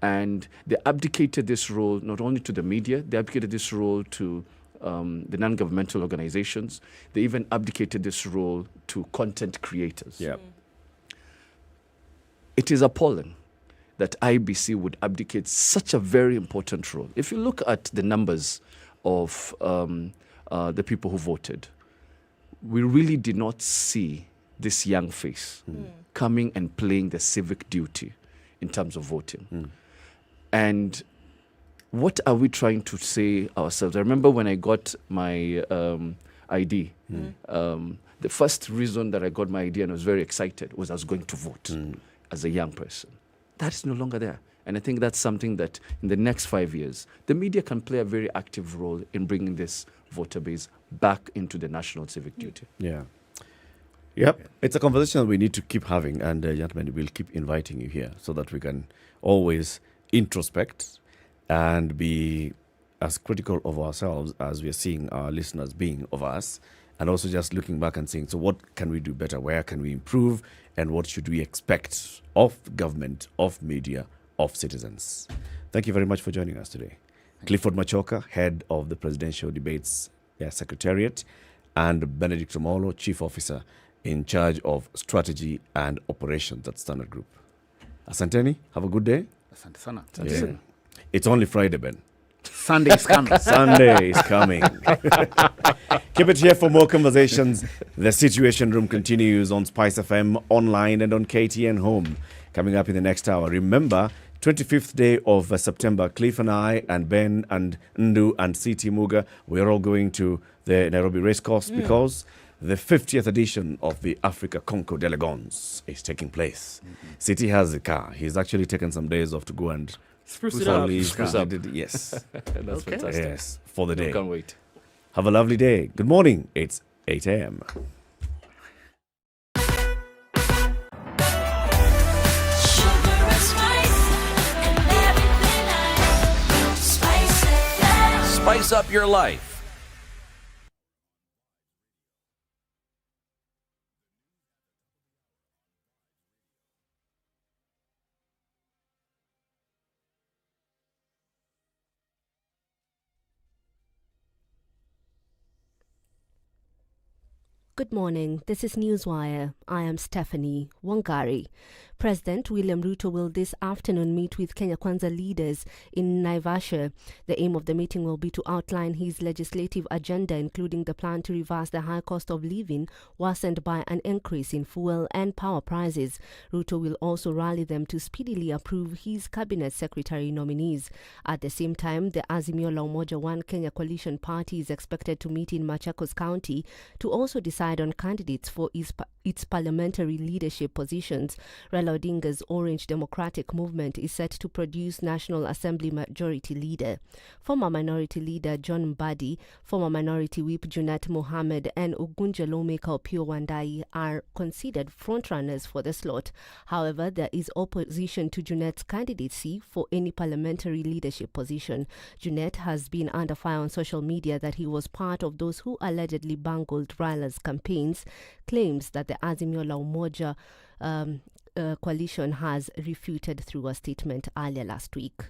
U: And they abdicated this role not only to the media, they abdicated this role to the non-governmental organizations. They even abdicated this role to content creators. It is appalling that IBC would abdicate such a very important role. If you look at the numbers of the people who voted, we really did not see this young face coming and playing the civic duty in terms of voting. And what are we trying to say ourselves? I remember when I got my ID, the first reason that I got my ID and I was very excited was I was going to vote as a young person. That is no longer there. And I think that's something that in the next 5 years, the media can play a very active role in bringing this voter base back into the national civic duty.
G: It's a conversation that we need to keep having, and gentlemen, we'll keep inviting you here so that we can always introspect and be as critical of ourselves as we are seeing our listeners being of us, and also just looking back and saying, so what can we do better? Where can we improve? And what should we expect of government, of media, of citizens? Thank you very much for joining us today. Clifford Machoka, head of the Presidential Debates Secretariat, and Benedict Omolo, Chief Officer in charge of Strategy and Operations at Standard Group. Asanteni, have a good day.
T: Asante sana.
G: Yeah. It's only Friday, Ben.
T: Sunday is coming.
G: Sunday is coming. Keep it here for more conversations. The Situation Room continues on SpiceFM, online and on KTN Home. Coming up in the next hour. Remember, 25th day of September, Cliff and I and Ben and Ndu and CT Muga, we're all going to the Nairobi racecourse because the 50th edition of the Africa Conco d'Elegance is taking place. City has the car. He's actually taken some days off to go and
M: Spruce it up.
G: Yes.
U: That's fantastic.
G: Yes, for the day.
U: Can't wait.
G: Have a lovely day. Good morning. It's 8 a.m.
D: Spice up your life.
A: Good morning. This is Newswire. I am Stephanie Wangari. President William Ruto will this afternoon meet with Kenya Kwanza leaders in Naivasha. The aim of the meeting will be to outline his legislative agenda, including the plan to reverse the high cost of living worsened by an increase in fuel and power prices. Ruto will also rally them to speedily approve his cabinet secretary nominees. At the same time, the Azimio la Umoja One Kenya coalition party is expected to meet in Machakos County to also decide on candidates for its parliamentary leadership positions. Raila Odinga's Orange Democratic Movement is set to produce National Assembly Majority Leader. Former Minority Leader John Mbadi, former Minority Whip Junet Mohammed and Ugunja lawmaker Opiyo Wandayi are considered frontrunners for the slot. However, there is opposition to Junet's candidacy for any parliamentary leadership position. Junet has been under fire on social media that he was part of those who allegedly bungled Raila's campaigns, claims that the Azimio la Umoja coalition has refuted through a statement earlier last week.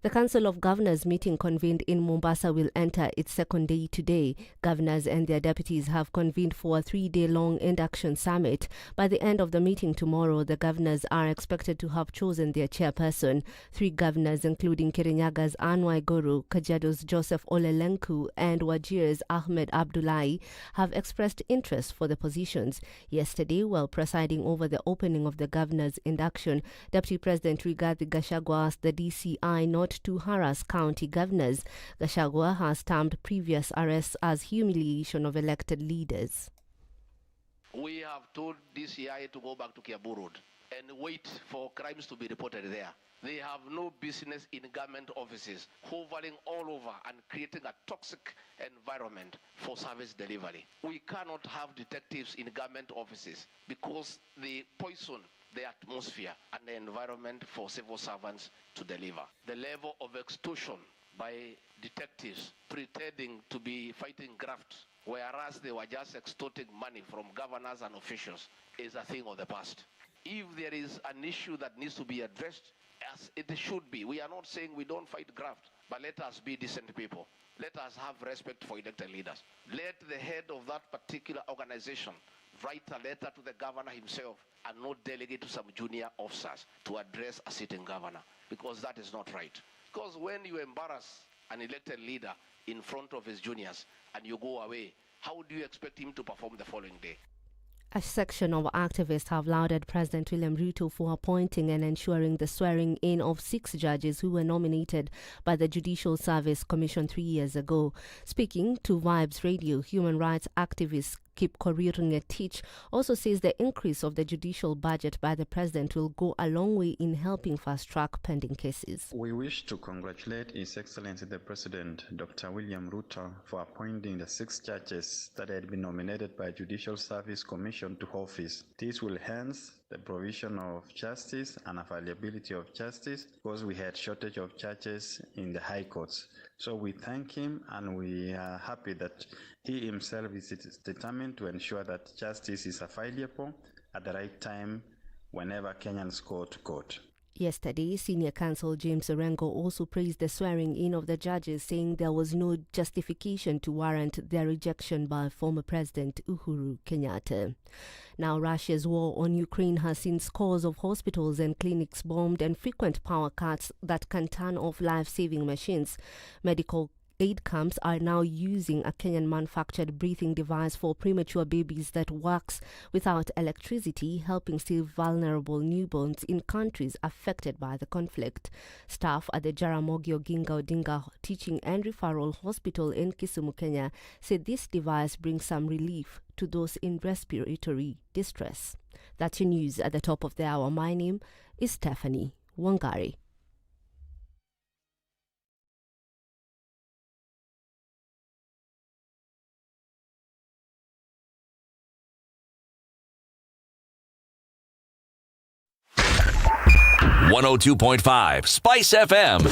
A: The Council of Governors meeting convened in Mombasa will enter its second day today. Governors and their deputies have convened for a 3-day-long induction summit. By the end of the meeting tomorrow, the governors are expected to have chosen their chairperson. 3 governors, including Kirinyaga's Anne Waiguru, Kajiado's Joseph Olelenku, and Wajir's Ahmed Abdullahi, have expressed interest for the positions. Yesterday, while presiding over the opening of the governors' induction, Deputy President Rigathi Gachagua asked the DCI not to harass county governors. Gachagua has termed previous arrests as humiliation of elected leaders.
S: We have told DCI to go back to Kiambu Road and wait for crimes to be reported there. They have no business in government offices, hovering all over and creating a toxic environment for service delivery. We cannot have detectives in government offices because they poison the atmosphere and the environment for civil servants to deliver. The level of extortion by detectives pretending to be fighting graft, whereas they were just extorting money from governors and officials, is a thing of the past. If there is an issue that needs to be addressed, as it should be, we are not saying we don't fight graft, but let us be decent people. Let us have respect for elected leaders. Let the head of that particular organization write a letter to the governor himself and not delegate to some junior officers to address a sitting governor, because that is not right. Because when you embarrass an elected leader in front of his juniors and you go away, how do you expect him to perform the following day?
A: A section of activists have lauded President William Ruto for appointing and ensuring the swearing in of 6 judges who were nominated by the Judicial Service Commission 3 years ago. Speaking to Vibes Radio, human rights activist Kip Korir-Ngetich also says the increase of the judicial budget by the president will go a long way in helping fast-track pending cases.
F: We wish to congratulate His Excellency the President, Dr. William Ruto, for appointing the 6 judges that had been nominated by Judicial Service Commission to office. This will enhance the provision of justice and availability of justice, because we had shortage of judges in the high courts. So we thank him, and we are happy that he himself is determined to ensure that justice is available at the right time whenever Kenyans go to court.
A: Yesterday, Senior Counsel James Orengo also praised the swearing in of the judges, saying there was no justification to warrant their rejection by former President Uhuru Kenyatta. Now, Russia's war on Ukraine has seen scores of hospitals and clinics bombed and frequent power cuts that can turn off life-saving machines. Medical aid camps are now using a Kenyan-manufactured breathing device for premature babies that works without electricity, helping save vulnerable newborns in countries affected by the conflict. Staff at the Jaramogi Oginga Odinga Teaching and Referral Hospital in Kisumu, Kenya, said this device brings some relief to those in respiratory distress. That's your news at the top of the hour. My name is Stephanie Wangari.
D: .5 Spice FM.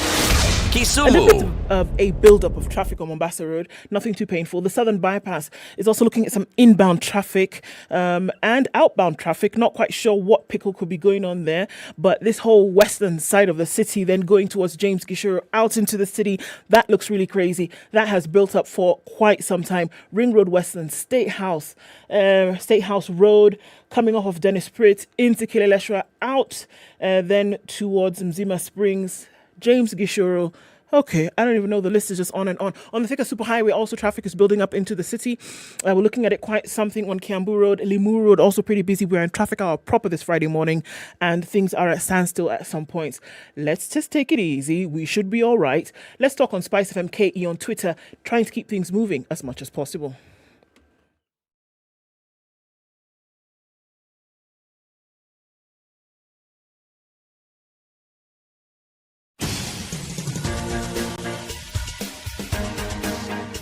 M: A little
D: Kisumu.
M: bit of a build-up of traffic on Mombasa Road, nothing too painful. The southern bypass is also looking at some inbound traffic and outbound traffic. Not quite sure what pickle could be going on there, but this whole western side of the city, then going towards James Gishuru out into the city, that looks really crazy. That has built up for quite some time. Ring Road Western, State House Road, coming off of Dennis Pritt into Kileleshwa, out then towards Mzima Springs, James Gishuru. Okay, I don't even know. The list is just on and on. On the Thika Superhighway, also traffic is building up into the city. We're looking at it quite something on Kiambu Road. Limu Road, also pretty busy. We're in traffic hour proper this Friday morning, and things are at standstill at some points. Let's just take it easy. We should be all right. Let's talk on SpiceFM KE on Twitter, trying to keep things moving as much as possible.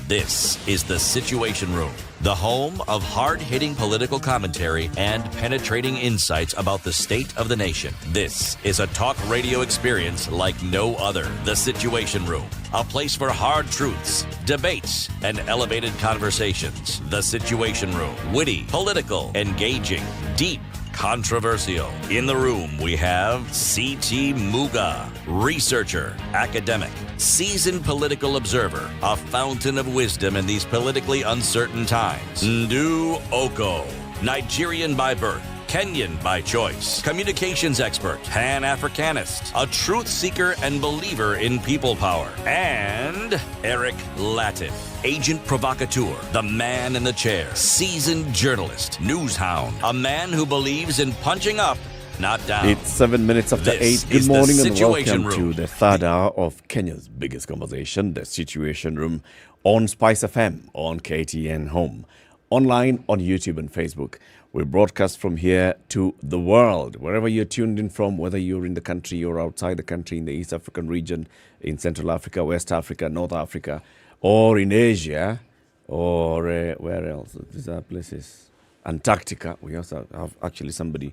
D: This is the Situation Room, the home of hard-hitting political commentary and penetrating insights about the state of the nation. This is a talk radio experience like no other. The Situation Room, a place for hard truths, debates, and elevated conversations. The Situation Room, witty, political, engaging, deep, controversial. In the room, we have C.T. Muga, researcher, academic, seasoned political observer, a fountain of wisdom in these politically uncertain times. Ndu Oko, Nigerian by birth, Kenyan by choice, communications expert, Pan-Africanist, a truth seeker and believer in people power, and Eric Latif, agent provocateur, the man in the chair, seasoned journalist, news hound, a man who believes in punching up, not down.
G: It's 7 minutes after
D: This
G: 8. Good
D: is the
G: morning and
D: Situation
G: welcome
D: Room.
G: to the third hour of Kenya's biggest conversation, the Situation Room, on Spice FM, on KTN Home, online on YouTube and Facebook. We broadcast from here to the world, wherever you're tuned in from, whether you're in the country or outside the country, in the East African region, in Central Africa, West Africa, North Africa, or in Asia, or where else? These are places. Antarctica. We also have actually somebody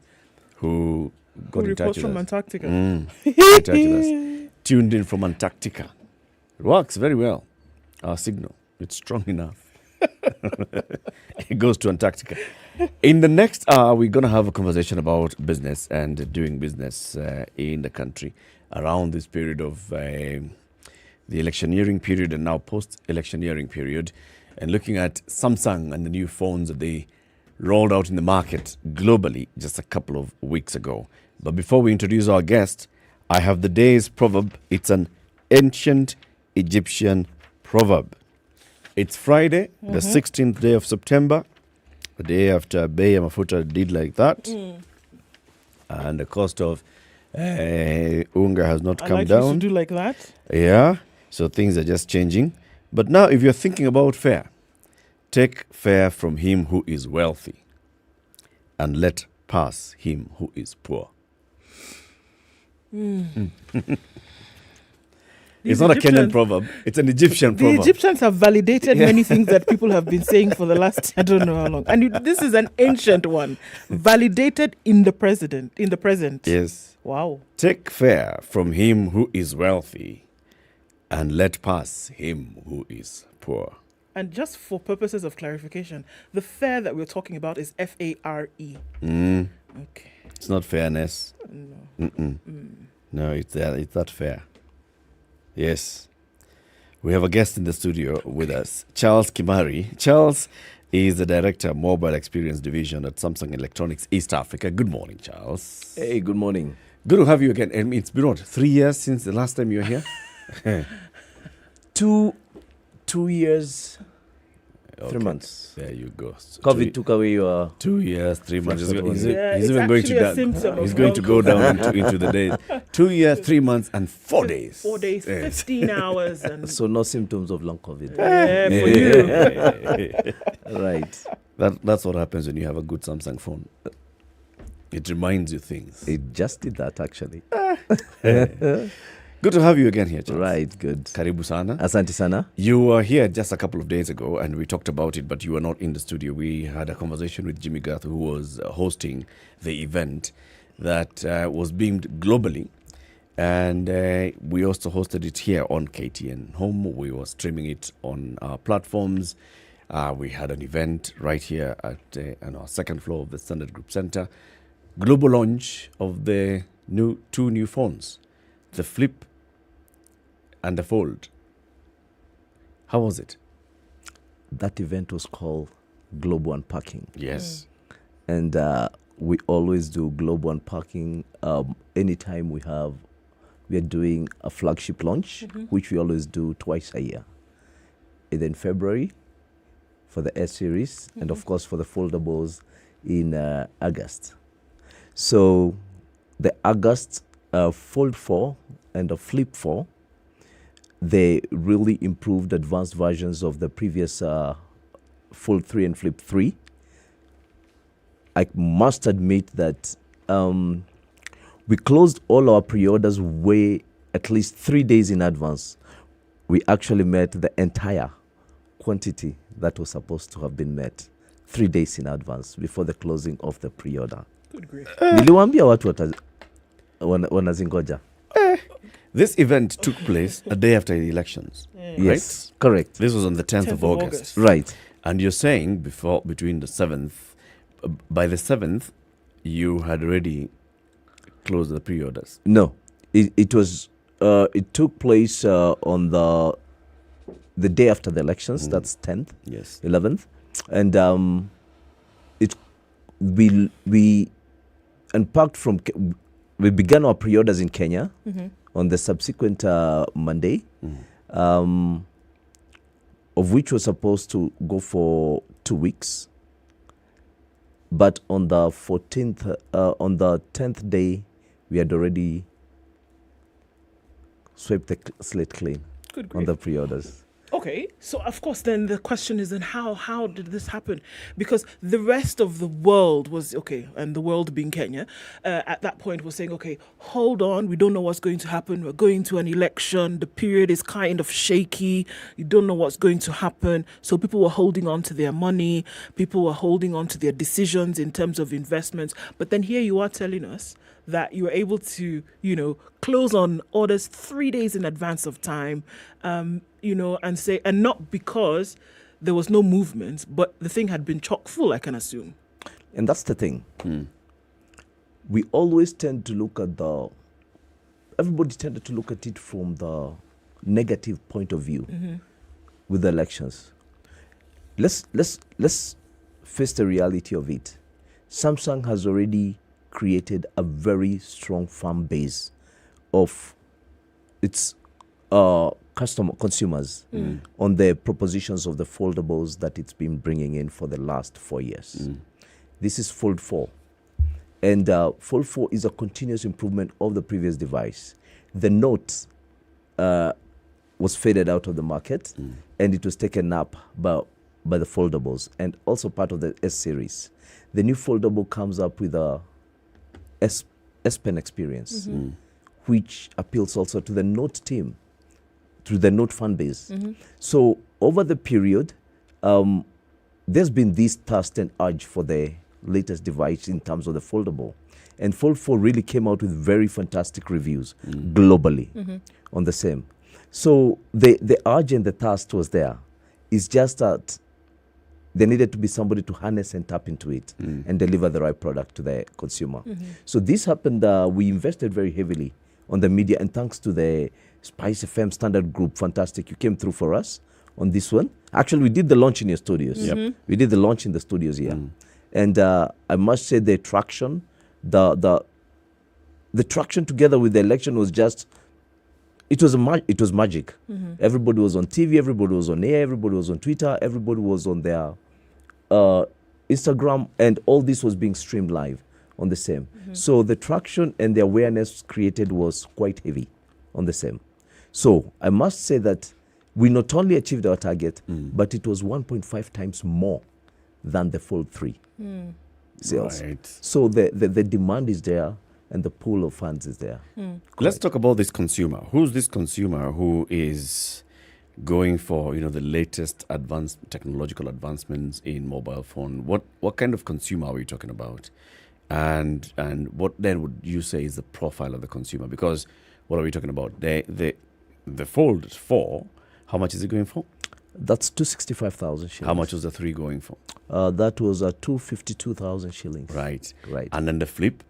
G: who got in touch with us.
M: From Antarctica.
G: In touch with us. Tuned in from Antarctica. It works very well. Our signal. It's strong enough. It goes to Antarctica. In the next hour, we're going to have a conversation about business and doing business in the country around this period of the electioneering period and now post-electioneering period, and looking at Samsung and the new phones that they rolled out in the market globally just a couple of weeks ago. But before we introduce our guest, I have the day's proverb. It's an ancient Egyptian proverb. It's Friday, the 16th day of September, the day after Bei Mafuta did like that. And the cost of unga has not come down.
M: To do like that.
G: Yeah, so things are just changing. But now if you're thinking about fare, take fare from him who is wealthy and let pass him who is poor. It's not a Kenyan proverb. It's an Egyptian proverb.
M: The Egyptians have validated many things that people have been saying for the last, I don't know how long. And this is an ancient one. Validated in the present.
G: Yes.
M: Wow.
G: Take fare from him who is wealthy and let pass him who is poor.
M: And just for purposes of clarification, the fare that we're talking about is FARE. Okay.
G: It's not fairness.
M: No.
G: No, it's that fair. Yes. We have a guest in the studio with us, Charles Kimari. Charles is the Director of Mobile Experience Division at Samsung Electronics East Africa. Good morning, Charles.
R: Hey, good morning.
G: Good to have you again. I mean, it's been, 3 years since the last time you were here?
R: 2
Q: 2 years, 3 months.
G: There you go. So
Q: COVID took away your
G: 2 years, 3 months. He's
M: it's
G: even going to
M: actually a
G: he's going to go down into the days. 2 years, 3 months, and 4 days.
M: 4 days, 15 hours, and
Q: so no symptoms of long COVID.
M: For you.
Q: Right.
G: That's what happens when you have a good Samsung phone. It reminds you things.
Q: It just did that, actually.
G: Good to have you again here, Charles.
Q: Right, good.
G: Karibu sana.
Q: Asante sana.
G: You were here just a couple of days ago and we talked about it, but you were not in the studio. We had a conversation with Jimmy Garth, who was hosting the event that was beamed globally. And we also hosted it here on KTN Home. We were streaming it on our platforms. We had an event right here on our second floor of the Standard Group Center. Global launch of the two new phones, the Flip and the Fold. How was it?
Q: That event was called Global Unpacking.
G: Yes.
Q: And we always do Global Unpacking anytime we are doing a flagship launch, which we always do twice a year. Either in February for the S series, and of course for the foldables in August. So the August Fold 4 and the Flip 4, they really improved advanced versions of the previous Fold 3 and Flip 3. I must admit that we closed all our pre-orders way at least 3 days in advance. We actually met the entire quantity that was supposed to have been met 3 days in advance before the closing of the pre-order.
M: Good grief.
Q: Niliwaambia watu wanazingoja.
G: This event took place a day after the elections.
Q: Yes,
G: right?
Q: Correct.
G: This was on the 10th of August.
Q: Right.
G: And you're saying between the 7th, by the 7th, you had already closed the pre-orders.
Q: No, it was. It took place on the day after the elections. That's 10th.
G: Yes.
Q: 11th, and we unpacked from. We began our pre-orders in Kenya on the subsequent Monday, of which was supposed to go for 2 weeks. But on the 14th, on the 10th day, we had already swept the slate clean on the pre-orders.
M: Okay, so of course then the question is then how did this happen? Because the rest of the world was, okay, and the world being Kenya, at that point was saying, okay, hold on, we don't know what's going to happen. We're going to an election. The period is kind of shaky. You don't know what's going to happen. So people were holding on to their money. People were holding on to their decisions in terms of investments. But then here you are telling us that you were able to, close on orders 3 days in advance of time, and say, and not because there was no movement, but the thing had been chock full, I can assume.
Q: And that's the thing. We always tend to look at everybody tended to look at it from the negative point of view with the elections. Let's face the reality of it. Samsung has already created a very strong fan base of its consumers on the propositions of the foldables that it's been bringing in for the last 4 years. This is Fold 4. And Fold 4 is a continuous improvement of the previous device. The Note was faded out of the market and it was taken up by the foldables and also part of the S series. The new foldable comes up with a S Pen experience, which appeals also to the Note team, to the Note fan base. So over the period, there's been this thirst and urge for the latest device in terms of the foldable. And Fold 4 really came out with very fantastic reviews globally on the same. So the urge and the thirst was there. It's just that there needed to be somebody to harness and tap into it and deliver the right product to the consumer. So this happened, we invested very heavily on the media, and thanks to the SpiceFM Standard Group, fantastic, you came through for us on this one. Actually, we did the launch in your studios. We did the launch in the studios here. And I must say the traction, the traction together with the election was just
H: it was magic. Everybody was on TV, everybody was on air, everybody was on Twitter, everybody was on their Instagram, and all this was being streamed live on the same. So the traction and the awareness created was quite heavy on the same. So I must say that we not only achieved our target, but it was 1.5 times more than the Fold 3 sales.
G: Right.
H: So the demand is there and the pool of funds is there.
G: Let's talk about this consumer. Who's this consumer who is going for the latest advanced technological advancements in mobile phone? What kind of consumer are we talking about? And what then would you say is the profile of the consumer? Because what are we talking about? The Fold 4, how much is it going for?
H: That's 265,000 shillings.
G: How much was the 3 going for?
H: That was 252,000 shillings.
G: Right.
H: Right.
G: And then the Flip?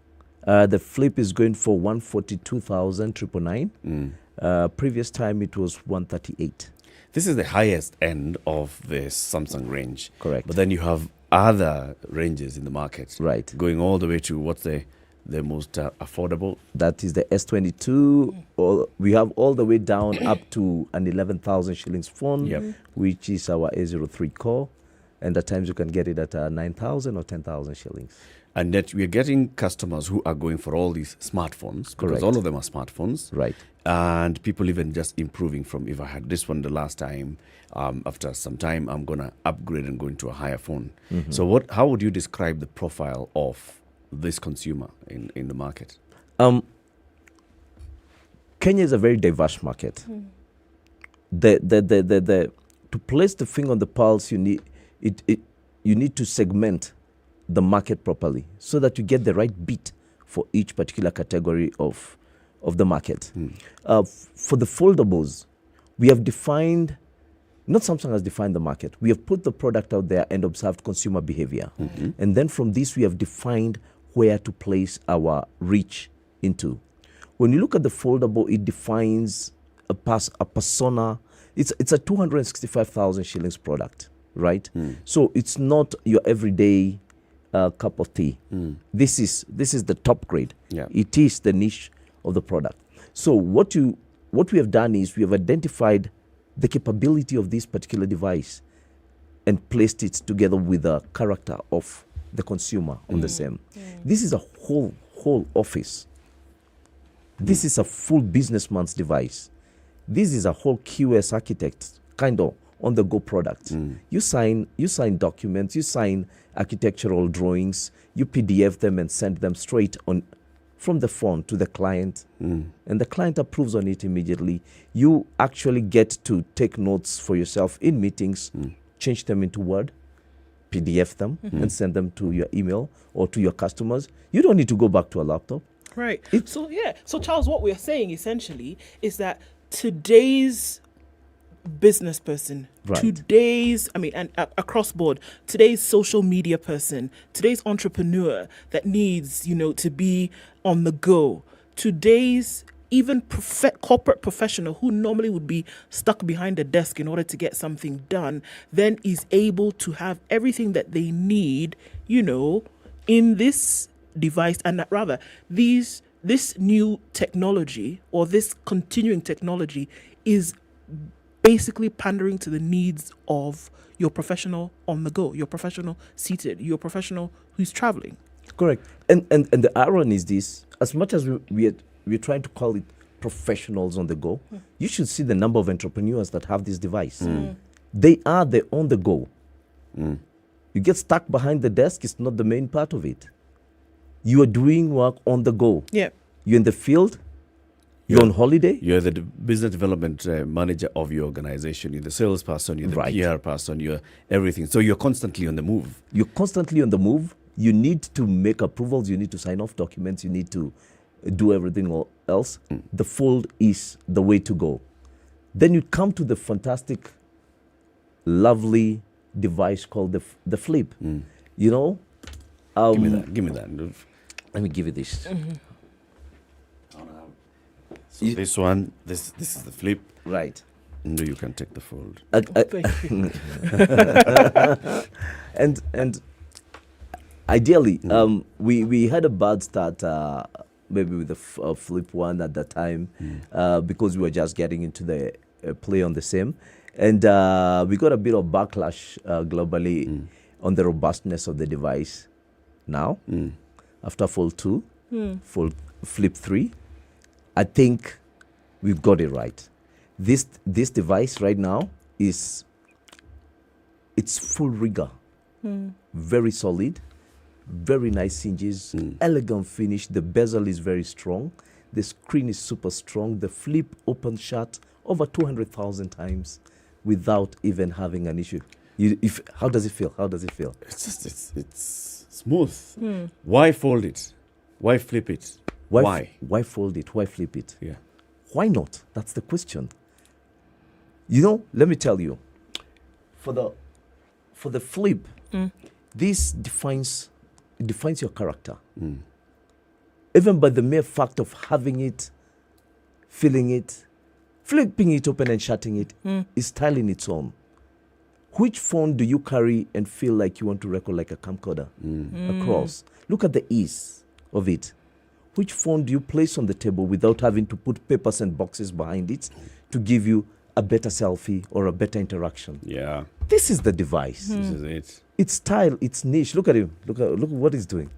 H: The Flip is going for 142,999. Previous time it was 138.
G: This is the highest end of the Samsung range.
H: Correct.
G: But then you have other ranges in the market.
H: Right.
G: Going all the way to what's the most affordable?
H: That is the S22. Or we have all the way down up to an 11,000 shillings phone, which is our A03 core. And at times you can get it at 9,000 or 10,000 shillings.
G: And yet we're getting customers who are going for all these smartphones.
H: Correct.
G: Because all of them are smartphones.
H: Right.
G: And people even just improving from, if I had this one the last time, after some time, I'm going to upgrade and go into a higher phone. So how would you describe the profile of this consumer in the market?
H: Kenya is a very diverse market. To place the finger on the pulse, you need to segment the market properly so that you get the right beat for each particular category of the market. For the foldables, we have defined, not Samsung has defined the market, we have put the product out there and observed consumer behavior. And then from this, we have defined where to place our reach into. When you look at the foldable, it defines a persona. It's a 265,000 shillings product, right? So it's not your everyday cup of tea. This is the top grade. It is the niche of the product. So what we have done is we have identified the capability of this particular device and placed it together with the character of the consumer on the same. This is a whole office. This is a full businessman's device. This is a whole QS architect kind of on the go product. You sign documents, you sign architectural drawings, you PDF them and send them straight on from the phone to the client, and the client approves on it immediately. You actually get to take notes for yourself in meetings, change them into Word, PDF them, and send them to your email or to your customers. You don't need to go back to a laptop.
M: Right. So Charles, what we're saying essentially is that today's business person, today's, across board, today's social media person, today's entrepreneur that needs, to be on the go, today's even corporate professional who normally would be stuck behind a desk in order to get something done, then is able to have everything that they need, in this device, and rather this new technology or this continuing technology is basically pandering to the needs of your professional on the go, your professional seated, your professional who's traveling.
H: Correct. And the irony is this: as much as we're trying to call it professionals on the go, you should see the number of entrepreneurs that have this device. They are the on the go. You get stuck behind the desk, it's not the main part of it. You are doing work on the go.
M: Yeah.
H: You're in the field, you're on holiday.
G: You're the business development manager of your organization. You're the salesperson, you're the PR person, you're everything. So you're constantly on the move.
H: You're constantly on the move. You need to make approvals, you need to sign off documents, you need to do everything else. The Fold is the way to go. Then you come to the fantastic, lovely device called the Flip.
G: Give me that.
H: Let me give you this.
G: So this one, this is the Flip.
H: Right.
G: And you can take the Fold.
H: And ideally, we had a bad start maybe with the flip one at that time, because we were just getting into the play on the same. And we got a bit of backlash globally on the robustness of the device now, after Fold 2, Flip 3. I think we've got it right. This device right now it's full rigor, very solid, very nice hinges, elegant finish. The bezel is very strong. The screen is super strong. The flip open shut over 200,000 times without even having an issue. How does it feel?
G: It's smooth. Why fold it? Why flip it? Why?
H: Why fold it? Why flip it?
G: Yeah.
H: Why not? That's the question. You know, let me tell you, for the flip, this defines your character. Even by the mere fact of having it, feeling it, flipping it open and shutting it is style in its own. Which phone do you carry and feel like you want to record like a camcorder across? Look at the ease of it. Which phone do you place on the table without having to put papers and boxes behind it to give you a better selfie or a better interaction?
G: Yeah.
H: This is the device.
G: This is it.
H: It's style, it's niche. Look at him. Look what he's doing.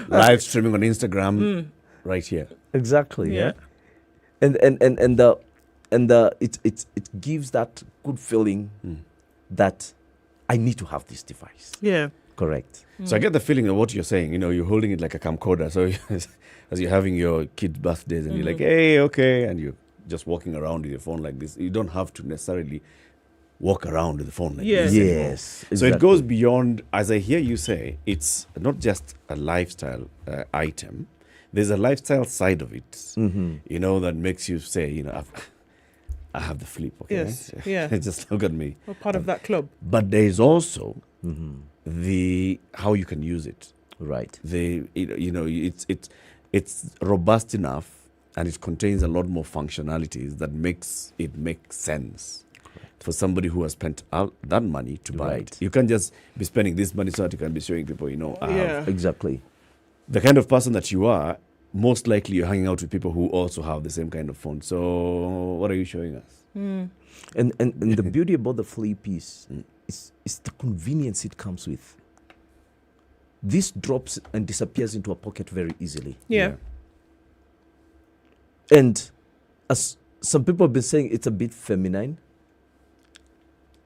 G: Live streaming on Instagram right here.
H: Exactly.
M: Yeah.
H: And it gives that good feeling that I need to have this device.
M: Yeah.
H: Correct.
G: So I get the feeling of what you're saying. You know, you're holding it like a camcorder. So as you're having your kids' birthdays and you're like, hey, okay, and you're just walking around with your phone like this. You don't have to necessarily walk around with the phone like this.
H: Yes.
G: So it goes beyond, as I hear you say, it's not just a lifestyle item. There's a lifestyle side of it, you know, that makes you say, you know, I have the flip. Okay?
M: Yes. Yeah.
G: Just look at me.
M: We're part of that club.
G: But there is also the how you can use it.
H: Right.
G: It's robust enough and it contains a lot more functionalities that makes it make sense. For somebody who has spent that money to buy it. You can't just be spending this money so that you can be showing people, you know.
H: Exactly.
G: The kind of person that you are, most likely you're hanging out with people who also have the same kind of phone. So what are you showing us?
H: And the beauty about the flip is the convenience it comes with. This drops and disappears into a pocket very easily.
M: Yeah.
H: And as some people have been saying, it's a bit feminine.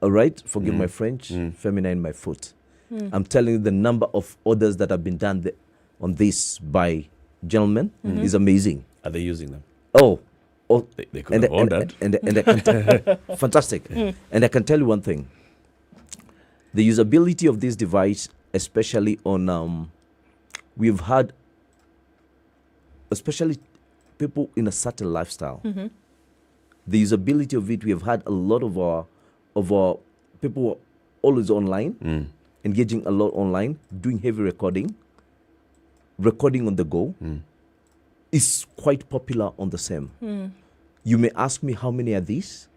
H: All right, forgive my French, feminine my foot. I'm telling you, the number of orders that have been done on this by gentlemen is amazing.
G: Are they using them?
H: Oh,
G: they could have ordered.
H: And I can fantastic. And I can tell you one thing. The usability of this device, especially on, we've had, especially people in a certain lifestyle. The usability of it, we have had a lot of our people who are always online, engaging a lot online, doing heavy recording on the go, is quite popular on the same. You may ask me how many are these?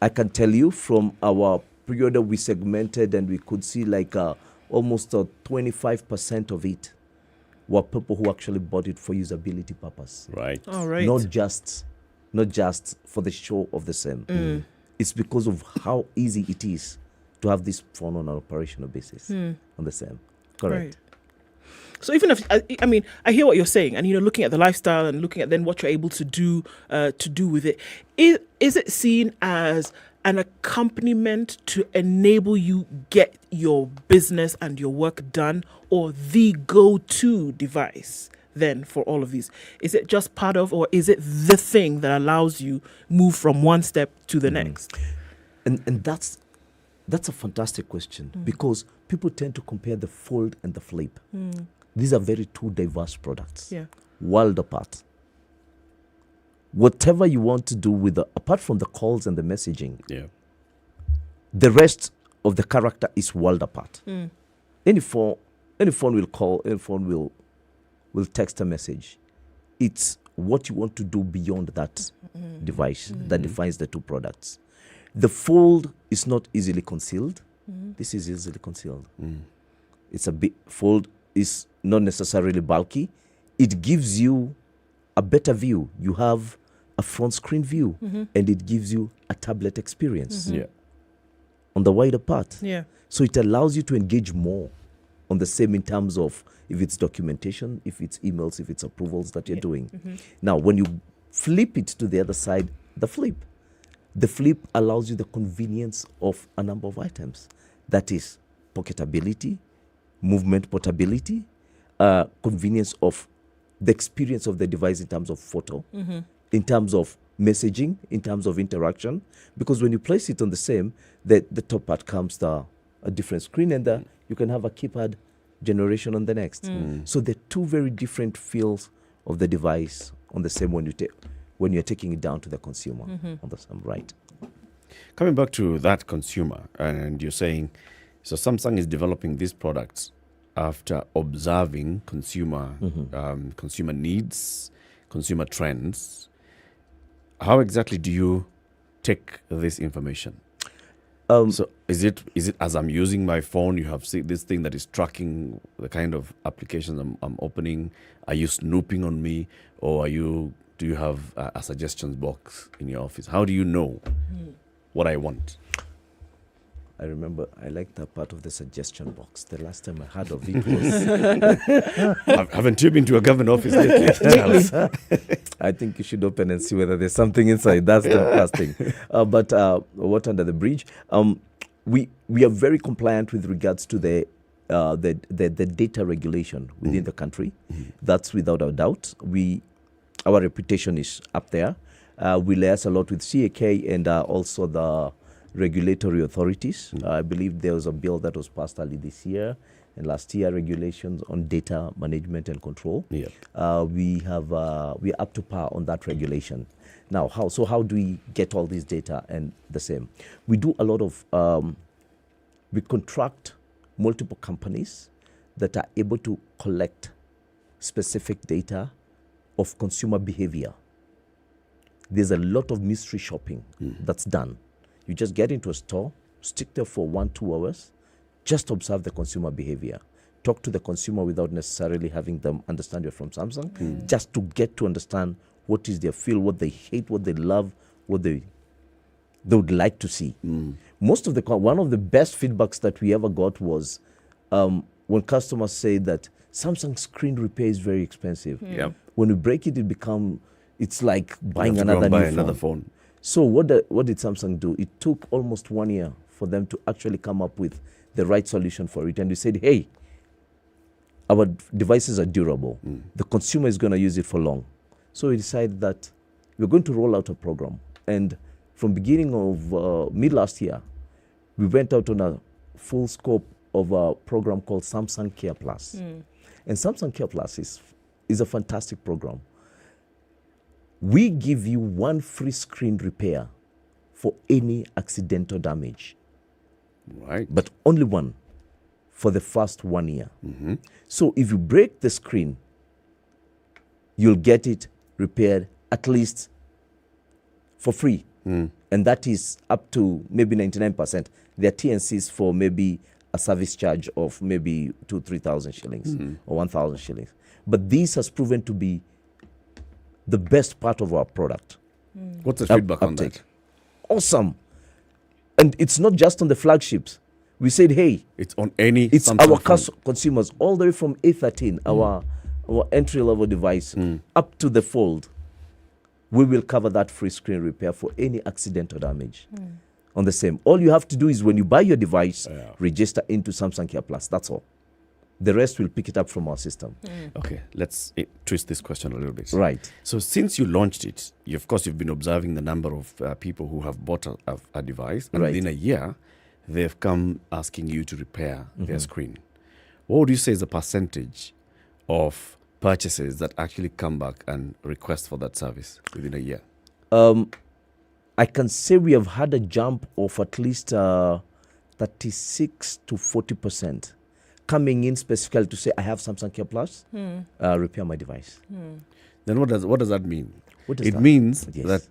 H: I can tell you from our period that we segmented and we could see like almost 25% of it were people who actually bought it for usability purpose.
G: Right.
M: All right.
H: Not just for the show of the same. It's because of how easy it is to have this phone on an operational basis on the same. Correct.
M: Right. So even if I mean, I hear what you're saying, and looking at the lifestyle and looking at then what you're able to do with it, is it seen as an accompaniment to enable you get your business and your work done, or the go-to device then for all of these? Is it just part of, or is it the thing that allows you move from one step to the next?
H: And that's a fantastic question, because people tend to compare the fold and the flip. These are very two diverse products, world apart. Whatever you want to do with apart from the calls and the messaging, the rest of the character is world apart. Any phone will call, any phone will text a message. It's what you want to do beyond that device that defines the two products. The fold is not easily concealed. This is easily concealed. It's a big fold. is not necessarily bulky. It gives you a better view. You have a front screen view, and it gives you a tablet experience on the wider part.
M: Yeah.
H: So it allows you to engage more on the same in terms of if it's documentation, if it's emails, if it's approvals that you're doing. Now, when you flip it to the other side, the flip allows you the convenience of a number of items. That is pocketability, movement portability, convenience of the experience of the device in terms of photo, in terms of messaging, in terms of interaction. Because when you place it on the same, the top part comes a different screen, and you can have a keypad generation on the next. So they're two very different feels of the device on the same when you're taking it down to the consumer on the same, right.
G: Coming back to that consumer, and you're saying, so Samsung is developing these products after observing consumer needs, consumer trends. How exactly do you take this information? So is it as I'm using my phone, you have this thing that is tracking the kind of applications I'm opening? Are you snooping on me, or do you have a suggestions box in your office? How do you know what I want?
H: I remember I liked that part of the suggestion box. The last time I heard of it was...
G: Haven't you been to a government office lately?
H: I think you should open and see whether there's something inside. That's the first thing. But what under the bridge? We are very compliant with regards to the data regulation within the country. That's without a doubt. Our reputation is up there. We liaise a lot with CAK and also the regulatory authorities. I believe there was a bill that was passed early this year and last year, regulations on data management and control. We are up to par on that regulation. Now, how do we get all this data and the same? We do a lot of, we contract multiple companies that are able to collect specific data of consumer behavior. There's a lot of mystery shopping that's done. You just get into a store, stick there for 1-2 hours, just observe the consumer behavior. Talk to the consumer without necessarily having them understand you're from Samsung, just to get to understand what is their feel, what they hate, what they love, what they would like to see. One of the best feedbacks that we ever got was when customers say that Samsung screen repair is very expensive. When we break it, it's like buying another phone. So what did Samsung do? It took almost 1 year for them to actually come up with the right solution for it. And we said, hey, our devices are durable. The consumer is going to use it for long. So we decided that we're going to roll out a program. And from beginning of mid last year, we went out on a full scope of a program called Samsung Care Plus. And Samsung Care Plus is a fantastic program. We give you one free screen repair for any accidental damage.
G: Right.
H: But only one for the first 1 year. So if you break the screen, you'll get it repaired at least for free. And that is up to maybe 99%. There are T&Cs for maybe a service charge of maybe 2,000-3,000 shillings or 1,000 shillings. But this has proven to be the best part of our product.
G: What's the feedback on that?
H: Awesome. And it's not just on the flagships. We said, hey,
G: it's on any
H: it's
G: Samsung
H: our consumers all the way from A13, our entry-level device, up to the Fold. We will cover that free screen repair for any accidental damage. On the same. All you have to do is when you buy your device, register into Samsung Care Plus. That's all. The rest will pick it up from our system.
G: Okay, let's twist this question a little bit.
H: Right.
G: So since you launched it, of course, you've been observing the number of people who have bought a device. And within a year, they've come asking you to repair their screen. What would you say is the percentage of purchases that actually come back and request for that service within a year?
H: I can say we have had a jump of at least 36 to 40%. Coming in specifically to say, I have Samsung Care Plus, repair my device.
G: Then what does that mean? It means that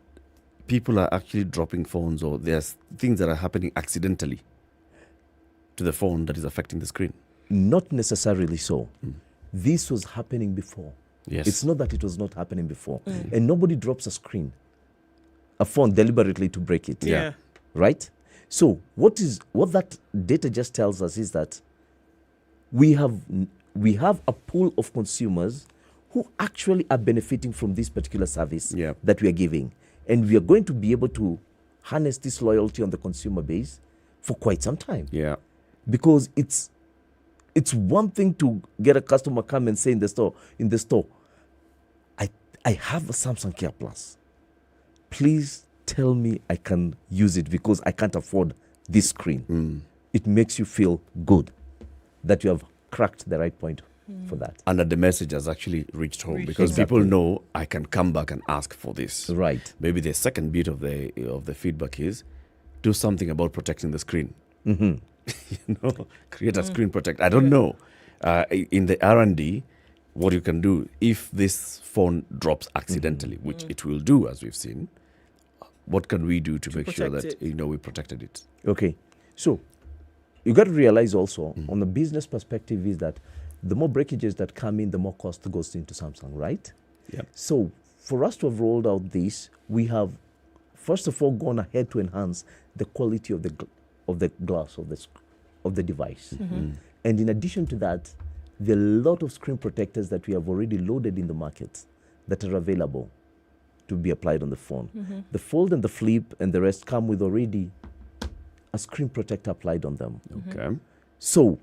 G: people are actually dropping phones, or there's things that are happening accidentally to the phone that is affecting the screen.
H: Not necessarily so. This was happening before.
G: Yes.
H: It's not that it was not happening before. And nobody drops a phone deliberately to break it.
G: Yeah.
H: Right? So what that data just tells us is that we have a pool of consumers who actually are benefiting from this particular service that we are giving. And we are going to be able to harness this loyalty on the consumer base for quite some time.
G: Yeah.
H: Because it's one thing to get a customer come and say in the store, I have a Samsung Care Plus. Please tell me I can use it because I can't afford this screen. It makes you feel good that you have cracked the right point for that.
G: And that the message has actually reached home because people know I can come back and ask for this.
H: Right.
G: Maybe the second bit of the feedback is do something about protecting the screen. Create a screen protect. I don't know. In the R&D, what you can do if this phone drops accidentally, which it will do as we've seen, what can we do to make sure that we protected it?
H: Okay. So you got to realize also on the business perspective is that the more breakages that come in, the more cost goes into Samsung, right?
G: Yeah.
H: So for us to have rolled out this, we have first of all gone ahead to enhance the quality of the glass of the device. And in addition to that, there are a lot of screen protectors that we have already loaded in the market that are available to be applied on the phone. The fold and the flip and the rest come with already a screen protector applied on them.
G: Okay.
H: So,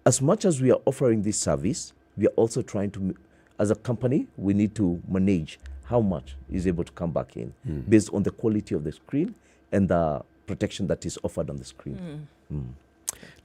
H: as much as we are offering this service, we are also trying to, as a company, we need to manage how much is able to come back in based on the quality of the screen and the protection that is offered on the screen.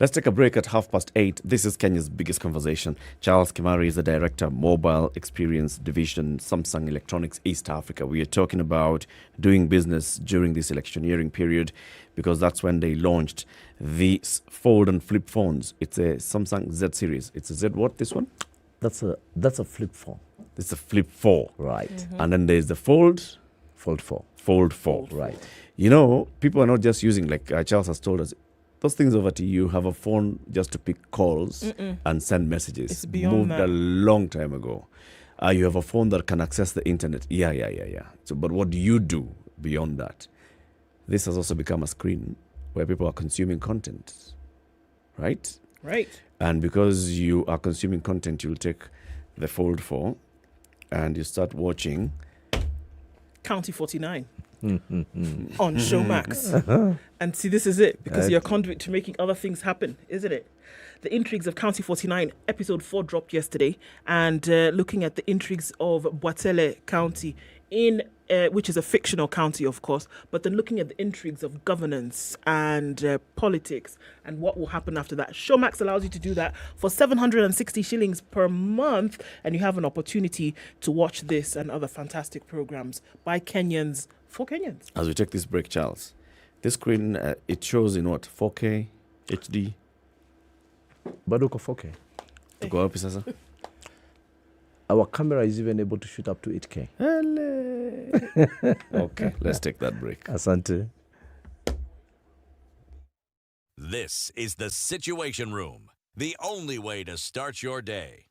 G: Let's take a break at 8:30. This is Kenya's biggest conversation. Charles Kimari is the Director, Mobile Experience Division, Samsung Electronics East Africa. We are talking about doing business during this electioneering period because that's when they launched these fold and flip phones. It's a Samsung Z series. It's a Z what, this one?
H: That's a flip phone.
G: It's a flip 4.
H: Right.
G: And then there's the fold.
H: Fold 4.
G: Fold 4.
H: Right.
G: You know, people are not just using, like Charles has told us, those things over to you have a phone just to pick calls and send messages.
M: It's beyond
G: Moved
M: that.
G: a long time ago. You have a phone that can access the internet. Yeah. So, but what do you do beyond that? This has also become a screen where people are consuming content, right?
M: Right.
G: And because you are consuming content, you'll take the Fold 4 and you start watching
M: County 49 on Showmax. And see, this is it, because you're a conduit to making other things happen, isn't it? The intrigues of County 49, episode 4 dropped yesterday, and looking at the intrigues of Bwatele County, which is a fictional county, of course, but then looking at the intrigues of governance and politics and what will happen after that. Showmax allows you to do that for 760 shillings per month, and you have an opportunity to watch this and other fantastic programs by Kenyans for Kenyans.
G: As we take this break, Charles, this screen, it shows in what? 4K? HD?
H: Baduko 4K.
G: Tuko wapi sasa?
H: Our camera is even able to shoot up to 8K.
G: Okay, let's take that break.
H: Asante.
D: This is the Situation Room, the only way to start your day.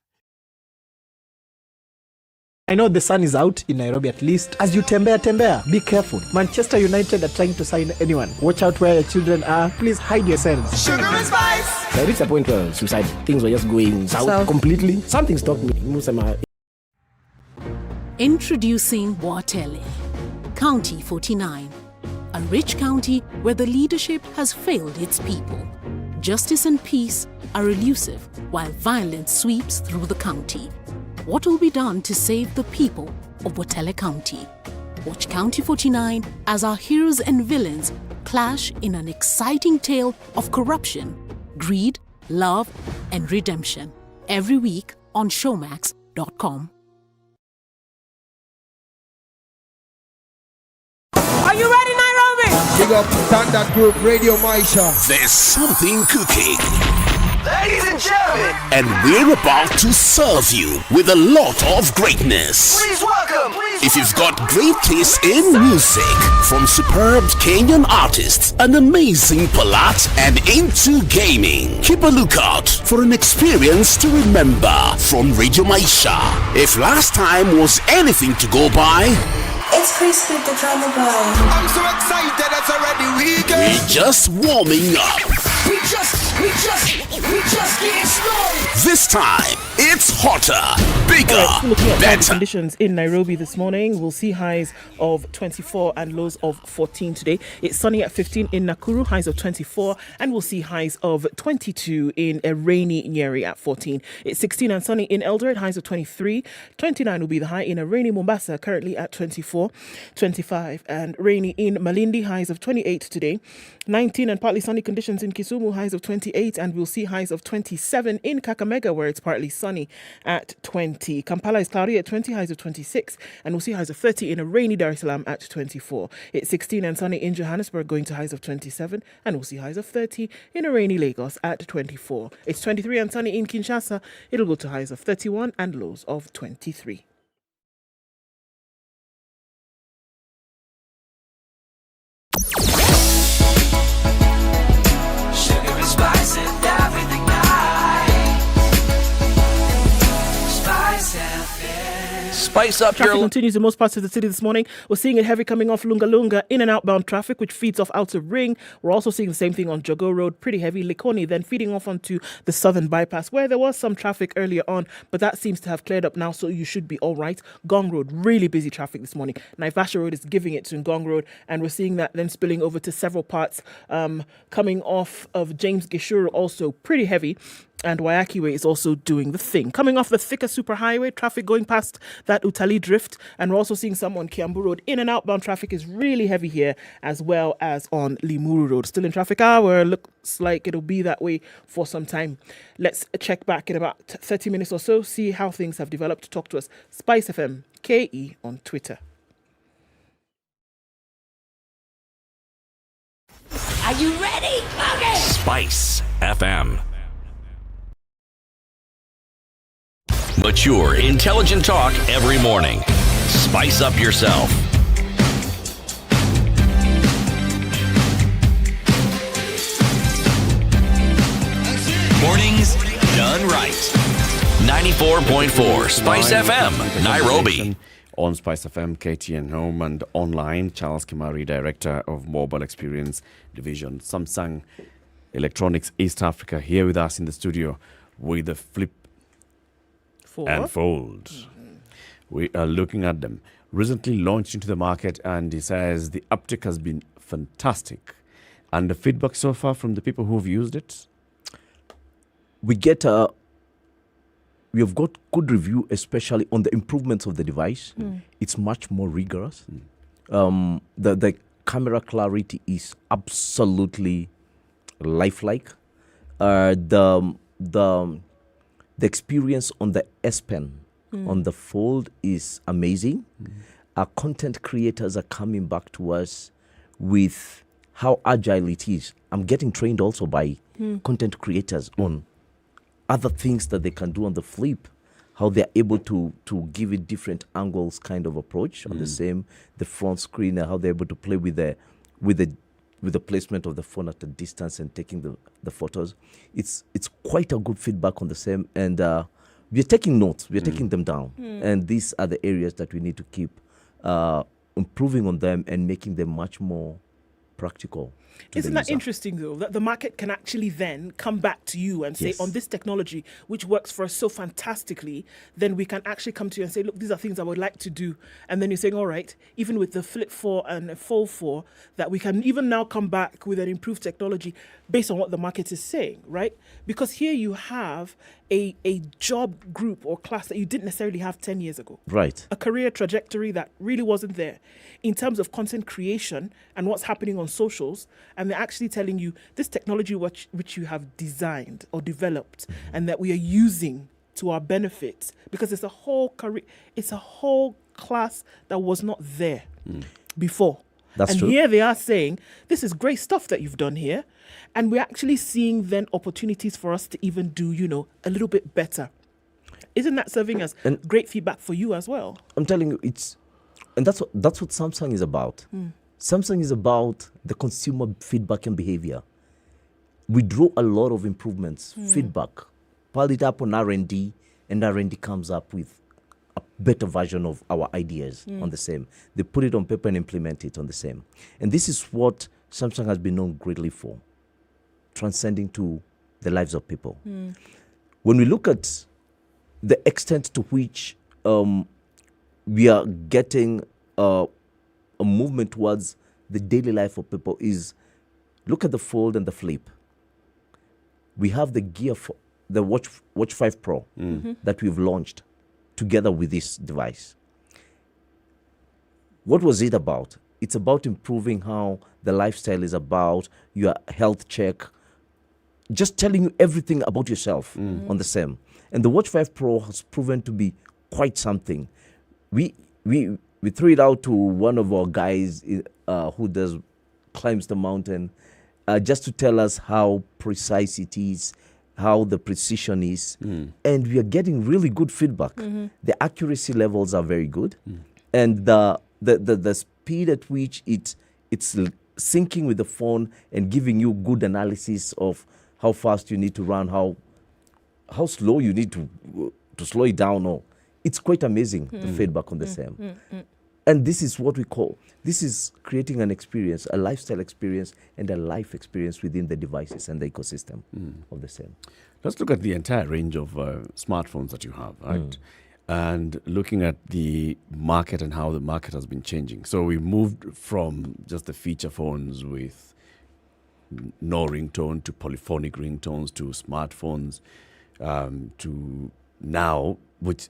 Q: I know the sun is out in Nairobi at least. As you tembea, be careful. Manchester United are trying to sign anyone. Watch out where your children are. Please hide yourselves.
N: Sugar and spice.
R: I reached a point where suicide things were just going south completely. Something stopped me.
I: Introducing Bwatele, County 49, a rich county where the leadership has failed its people. Justice and peace are elusive while violence sweeps through the county. What will be done to save the people of Bwatele County? Watch County 49 as our heroes and villains clash in an exciting tale of corruption, greed, love, and redemption. Every week on showmax.com.
N: Are you ready, Nairobi? Big up Standard Group Radio Maisha.
O: There's something cooking.
N: Ladies and gentlemen.
O: And we're about to serve you with a lot of greatness.
N: Please welcome
O: If you've got great taste in music, from superb Kenyan artists, an amazing palate, and into gaming, keep a lookout for an experience to remember from Radio Maisha. If last time was anything to go by,
P: It's Crispy the Drama Boy.
N: I'm so excited, it's already weekend.
O: we're just warming up.
N: We just getting started.
O: This time, it's hotter, bigger,
M: Still looking at weather
O: better.
M: conditions in Nairobi this morning. We'll see highs of 24 and lows of 14 today. It's sunny at 15 in Nakuru, highs of 24, and we'll see highs of 22 in a rainy Nyeri at 14. It's 16 and sunny in Eldoret, highs of 23. 29 will be the high in a rainy Mombasa, currently at 24. 25 and rainy in Malindi, highs of 28 today. 19 and partly sunny conditions in Kisumu, highs of 28, and we'll see highs of 27 in Kakamega, where it's partly sunny at 20. Kampala is cloudy at 20, highs of 26, and we'll see highs of 30 in a rainy Dar es Salaam at 24. It's 16 and sunny in Johannesburg, going to highs of 27, and we'll see highs of 30 in a rainy Lagos at 24. It's 23 and sunny in Kinshasa. It'll go to highs of 31 and lows of 23.
N: Spice and everything nice. SpiceFM.
D: Spice up
M: Traffic
D: your...
M: continues in most parts of the city this morning. We're seeing it heavy coming off Lunga Lunga, in and outbound traffic, which feeds off Outer Ring. We're also seeing the same thing on Jogo Road, pretty heavy. Likoni then feeding off onto the Southern Bypass, where there was some traffic earlier on, but that seems to have cleared up now, so you should be all right. Gong Road, really busy traffic this morning. Naivasha Road is giving it to Ngong Road, and we're seeing that then spilling over to several parts coming off of James Gishuru, also pretty heavy. And Wayaki Way is also doing the thing. Coming off the thicker superhighway, traffic going past that Utali Drift. And we're also seeing some on Kiambu Road. In and outbound traffic is really heavy here, as well as on Limuru Road. Still in traffic hour. Looks like it'll be that way for some time. Let's check back in about 30 minutes or so, see how things have developed. Talk to us. SpiceFM KE on Twitter.
N: Are you ready? Okay.
D: Spice FM. Mature, intelligent talk every morning. Spice up yourself. Mornings done right. 94.4 Spice FM, Nairobi.
G: On Spice FM, KTN Home and online, Charles Kimari, Director of Mobile Experience Division, Samsung Electronics East Africa, here with us in the studio with the Flip and Fold. We are looking at them. Recently launched into the market, and he says the uptick has been fantastic. And the feedback so far from the people who've used it?
H: We have got good review, especially on the improvements of the device. It's much more rigorous. The camera clarity is absolutely lifelike. The experience on the S Pen, on the Fold, is amazing. Our content creators are coming back to us with how agile it is. I'm getting trained also by content creators on other things that they can do on the Flip, how they're able to give it different angles kind of approach on the front screen, and how they're able to play with the placement of the phone at a distance and taking the photos. It's quite a good feedback on the same, and we're taking notes, we're taking them down, and these are the areas that we need to keep improving on them and making them much more practical.
M: Isn't that interesting, though, that the market can actually then come back to you and say, on this technology, which works for us so fantastically, then we can actually come to you and say, look, these are things I would like to do. And then you're saying, all right, even with the Flip 4 and the Fold 4, that we can even now come back with an improved technology based on what the market is saying, right? Because here you have a job group or class that you didn't necessarily have 10 years ago.
H: Right.
M: A career trajectory that really wasn't there in terms of content creation and what's happening on socials. And they're actually telling you this technology which you have designed or developed and that we are using to our benefit, because it's a whole career, it's a whole class that was not there before.
H: That's true.
M: And here they are saying, this is great stuff that you've done here. And we're actually seeing then opportunities for us to even do, a little bit better. Isn't that serving as great feedback for you as well?
H: I'm telling you, it's And that's what Samsung is about. Samsung is about the consumer feedback and behavior. We draw a lot of improvements, feedback, pile it up on R&D, and R&D comes up with a better version of our ideas on the same. They put it on paper and implement it on the same. And this is what Samsung has been known greatly for, transcending to the lives of people. When we look at the extent to which we are getting a movement towards the daily life of people is, look at the Fold and the Flip. We have the the Watch 5 Pro that we've launched together with this device. What was it about? It's about improving how the lifestyle is about, your health check, just telling you everything about yourself on the same. And the Watch 5 Pro has proven to be quite something. We threw it out to one of our guys who climbs the mountain just to tell us how precise it is, how the precision is, and we are getting really good feedback. The accuracy levels are very good, and the speed at which it's syncing with the phone and giving you good analysis of how fast you need to run, how slow you need to slow it down. Or it's quite amazing, the feedback on the same. And this is what we call, this is creating an experience, a lifestyle experience and a life experience within the devices and the ecosystem of the same.
G: Let's look at the entire range of smartphones that you have, right? And looking at the market and how the market has been changing. So we moved from just the feature phones with no ringtone to polyphonic ringtones to smartphones to now, which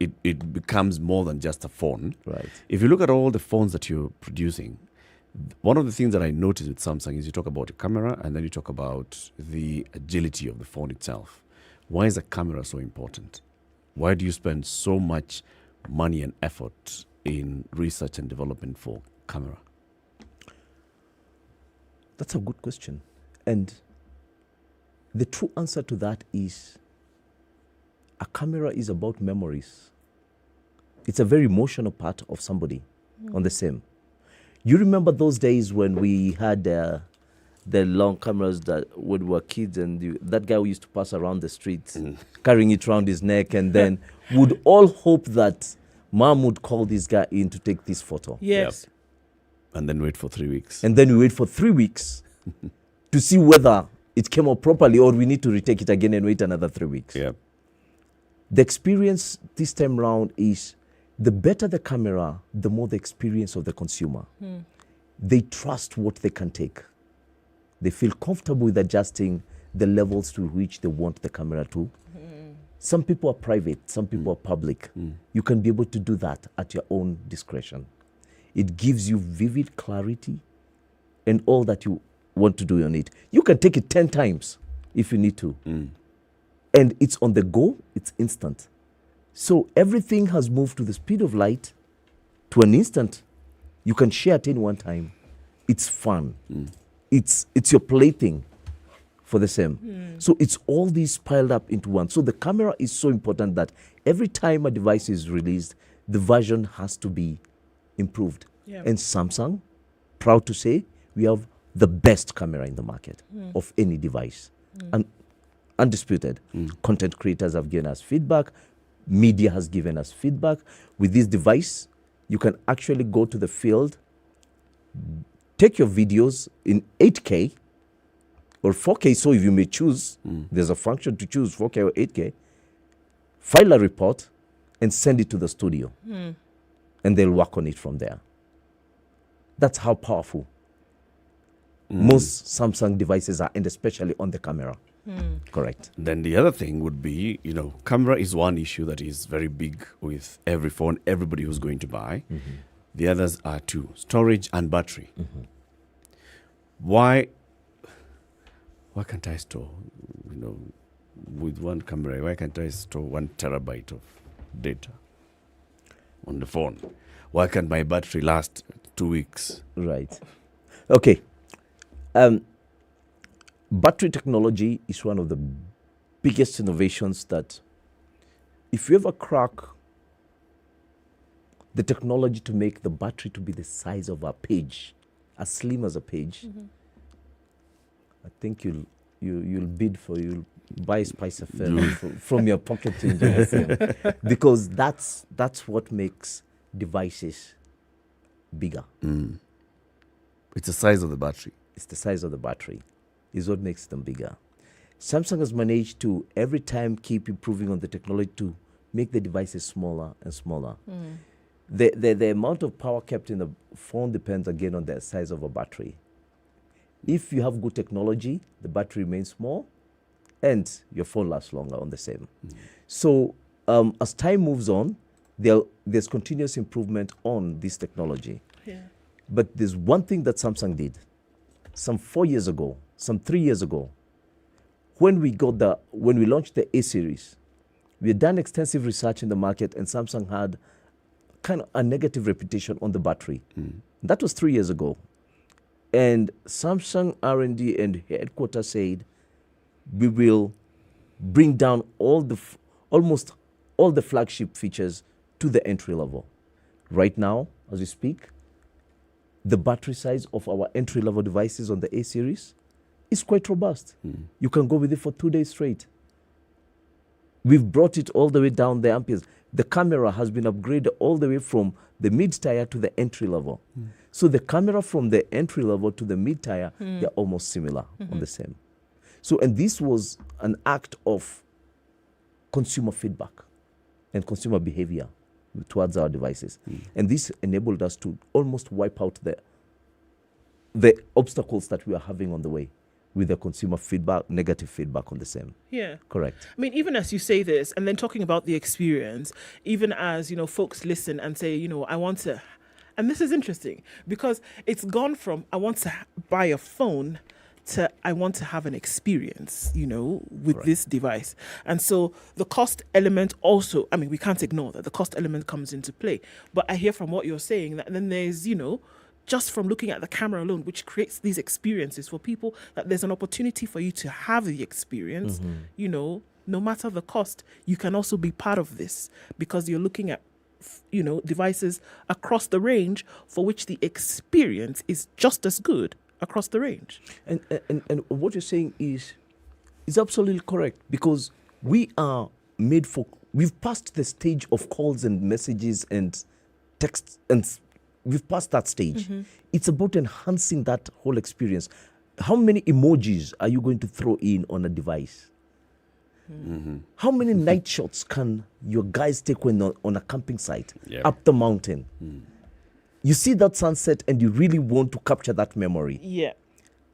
G: it becomes more than just a phone.
H: Right.
G: If you look at all the phones that you're producing, one of the things that I noticed with Samsung is you talk about the camera and then you talk about the agility of the phone itself. Why is the camera so important? Why do you spend so much money and effort in research and development for camera?
H: That's a good question. And the true answer to that is a camera is about memories. It's a very emotional part of somebody on the same. You remember those days when we had the long cameras that when we were kids and that guy who used to pass around the streets carrying it around his neck and then would all hope that mom would call this guy in to take this photo.
M: Yes.
G: Yep. And then wait for 3 weeks.
H: And then we wait for 3 weeks to see whether it came out properly or we need to retake it again and wait another 3 weeks.
G: Yep.
H: The experience this time round is the better the camera, the more the experience of the consumer. They trust what they can take. They feel comfortable with adjusting the levels to which they want the camera to. Some people are private, some people are public. You can be able to do that at your own discretion. It gives you vivid clarity and all that you want to do on it. You can take it 10 times if you need to. And it's on the go, it's instant. So everything has moved to the speed of light to an instant. You can share at any one time. It's fun. It's your plaything for the same. So it's all these piled up into one. So the camera is so important that every time a device is released, the version has to be improved.
M: Yeah.
H: And Samsung, proud to say, we have the best camera in the market of any device. And undisputed. Content creators have given us feedback. Media has given us feedback. With this device, you can actually go to the field, take your videos in 8K or 4K, so if you may choose, there's a function to choose 4K or 8K, file a report and send it to the studio. And they'll work on it from there. That's how powerful most Samsung devices are, and especially on the camera. Correct.
G: Then the other thing would be, camera is one issue that is very big with every phone, everybody who's going to buy. The others are two, storage and battery. Why can't I store, with one camera, why can't I store 1 terabyte of data on the phone? Why can't my battery last 2 weeks?
H: Right. Okay. Battery technology is one of the biggest innovations that if you ever crack the technology to make the battery to be the size of a page, as slim as a page, I think you'll bid for, you'll buy SpiceFM from your pocket to enjoy FM. Because that's what makes devices bigger.
G: It's the size of the battery.
H: It's the size of the battery is what makes them bigger. Samsung has managed to every time keep improving on the technology to make the devices smaller and smaller. The amount of power kept in the phone depends again on the size of a battery. If you have good technology, the battery remains small and your phone lasts longer on the same. So as time moves on, there's continuous improvement on this technology. But there's one thing that Samsung did some 4 years ago, some 3 years ago, when we launched the A series. We had done extensive research in the market, and Samsung had kind of a negative reputation on the battery. That was 3 years ago. And Samsung R&D and headquarters said, we will bring down almost all the flagship features to the entry level. Right now, as we speak, the battery size of our entry level devices on the A series is quite robust. You can go with it for 2 days straight. We've brought it all the way down the amperes. The camera has been upgraded all the way from the mid-tier to the entry level. So the camera from the entry level to the mid-tier, they're almost similar on the same. So, and this was an act of consumer feedback and consumer behavior towards our devices. And this enabled us to almost wipe out the obstacles that we are having on the way with the consumer feedback, negative feedback on the same.
M: Yeah.
H: Correct.
M: I mean, even as you say this, and then talking about the experience, even as, folks listen and say, I want to, and this is interesting because it's gone from, I want to buy a phone to, I want to have an experience, with this device. And so the cost element also, I mean, we can't ignore that. The cost element comes into play. But I hear from what you're saying that then there's, just from looking at the camera alone, which creates these experiences for people, that there's an opportunity for you to have the experience, no matter the cost, you can also be part of this because you're looking at, devices across the range for which the experience is just as good across the range.
H: And what you're saying is absolutely correct because we've passed the stage of calls and messages and texts and we've passed that stage. It's about enhancing that whole experience. How many emojis are you going to throw in on a device? How many night shots can your guys take when on a camping site up the mountain? You see that sunset and you really want to capture that memory.
M: Yeah.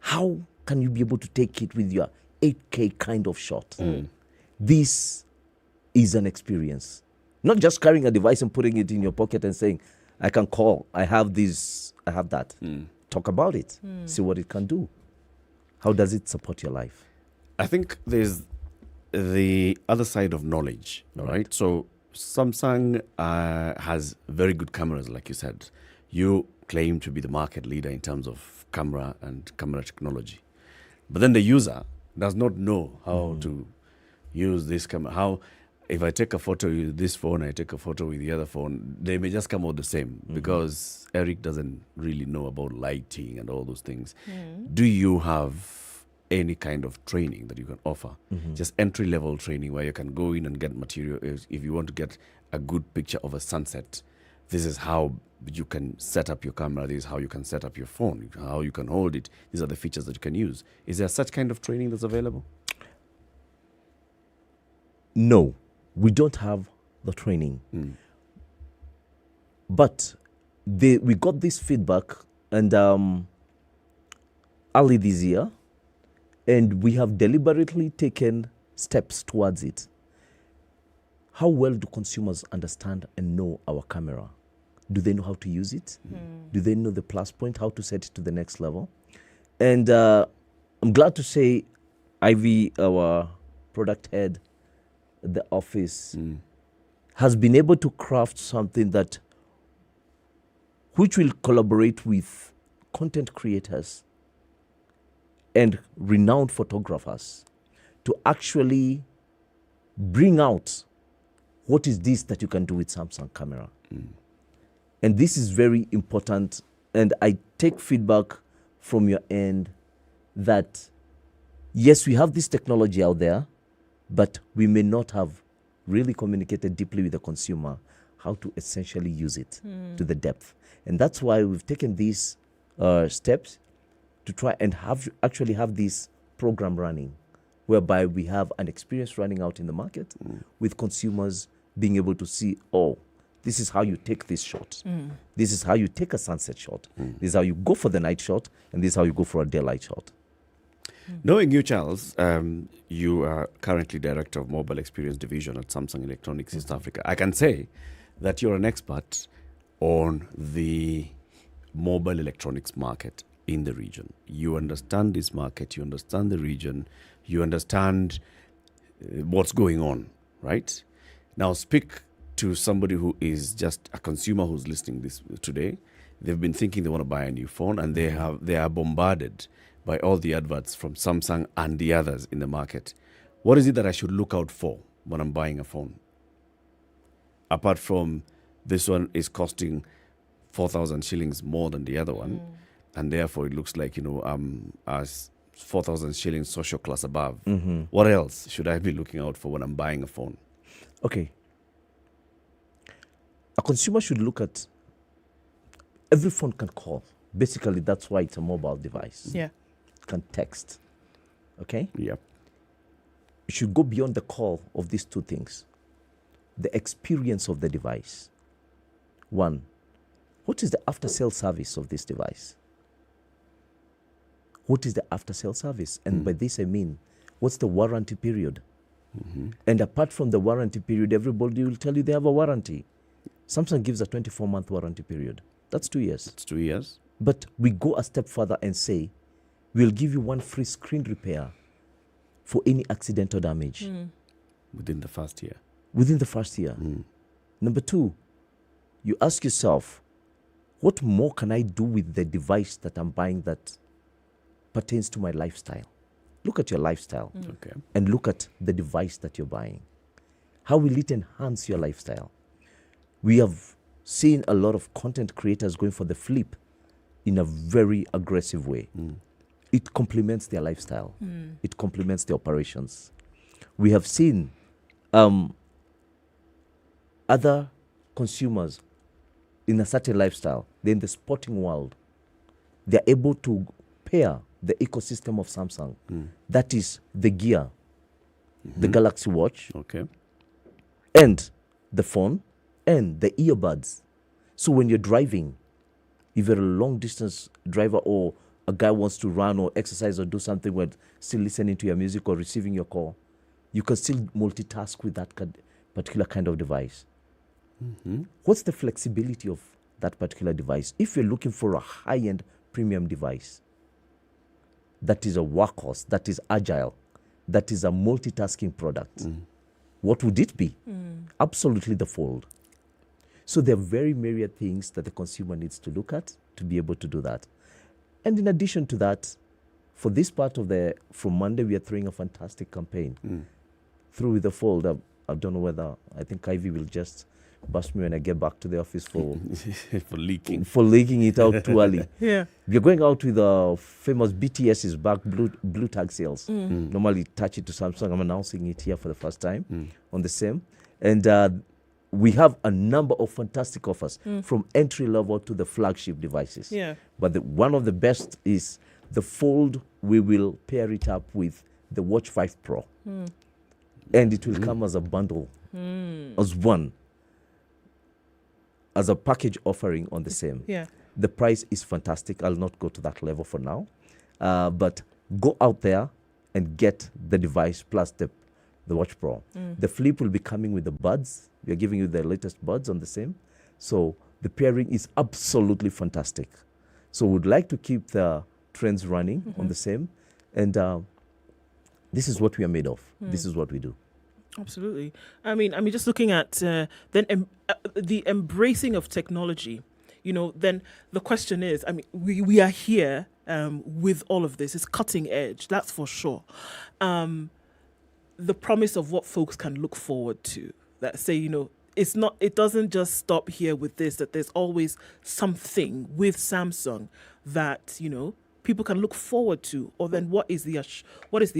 H: How can you be able to take it with your 8K kind of shot? This is an experience. Not just carrying a device and putting it in your pocket and saying, I can call, I have this, I have that. Talk about it. See what it can do. How does it support your life?
G: I think there's the other side of knowledge, all right? So Samsung has very good cameras, like you said. You claim to be the market leader in terms of camera and camera technology. But then the user does not know how to use this camera. How, if I take a photo with this phone, I take a photo with the other phone, they may just come out the same because Eric doesn't really know about lighting and all those things. Do you have any kind of training that you can offer? Just entry-level training where you can go in and get material. If you want to get a good picture of a sunset, this is how you can set up your camera, this is how you can set up your phone, how you can hold it. These are the features that you can use. Is there such kind of training that's available?
H: No, we don't have the training. But we got this feedback and early this year, and we have deliberately taken steps towards it. How well do consumers understand and know our camera? Do they know how to use it? Do they know the plus point, how to set it to the next level? And I'm glad to say Ivy, our product head at the office, has been able to craft something which will collaborate with content creators and renowned photographers to actually bring out what is this that you can do with Samsung camera. And this is very important. And I take feedback from your end that, yes, we have this technology out there, but we may not have really communicated deeply with the consumer how to essentially use it to the depth. And that's why we've taken these steps to try and actually have this program running, whereby we have an experience running out in the market with consumers being able to see, oh, this is how you take this shot. This is how you take a sunset shot. This is how you go for the night shot, and this is how you go for a daylight shot.
G: Knowing you, Charles, you are currently Director of Mobile Experience Division at Samsung Electronics East Africa. I can say that you're an expert on the mobile electronics market in the region. You understand this market, you understand the region, you understand what's going on, right? Now speak to somebody who is just a consumer who's listening this today. They've been thinking they want to buy a new phone, and they are bombarded by all the adverts from Samsung and the others in the market. What is it that I should look out for when I'm buying a phone? Apart from this one is costing 4,000 shillings more than the other one, and therefore it looks like, as 4,000 shillings social class above. What else should I be looking out for when I'm buying a phone?
H: Okay. A consumer should look at every phone can call. Basically, that's why it's a mobile device.
M: Yeah.
H: It can text. Okay?
G: Yep.
H: You should go beyond the call of these two things. The experience of the device. One, what is the after-sale service of this device? What is the after-sale service? And by this I mean, what's the warranty period? And apart from the warranty period, everybody will tell you they have a warranty. Samsung gives a 24-month warranty period. That's 2 years.
G: It's 2 years.
H: But we go a step further and say, we'll give you one free screen repair for any accidental damage.
G: Within the first year.
H: Within the first year. Number two, you ask yourself, what more can I do with the device that I'm buying that pertains to my lifestyle? Look at your lifestyle.
G: Okay.
H: And look at the device that you're buying. How will it enhance your lifestyle? We have seen a lot of content creators going for the flip in a very aggressive way. It complements their lifestyle. It complements their operations. We have seen other consumers in a certain lifestyle, they're in the sporting world, they're able to pair the ecosystem of Samsung. That is the gear, the Galaxy Watch, and the phone, and the earbuds. So when you're driving, if you're a long distance driver or a guy wants to run or exercise or do something while still listening to your music or receiving your call, you can still multitask with that particular kind of device. What's the flexibility of that particular device? If you're looking for a high-end premium device that is a workhorse, that is agile, that is a multitasking product, what would it be? Absolutely the Fold. So there are very myriad things that the consumer needs to look at to be able to do that. And in addition to that, for this part of from Monday, we are throwing a fantastic campaign through with the Fold. I don't know whether, I think Ivy will just bust me when I get back to the office for
G: for
H: leaking it out too early.
M: Yeah.
H: We're going out with the famous BTS's back blue tag sales. Normally attach it to Samsung. I'm announcing it here for the first time on the same. And we have a number of fantastic offers from entry level to the flagship devices.
M: Yeah.
H: But one of the best is the Fold. We will pair it up with the Watch 5 Pro. And it will come as a bundle, as one, as a package offering on the same.
M: Yeah.
H: The price is fantastic. I'll not go to that level for now. But go out there and get the device plus the Watch Pro. The Flip will be coming with the buds. We are giving you the latest buds on the same. So the pairing is absolutely fantastic. So we'd like to keep the trends running on the same. And this is what we are made of. This is what we do.
M: Absolutely. I mean, just looking at then the embracing of technology, then the question is, I mean, we are here with all of this. It's cutting edge, that's for sure. The promise of what folks can look forward to, that say, it doesn't just stop here with this, that there's always something with Samsung that, people can look forward to, or then what is the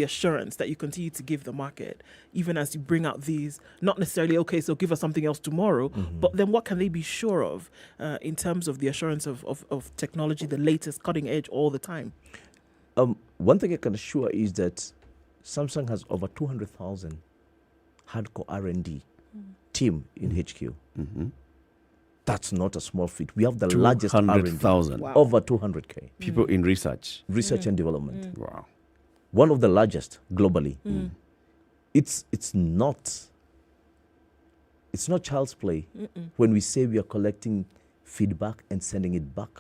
M: assurance that you continue to give the market, even as you bring out these, not necessarily, okay, so give us something else tomorrow, but then what can they be sure of in terms of the assurance of technology, the latest cutting edge all the time?
H: One thing I can assure is that Samsung has over 200,000 hardcore R&D team in HQ. That's not a small feat. We have the largest R&D.
G: 200,000.
H: Wow. Over 200K.
G: People in research.
H: Research and development.
G: Wow.
H: One of the largest globally. It's not child's play when we say we are collecting feedback and sending it back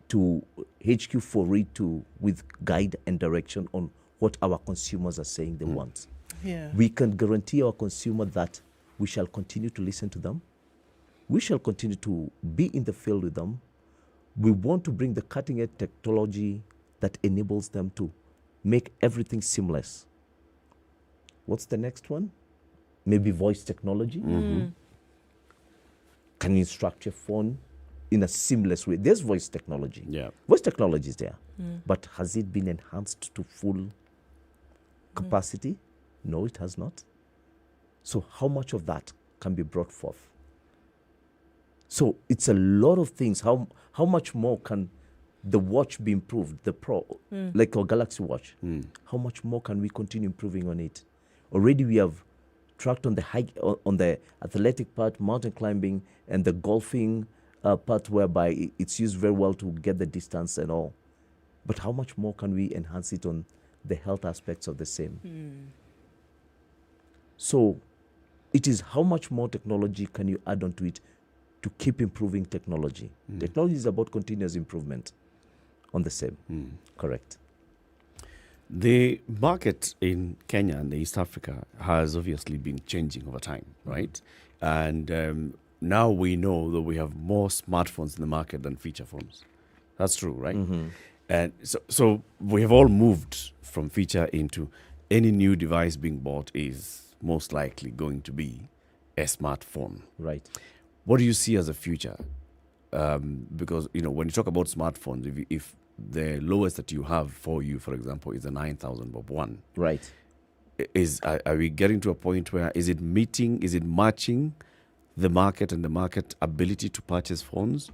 H: to HQ for it with guide and direction on what our consumers are saying they want.
M: Yeah.
H: We can guarantee our consumer that we shall continue to listen to them. We shall continue to be in the field with them. We want to bring the cutting-edge technology that enables them to make everything seamless. What's the next one? Maybe voice technology. Can you instruct your phone in a seamless way? There's voice technology.
G: Yeah.
H: Voice technology is there. But has it been enhanced to full capacity? No, it has not. So how much of that can be brought forth? So it's a lot of things. How much more can the watch be improved, the Pro, like our Galaxy Watch? How much more can we continue improving on it? Already we have tracked on the athletic part, mountain climbing, and the golfing part, whereby it's used very well to get the distance and all. But how much more can we enhance it on the health aspects of the same? So it is how much more technology can you add onto it to keep improving technology. Technology is about continuous improvement on the same. Correct.
G: The market in Kenya and East Africa has obviously been changing over time, right? And now we know that we have more smartphones in the market than feature phones. That's true, right? And so we have all moved from feature into any new device being bought is most likely going to be a smartphone.
H: Right.
G: What do you see as a future? Because, when you talk about smartphones, if the lowest that you have for you, for example, is a 9,000 bob one.
H: Right.
G: Are we getting to a point where is it matching the market and the market ability to purchase phones?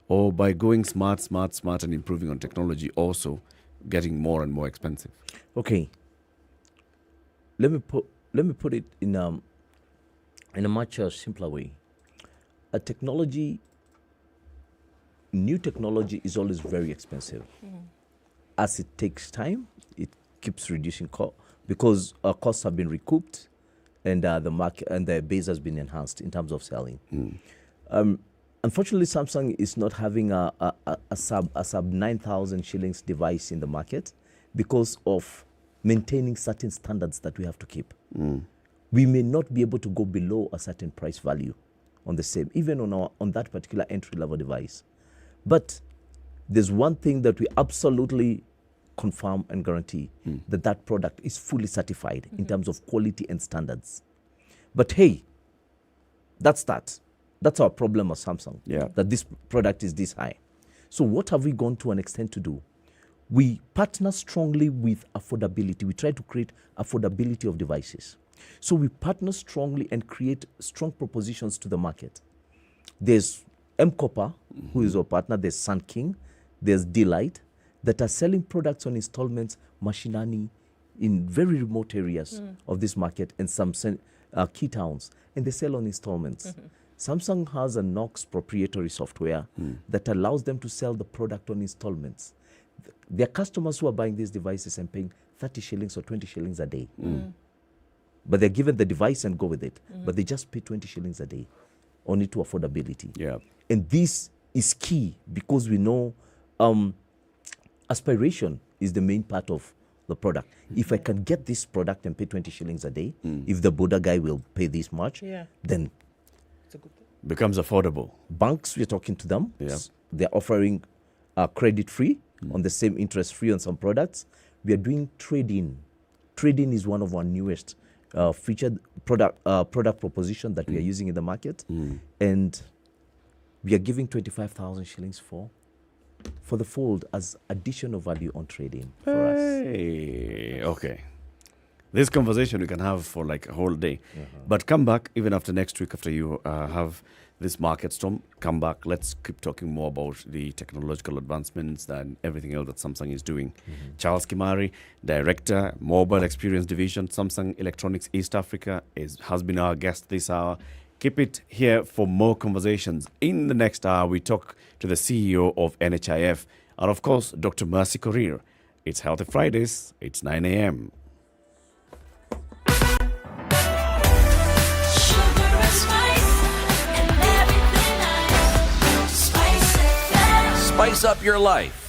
G: Or by going smart and improving on technology, also getting more and more expensive?
H: Okay. Let me put it in a much simpler way. New technology is always very expensive. As it takes time, it keeps reducing cost because our costs have been recouped, and the market and the base has been enhanced in terms of selling. Unfortunately, Samsung is not having a sub 9,000 shillings device in the market because of maintaining certain standards that we have to keep. We may not be able to go below a certain price value on the same, even on that particular entry-level device. But there's one thing that we absolutely confirm and guarantee, that product is fully certified in terms of quality and standards. But hey, that's that. That's our problem as Samsung, that this product is this high. So what have we gone to an extent to do? We partner strongly with affordability. We try to create affordability of devices. So we partner strongly and create strong propositions to the market. There's M-Copper, who is our partner. There's Sun King. There's Delight, that are selling products on installments, mashinani, in very remote areas of this market and some key towns, and they sell on installments. Samsung has a Knox proprietary software that allows them to sell the product on installments. There are customers who are buying these devices and paying 30 shillings or 20 shillings a day. But they're given the device and go with it. But they just pay 20 shillings a day, only to affordability. And this is key because we know aspiration is the main part of the product. If I can get this product and pay 20 shillings a day, if the Buddha guy will pay this much, then
M: it's a good thing.
G: Becomes affordable.
H: Banks, we're talking to them. They're offering credit-free on the same interest-free on some products. We are doing trade-in. Trade-in is one of our newest featured product proposition that we are using in the market, and we are giving 25,000 shillings for the fold as additional value on trading for us.
G: Okay. This conversation we can have for like a whole day. But come back even after next week, after you have this market storm. Come back. Let's keep talking more about the technological advancements and everything else that Samsung is doing. Charles Kimari, Director, Mobile Experience Division, Samsung Electronics East Africa, has been our guest this hour. Keep it here for more conversations. In the next hour, we talk to the CEO of NHIF and, of course, Dr. Mercy Korir. It's Healthy Fridays. It's 9 a.m.
D: Spice up your life.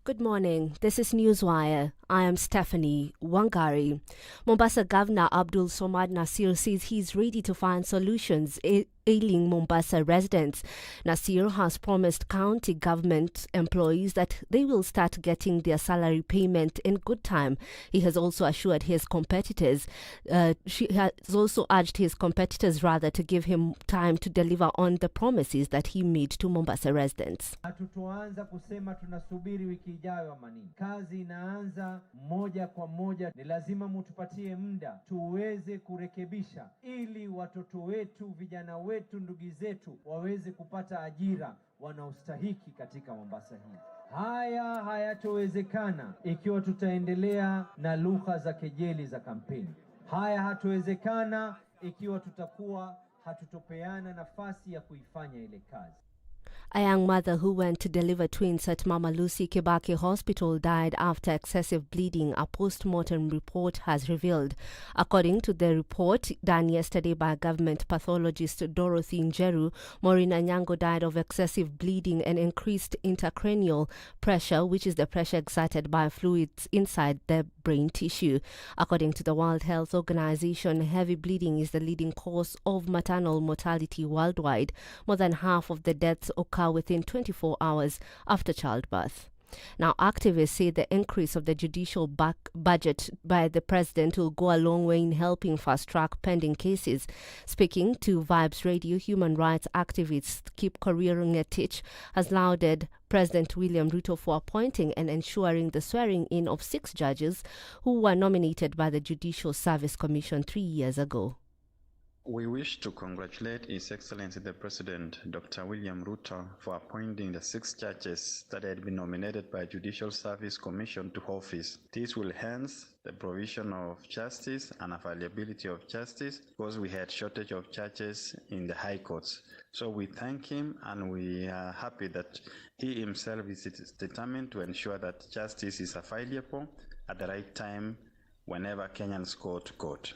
A: Good morning. This is Newswire. I am Stephanie Wangari. Mombasa Governor Abdul Somad Nasir says he's ready to find solutions ailing Mombasa residents. Nasir has promised county government employees that they will start getting their salary payment in good time. He has also assured his competitors, she has also urged his competitors to give him time to deliver on the promises that he made to Mombasa residents.
K: Hatutoanza kusema tunasubiri wiki ijayo manini. Kazi inaanza moja kwa moja. Ni lazima mutupatie muda tuweze kurekebisha ili watoto wetu, vijana wetu, ndugu zetu waweze kupata ajira wanaostahiki katika Mombasa hii. Haya hayatowezekana ikiwa tutaendelea na lugha za kejeli za kampeni. Haya hatowezekana ikiwa tutakuwa hatutopeana nafasi ya kuifanya ile kazi.
A: A young mother who went to deliver twins at Mama Lucy Kibaki Hospital died after excessive bleeding, a post-mortem report has revealed. According to the report done yesterday by government pathologist Dorothy Njeru, Maureen Anyango died of excessive bleeding and increased intracranial pressure, which is the pressure exerted by fluids inside the brain tissue. According to the World Health Organization, heavy bleeding is the leading cause of maternal mortality worldwide. More than half of the deaths occur within 24 hours after childbirth. Now, activists say the increase of the judicial budget by the president will go a long way in helping fast-track pending cases. Speaking to Vibes Radio, human rights activist Kip Korir has lauded President William Ruto for appointing and ensuring the swearing-in of 6 judges who were nominated by the Judicial Service Commission 3 years ago.
F: We wish to congratulate His Excellency the President, Dr. William Ruto, for appointing the 6 judges that had been nominated by Judicial Service Commission to office. This will enhance the provision of justice and availability of justice because we had shortage of judges in the high courts. So we thank him and we are happy that he himself is determined to ensure that justice is available at the right time whenever Kenyans go to court.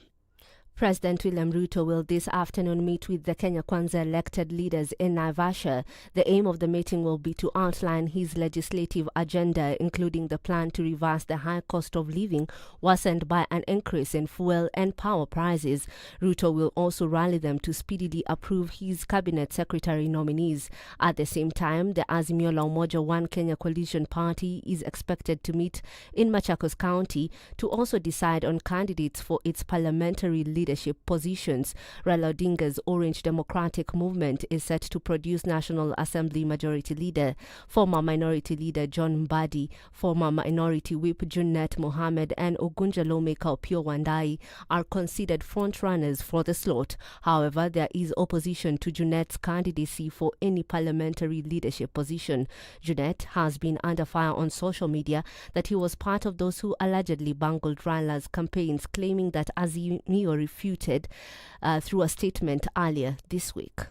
A: President William Ruto will this afternoon meet with the Kenya Kwanza elected leaders in Naivasha. The aim of the meeting will be to outline his legislative agenda, including the plan to reverse the high cost of living worsened by an increase in fuel and power prices. Ruto will also rally them to speedily approve his cabinet secretary nominees. At the same time, the Azimio la Umoja One Kenya Coalition Party is expected to meet in Machakos County to also decide on candidates for its parliamentary leadership positions. Raila Odinga's Orange Democratic Movement is set to produce National Assembly Majority Leader. Former Minority Leader John Mbadi, former Minority Whip Junet Mohammed and Ogunja lawmaker Opio Wandai are considered front-runners for the slot. However, there is opposition to Junet's candidacy for any parliamentary leadership position. Junet has been under fire on social media that he was part of those who allegedly bungled Raila's campaigns, claiming that Azimio refuted through a statement earlier this week.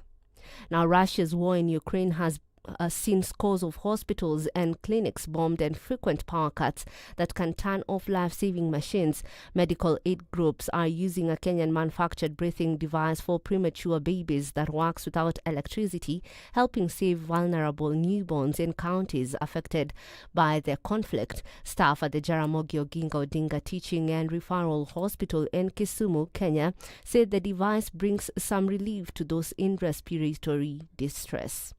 A: Now, Russia's war in Ukraine has seen scores of hospitals and clinics bombed and frequent power cuts that can turn off life-saving machines. Medical aid groups are using a Kenyan-manufactured breathing device for premature babies that works without electricity, helping save vulnerable newborns in counties affected by the conflict. Staff at the Jaramogi Oginga Odinga Teaching and Referral Hospital in Kisumu, Kenya, said the device brings some relief to those in respiratory distress.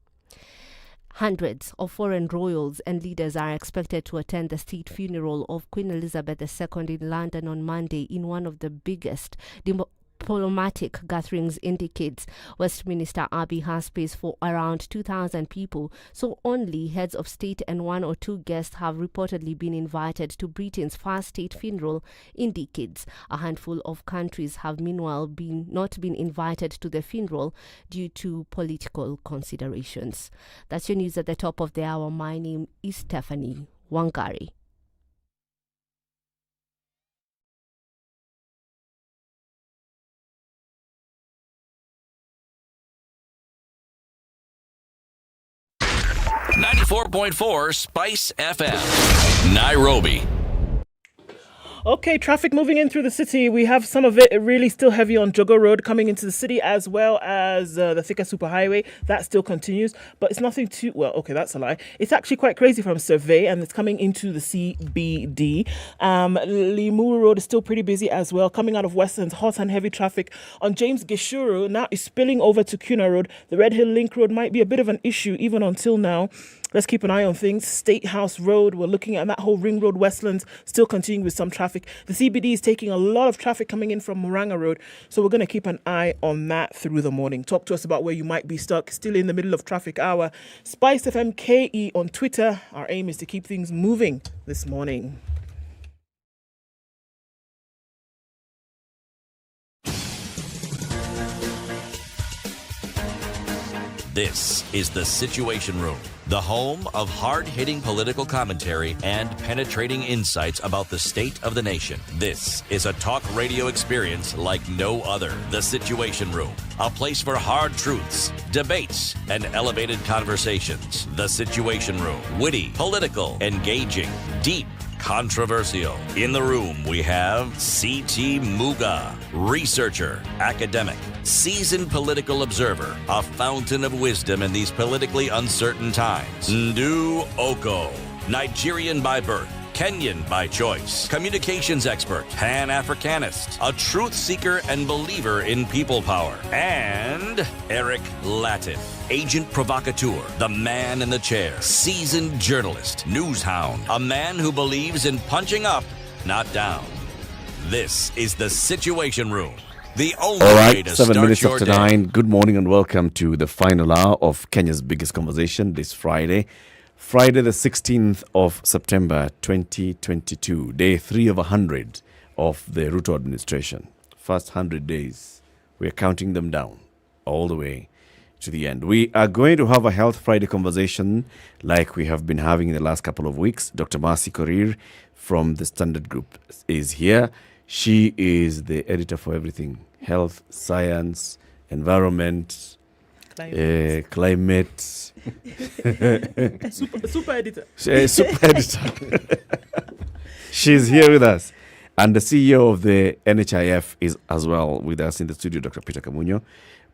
A: Hundreds of foreign royals and leaders are expected to attend the state funeral of Queen Elizabeth II in London on Monday in one of the biggest diplomatic gatherings in decades. Westminster Abbey has space for around 2,000 people, so only heads of state and one or two guests have reportedly been invited to Britain's first state funeral in decades. A handful of countries have meanwhile not been invited to the funeral due to political considerations. That's your news at the top of the hour. My name is Stephanie Wangari.
D: .4 Spice FM, Nairobi.
M: Okay, traffic moving in through the city. We have some of it really still heavy on Jogo Road coming into the city, as well as the Thika Superhighway. That still continues, but it's nothing too... Well, okay, that's a lie. It's actually quite crazy from Survey, and it's coming into the CBD. Limuru Road is still pretty busy as well. Coming out of Westlands, hot and heavy traffic on James Gishuru now is spilling over to Kuna Road. The Red Hill Link Road might be a bit of an issue even until now. Let's keep an eye on things. State House Road, we're looking at that whole Ring Road, Westlands, still continuing with some traffic. The CBD is taking a lot of traffic coming in from Muranga Road, so we're going to keep an eye on that through the morning. Talk to us about where you might be stuck, still in the middle of traffic hour. SpiceFM KE on Twitter. Our aim is to keep things moving this morning.
D: This is the Situation Room, the home of hard-hitting political commentary and penetrating insights about the state of the nation. This is a talk radio experience like no other. The Situation Room, a place for hard truths, debates, and elevated conversations. The Situation Room, witty, political, engaging, deep, controversial. In the room, we have C.T. Muga, researcher, academic, seasoned political observer, a fountain of wisdom in these politically uncertain times. Ndu Oko, Nigerian by birth, Kenyan by choice, communications expert, Pan-Africanist, a truth seeker and believer in people power, and Eric Latif, agent provocateur, the man in the chair, seasoned journalist, news hound, a man who believes in punching up, not down. This is the Situation Room. The only way to
G: 7
D: start
G: minutes
D: your
G: after
D: day.
G: 9. Good morning and welcome to the final hour of Kenya's biggest conversation this Friday. Friday the 16th of September 2022. Day 3 of 100 of the Ruto administration. First 100 days. We are counting them down all the way to the end. We are going to have a Health Friday conversation like we have been having in the last couple of weeks. Dr. Mercy Korir from the Standard Group is here. She is the editor for everything. Health, science, environment, climate.
M: Super editor.
G: Super editor. She's here with us. And the CEO of the NHIF is as well with us in the studio, Dr. Peter Kamunyo.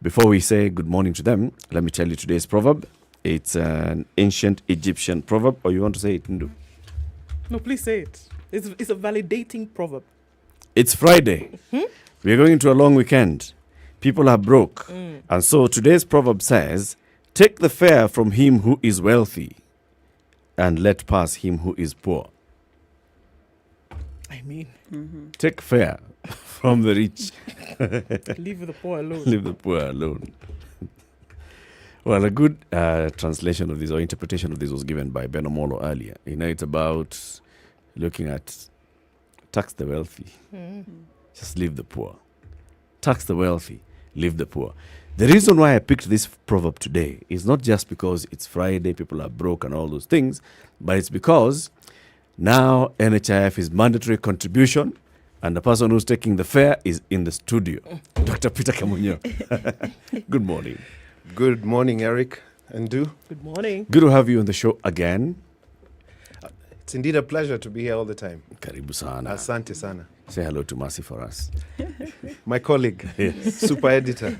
G: Before we say good morning to them, let me tell you today's proverb. It's an ancient Egyptian proverb. Or you want to say it, Ndu?
M: No, please say it. It's a validating proverb.
G: It's Friday. We're going into a long weekend. People are broke. And so today's proverb says, take the fare from him who is wealthy and let pass him who is poor.
M: I mean,
G: take fare from the rich.
M: Leave the poor alone.
G: Leave the poor alone. Well, a good translation of this or interpretation of this was given by Ben Omolo earlier. You know, it's about looking at tax the wealthy, just leave the poor. Tax the wealthy, leave the poor. The reason why I picked this proverb today is not just because it's Friday, people are broke and all those things, but it's because now NHIF is mandatory contribution and the person who's taking the fare is in the studio. Dr. Peter Kamunyo. Good morning.
J: Good morning, Eric. And do.
M: Good morning.
G: Good to have you on the show again.
J: It's indeed a pleasure to be here all the time.
G: Karibu sana.
J: Asante sana.
G: Say hello to Mercy for us.
J: My colleague, super editor.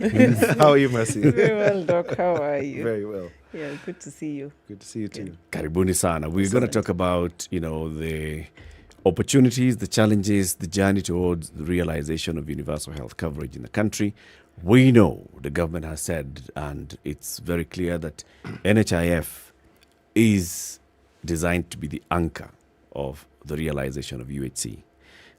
J: How are you, Mercy?
V: Very well, Doc. How are you?
J: Very well.
V: Yeah, good to see you.
J: Good to see you too.
G: Karibuni sana. We're going to talk about, the opportunities, the challenges, the journey towards the realization of universal health coverage in the country. We know the government has said, and it's very clear, that NHIF is designed to be the anchor of the realization of UHC.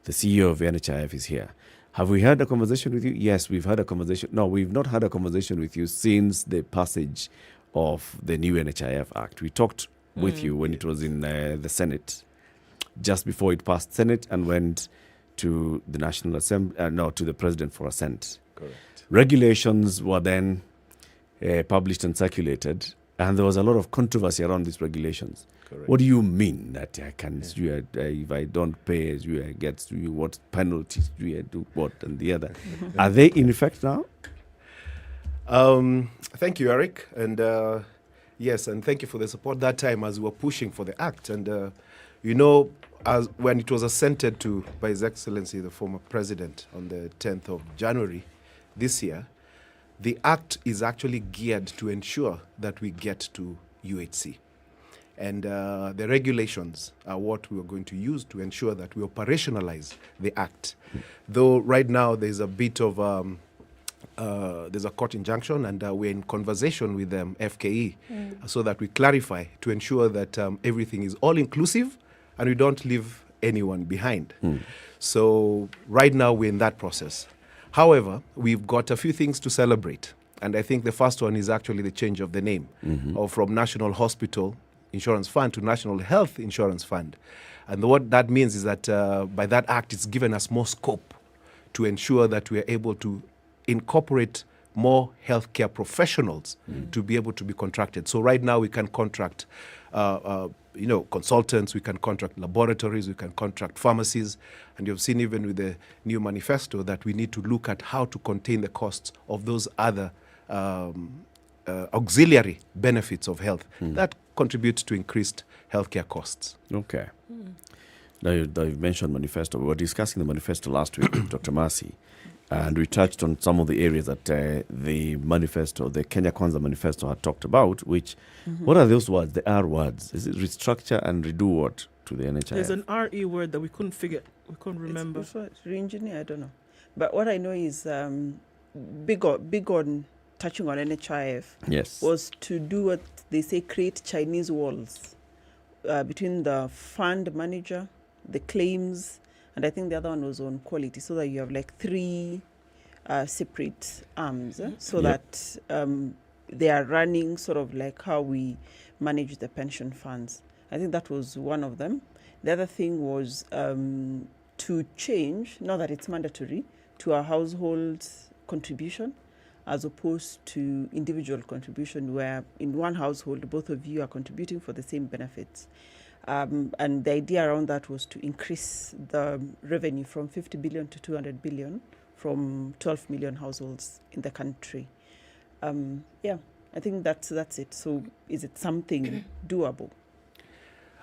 G: The CEO of NHIF is here. Have we had a conversation with you? Yes, we've had a conversation. No, we've not had a conversation with you since the passage of the new NHIF Act. We talked with you when it was in the Senate, just before it passed Senate and went to the National Assembly, to the President for assent.
J: Correct.
G: Regulations were then published and circulated, and there was a lot of controversy around these regulations.
J: Correct.
G: What do you mean that I can, if I don't pay, I get what penalties do I do what and the other? Are they in effect now?
J: Thank you, Eric. And yes, and thank you for the support that time as we were pushing for the act. And, as when it was assented to by His Excellency, the former president, on the 10th of January this year, the act is actually geared to ensure that we get to UHC. And the regulations are what we are going to use to ensure that we operationalize the act. Though right now there's a bit of there's a court injunction, and we're in conversation with FKE so that we clarify to ensure that everything is all inclusive and we don't leave anyone behind. So right now we're in that process. However, we've got a few things to celebrate, and I think the first one is actually the change of the name from National Hospital Insurance Fund to National Health Insurance Fund. And what that means is that by that act, it's given us more scope to ensure that we are able to incorporate more healthcare professionals to be able to be contracted. So right now we can contract consultants, we can contract laboratories, we can contract pharmacies, and you've seen even with the new manifesto that we need to look at how to contain the costs of those other auxiliary benefits of health that contribute to increased healthcare costs.
G: Okay. Now you've mentioned manifesto. We were discussing the manifesto last week with Dr. Mercy, and we touched on some of the areas that the manifesto, the Kenya Kwanza manifesto, had talked about, which, what are those words, the R words? Is it restructure and redo what to the NHIF?
M: There's an RE word that we couldn't remember.
V: It's re-engineer, I don't know. But what I know is big on touching on NHIF was to do what they say, create Chinese walls between the fund manager, the claims, and I think the other one was on quality, so that you have like three separate arms, so that they are running sort of like how we manage the pension funds. I think that was one of them. The other thing was to change, now that it's mandatory, to a household contribution as opposed to individual contribution, where in one household, both of you are contributing for the same benefits. And the idea around that was to increase the revenue from 50 billion to 200 billion from 12 million households in the country. I think that's it. So is it something doable?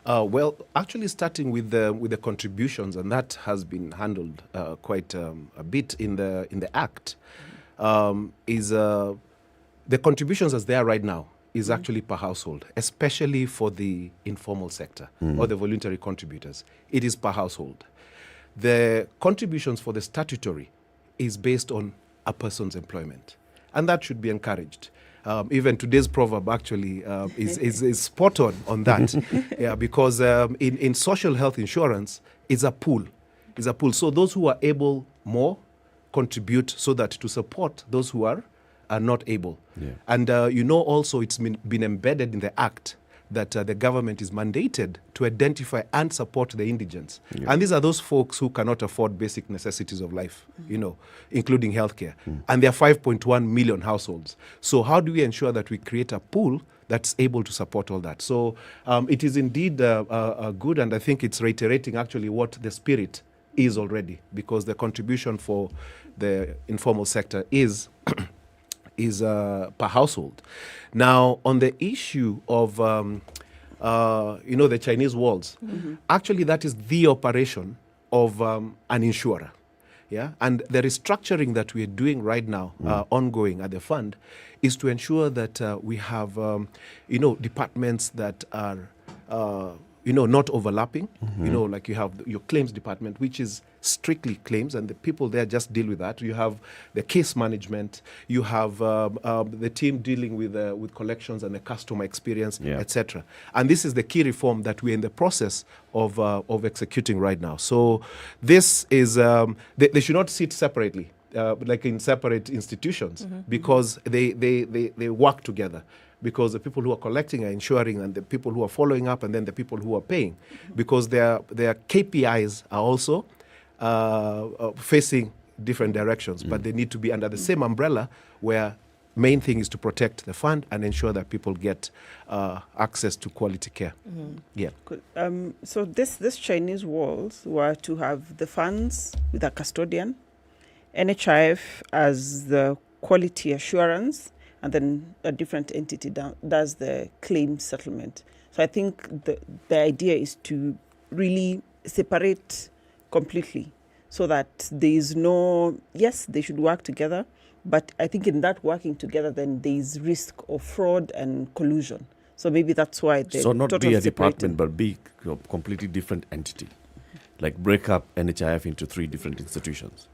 J: Well, actually starting with the contributions, and that has been handled quite a bit in the Act, is the contributions as they are right now is actually per household, especially for the informal sector or the voluntary contributors. It is per household. The contributions for the statutory is based on a person's employment, and that should be encouraged. Even today's proverb actually is spot on that, because in social health insurance is a pool. So those who are able more contribute so that to support those who are not able. And also it's been embedded in the Act that the government is mandated to identify and support the indigents. And these are those folks who cannot afford basic necessities of life, including healthcare. And there are 5.1 million households. So how do we ensure that we create a pool that's able to support all that? So it is indeed good, and I think it's reiterating actually what the spirit is already, because the contribution for the informal sector is per household. Now, on the issue of the Chinese walls, actually that is the operation of an insurer. Yeah, and the restructuring that we are doing right now, ongoing at the fund, is to ensure that we have, departments that are, not overlapping. Like you have your claims department, which is strictly claims, and the people there just deal with that. You have the case management. You have the team dealing with collections and the customer experience, etc. And this is the key reform that we're in the process of executing right now. So this is they should not sit separately, like in separate institutions, because they work together. Because the people who are collecting are insuring, and the people who are following up, and then the people who are paying, because their KPIs are also facing different directions, but they need to be under the same umbrella, where main thing is to protect the fund and ensure that people get access to quality care. Yeah.
V: Good. So this Chinese walls were to have the funds with a custodian, NHIF as the quality assurance, and then a different entity does the claim settlement. So I think the idea is to really separate completely, so that there is no, yes, they should work together, but I think in that working together, then there is risk of fraud and collusion. So maybe that's why they
G: so not be a department, but be a completely different entity, like break up NHIF into 3 different institutions.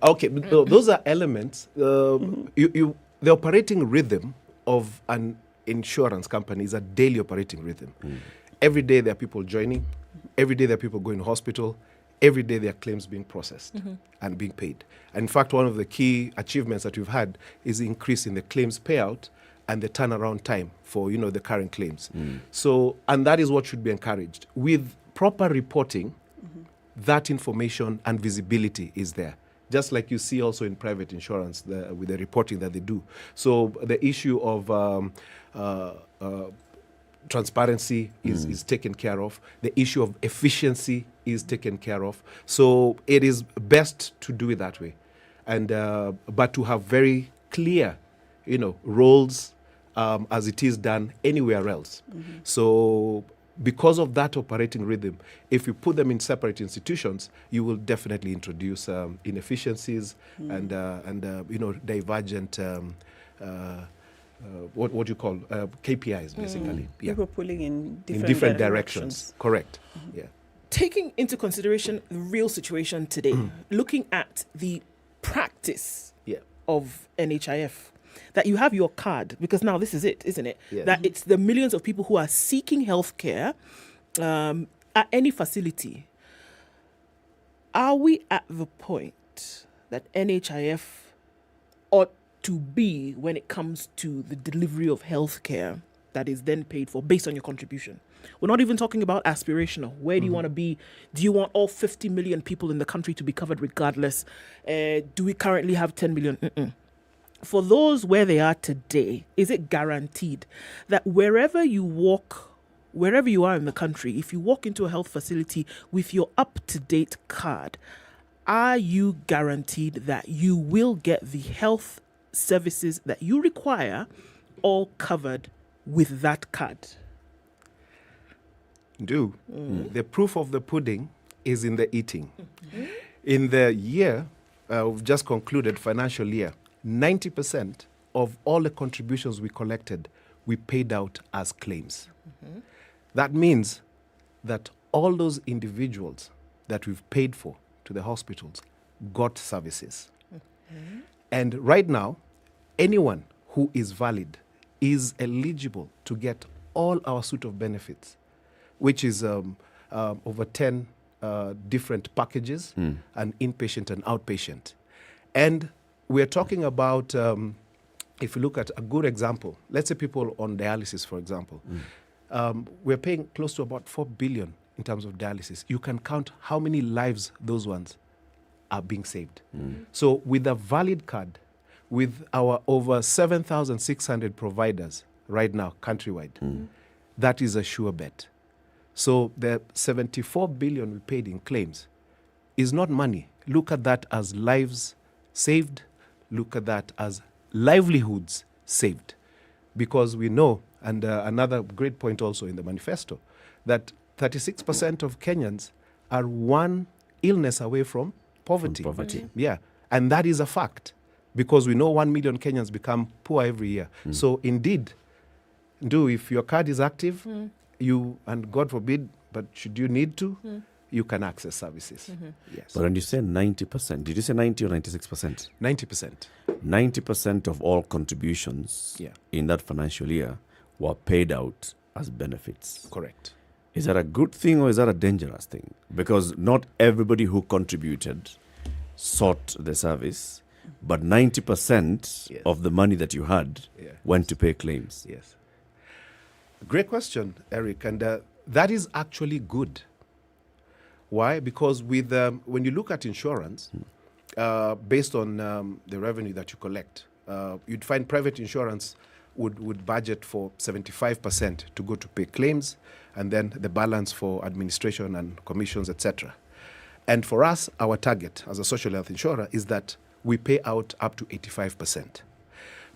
J: Okay, but those are elements. The operating rhythm of an insurance company is a daily operating rhythm. Every day there are people joining. Every day there are people going to hospital. Every day there are claims being processed and being paid. And in fact, one of the key achievements that we've had is the increase in the claims payout and the turnaround time for the current claims. So, and that is what should be encouraged. With proper reporting, that information and visibility is there, just like you see also in private insurance with the reporting that they do. So the issue of transparency is taken care of. The issue of efficiency is taken care of. So it is best to do it that way, and but to have very clear, roles as it is done anywhere else. So because of that operating rhythm, if you put them in separate institutions, you will definitely introduce inefficiencies and divergent what do you call KPIs basically.
V: People pulling in
J: different directions. Correct. Yeah.
M: Taking into consideration the real situation today, looking at the practice of NHIF, that you have your card, because now this is it, isn't it?
J: Yes.
M: That it's the millions of people who are seeking healthcare at any facility. Are we at the point that NHIF ought to be when it comes to the delivery of healthcare that is then paid for based on your contribution? We're not even talking about aspirational. Where do you want to be? Do you want all 50 million people in the country to be covered regardless? Do we currently have 10 million? For those where they are today, is it guaranteed that wherever you walk, wherever you are in the country, if you walk into a health facility with your up-to-date card, are you guaranteed that you will get the health services that you require all covered with that card?
J: The proof of the pudding is in the eating. In the year we've just concluded, financial year, 90% of all the contributions we collected, we paid out as claims. That means that all those individuals that we've paid for to the hospitals got services. And right now, anyone who is valid is eligible to get all our suite of benefits, which is over 10 different packages, and inpatient and outpatient. And we're talking about, if you look at a good example, let's say people on dialysis, for example, we're paying close to about 4 billion in terms of dialysis. You can count how many lives those ones are being saved. So with a valid card, with our over 7,600 providers right now, countrywide, that is a sure bet. So the 74 billion we paid in claims is not money. Look at that as lives saved. Look at that as livelihoods saved. Because we know, and another great point also in the manifesto, that 36% of Kenyans are one illness away from poverty. Yeah, and that is a fact, because we know 1 million Kenyans become poor every year. So indeed, if your card is active, you, and God forbid, but should you need to, you can access services. Yes.
G: But when you say 90%, did you say 90 or 96%?
J: 90%.
G: 90% of all contributions in that financial year were paid out as benefits.
J: Correct.
G: Is that a good thing or is that a dangerous thing? Because not everybody who contributed sought the service, but 90% of the money that you had went to pay claims.
J: Yes. Great question, Eric, and that is actually good. Why? Because with when you look at insurance, based on the revenue that you collect, you'd find private insurance would budget for 75% to go to pay claims, and then the balance for administration and commissions, etc. And for us, our target as a social health insurer is that we pay out up to 85%.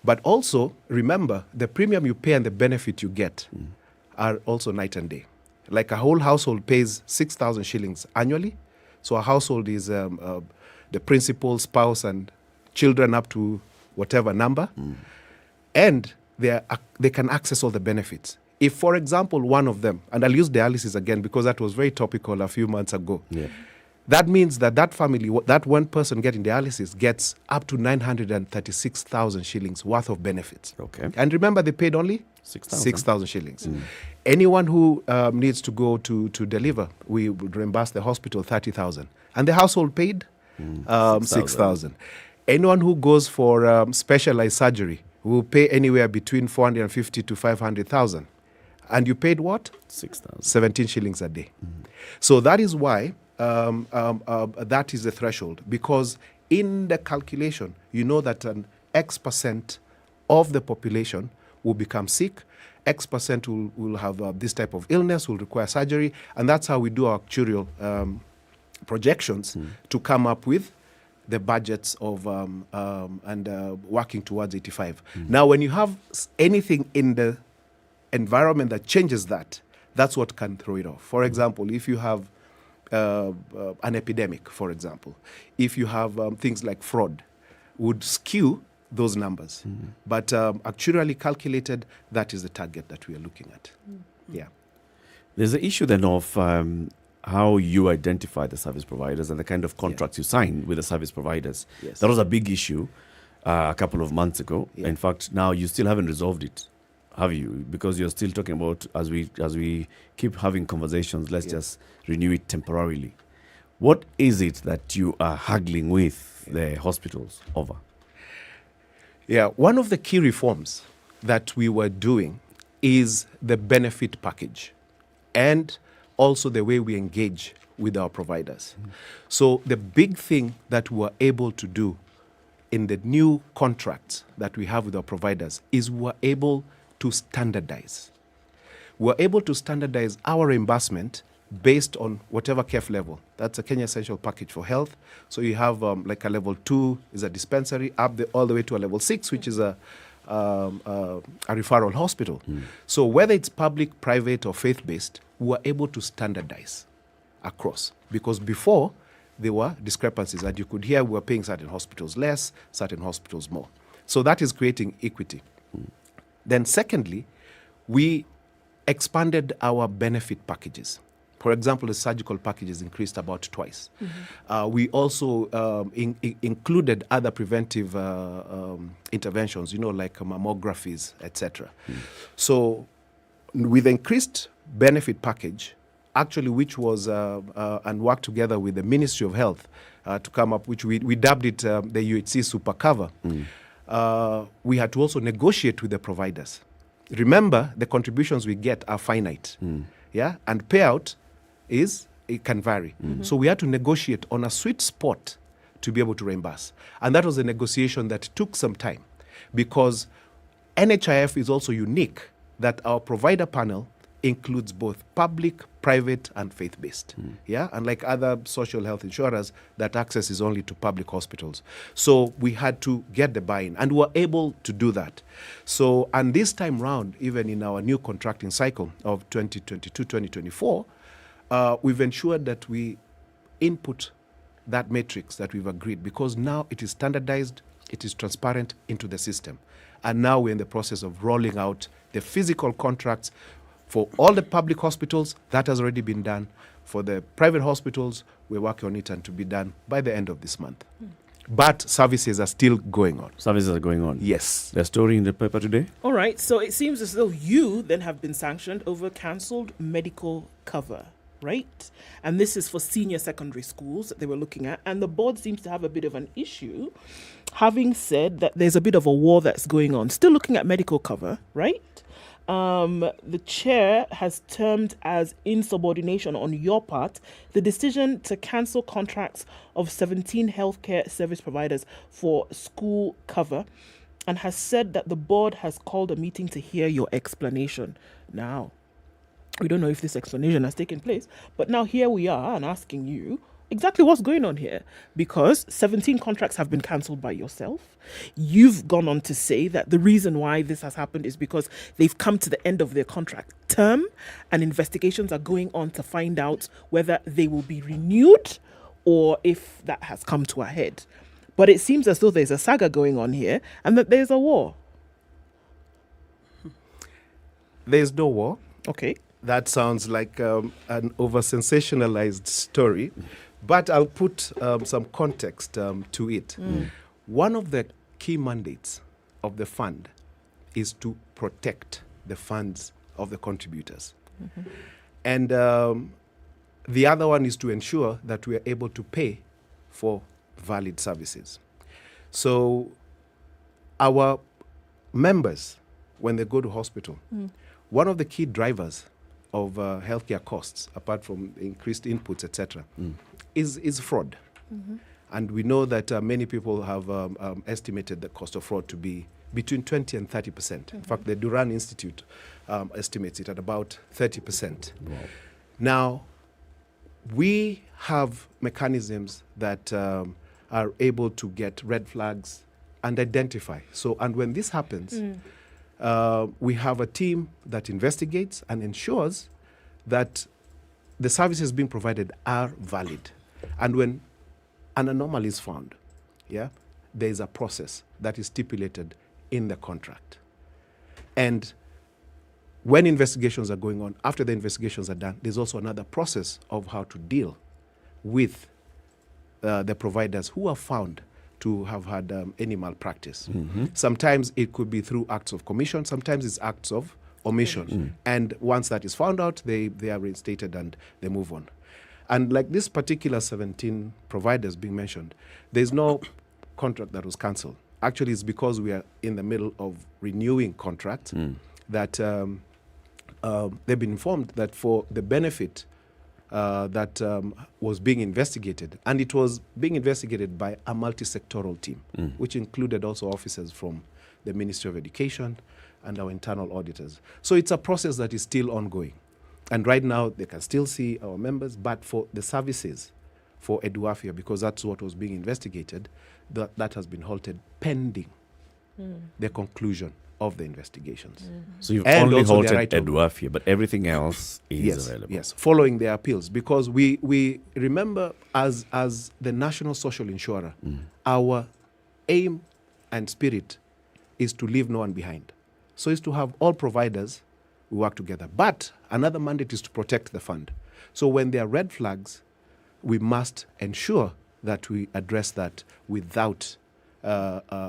J: But also, remember, the premium you pay and the benefit you get are also night and day. Like a whole household pays 6,000 shillings annually. So a household is the principal, spouse, and children up to whatever number. And they can access all the benefits. If, for example, one of them, and I'll use dialysis again because that was very topical a few months ago. That means that family, that one person getting dialysis gets up to 936,000 shillings worth of benefits.
G: Okay.
J: And remember, they paid only 6,000 shillings. Anyone who needs to go to deliver, we would reimburse the hospital 30,000. And the household paid 6,000. Anyone who goes for specialized surgery will pay anywhere between 450 to 500,000. And you paid what?
G: 6,000.
J: 17 shillings a day. So that is why that is the threshold, because in the calculation, you know that an X% of the population will become sick, X% will have this type of illness, will require surgery, and that's how we do our actuarial projections to come up with the budgets of and working towards 85. Now, when you have anything in the environment that changes that, that's what can throw it off. For example, if you have an epidemic, for example, if you have things like fraud, would skew those numbers. But actually calculated, that is the target that we are looking at. Yeah.
G: There's the issue then of how you identify the service providers and the kind of contracts you sign with the service providers.
J: Yes.
G: That was a big issue a couple of months ago. In fact, now you still haven't resolved it, have you? Because you're still talking about, as we keep having conversations, let's just renew it temporarily. What is it that you are haggling with the hospitals over?
J: Yeah, one of the key reforms that we were doing is the benefit package and also the way we engage with our providers. So the big thing that we're able to do in the new contracts that we have with our providers is we're able to standardize. We're able to standardize our reimbursement based on whatever KEF level. That's a Kenya Essential Package for Health. So you have like a level 2 is a dispensary, all the way to a level 6, which is a referral hospital. So whether it's public, private, or faith-based, we were able to standardize across. Because before, there were discrepancies that you could hear we were paying certain hospitals less, certain hospitals more. So that is creating equity. Then secondly, we expanded our benefit packages. For example, the surgical packages increased about twice. We also included other preventive interventions, like mammographies, etc. So with the increased benefit package, actually, which was, and worked together with the Ministry of Health to come up, which we dubbed it the UHC Super Cover, we had to also negotiate with the providers. Remember, the contributions we get are finite, and payout it can vary. So we had to negotiate on a sweet spot to be able to reimburse. And that was a negotiation that took some time, because NHIF is also unique that our provider panel includes both public, private, and faith-based. Yeah, unlike other social health insurers, that access is only to public hospitals. So we had to get the buy-in, and we were able to do that. So, and this time round, even in our new contracting cycle of 2022-2024, we've ensured that we input that matrix that we've agreed, because now it is standardized, it is transparent into the system. And now we're in the process of rolling out the physical contracts for all the public hospitals. That has already been done. For the private hospitals, we're working on it and to be done by the end of this month. But services are still going on.
G: Services are going on?
J: Yes.
G: The story in the paper today?
M: All right, so it seems as though you then have been sanctioned over cancelled medical cover, right? And this is for senior secondary schools that they were looking at. And the board seems to have a bit of an issue, having said that there's a bit of a war that's going on. Still looking at medical cover, right? The chair has termed as insubordination on your part the decision to cancel contracts of 17 healthcare service providers for school cover, and has said that the board has called a meeting to hear your explanation. Now, we don't know if this explanation has taken place, but now here we are and asking you exactly what's going on here, because 17 contracts have been cancelled by yourself. You've gone on to say that the reason why this has happened is because they've come to the end of their contract term and investigations are going on to find out whether they will be renewed or if that has come to a head. But it seems as though there's a saga going on here and that there's a war.
J: There's no war.
M: Okay.
J: That sounds like an over-sensationalized story. But I'll put some context to it. One of the key mandates of the fund is to protect the funds of the contributors. And the other one is to ensure that we are able to pay for valid services. So our members, when they go to hospital, one of the key drivers of healthcare costs, apart from increased inputs, etc., is fraud. And we know that many people have estimated the cost of fraud to be between 20 and 30%. In fact, the Duran Institute estimates it at about 30%.
G: Wow.
J: Now, we have mechanisms that are able to get red flags and identify. So, and when this happens, we have a team that investigates and ensures that the services being provided are valid. And when an anomaly is found, there is a process that is stipulated in the contract. And when investigations are going on, after the investigations are done, there's also another process of how to deal with the providers who are found to have had any malpractice. Sometimes it could be through acts of commission, sometimes it's acts of omission. And once that is found out, they are reinstated and they move on. And like this particular 17 providers being mentioned, there's no contract that was cancelled. Actually, it's because we are in the middle of renewing contracts that they've been informed that for the benefit that was being investigated, and it was being investigated by a multi-sectoral team, which included also officers from the Ministry of Education and our internal auditors. So it's a process that is still ongoing. And right now, they can still see our members, but for the services for Eduafia, because that's what was being investigated, that has been halted pending the conclusion of the investigations.
G: So you've only halted Eduafia, but everything else is available.
J: Yes, following their appeals, because we remember as the national social insurer, our aim and spirit is to leave no one behind. So it's to have all providers we work together. But another mandate is to protect the fund. So when there are red flags, we must ensure that we address that without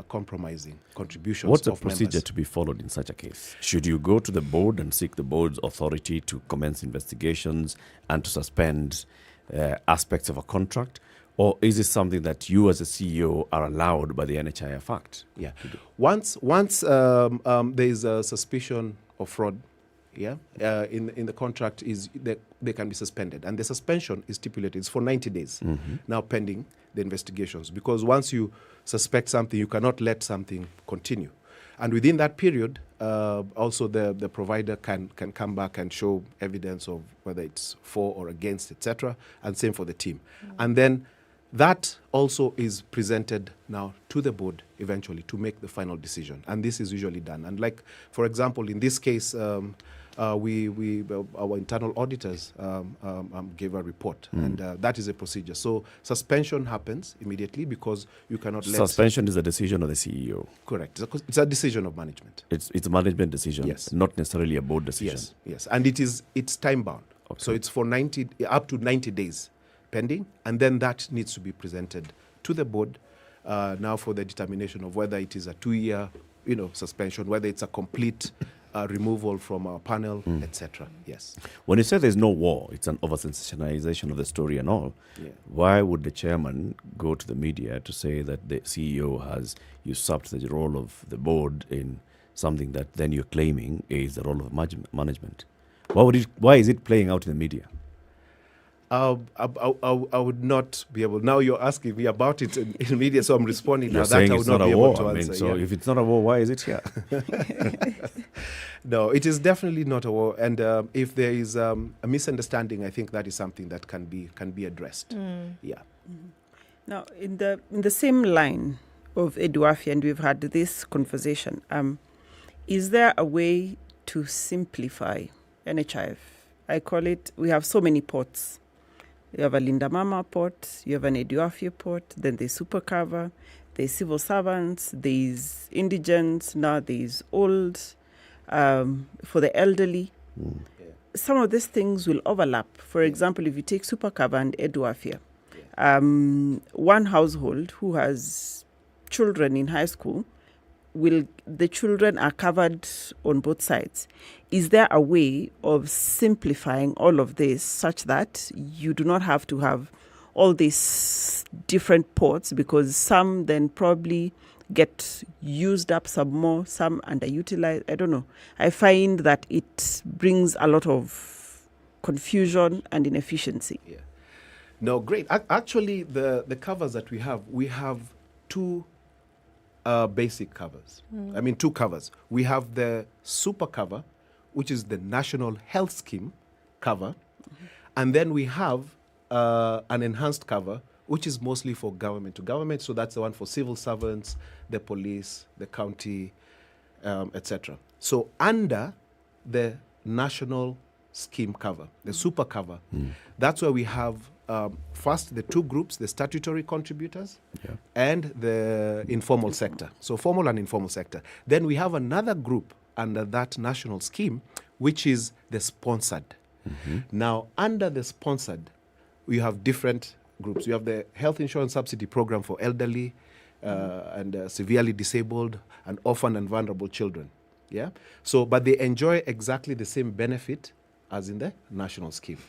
J: compromising contributions.
G: What's the
J: of
G: procedure
J: members.
G: to be followed in such a case? Should you go to the board and seek the board's authority to commence investigations and to suspend aspects of a contract? Or is it something that you as a CEO are allowed by the NHIF Act?
J: Yeah. Once there is a suspicion of fraud, in the contract is that they can be suspended, and the suspension is stipulated. It's for 90 days. Now pending the investigations, because once you suspect something, you cannot let something continue, and within that period, also the provider can come back and show evidence of whether it's for or against, etc. And same for the team. And then that also is presented now to the board eventually to make the final decision. And this is usually done. And like, for example, in this case, our internal auditors gave a report, and that is a procedure. So suspension happens immediately because you cannot let...
G: Suspension is a decision of the CEO.
J: Correct. It's a decision of management.
G: It's a management decision,
J: yes,
G: not necessarily a board decision.
J: Yes, yes. And it's time-bound. Okay. So it's for up to 90 days pending, and then that needs to be presented to the board now for the determination of whether it is a 2-year suspension, whether it's a complete removal from our panel, etc. Yes.
G: When you say there's no war, it's an over-sensationalization of the story and all. Yeah. Why would the chairman go to the media to say that the CEO has usurped the role of the board in something that then you're claiming is the role of management? Why is it playing out in the media?
J: I would not be able. Now you're asking me about it in media, so I'm responding.
G: You're
J: now
G: saying
J: that I
G: it's
J: would
G: not
J: not be
G: a war.
J: able to answer.
G: So if it's not a war, why is it here?
J: No, it is definitely not a war. And if there is a misunderstanding, I think that is something that can be addressed. Yeah.
V: Now, in the same line of Eduafia, and we've had this conversation, is there a way to simplify NHIF? I call it, we have so many ports. You have a Linda Mama port, you have an Eduafia port, then there's super cover, there's civil servants, there's indigents, now there's old, for the elderly. Some of these things will overlap. For example, if you take super cover and Eduafia, one household who has children in high school, the children are covered on both sides. Is there a way of simplifying all of this such that you do not have to have all these different ports, because some then probably get used up, some more, some underutilized? I don't know. I find that it brings a lot of confusion and inefficiency.
J: Yeah. No, great. Actually, the covers that we have two basic covers. I mean, two covers. We have the super cover, which is the National Health Scheme cover. And then we have an enhanced cover, which is mostly for government to government. So that's the one for civil servants, the police, the county, etc. So under the National Scheme cover, the super cover, that's where we have first the two groups, the statutory contributors and the informal sector. So formal and informal sector. Then we have another group under that national scheme, which is the sponsored. Now, under the sponsored, we have different groups. You have the health insurance subsidy program for elderly and severely disabled and orphan and vulnerable children. Yeah. So, but they enjoy exactly the same benefit as in the national scheme.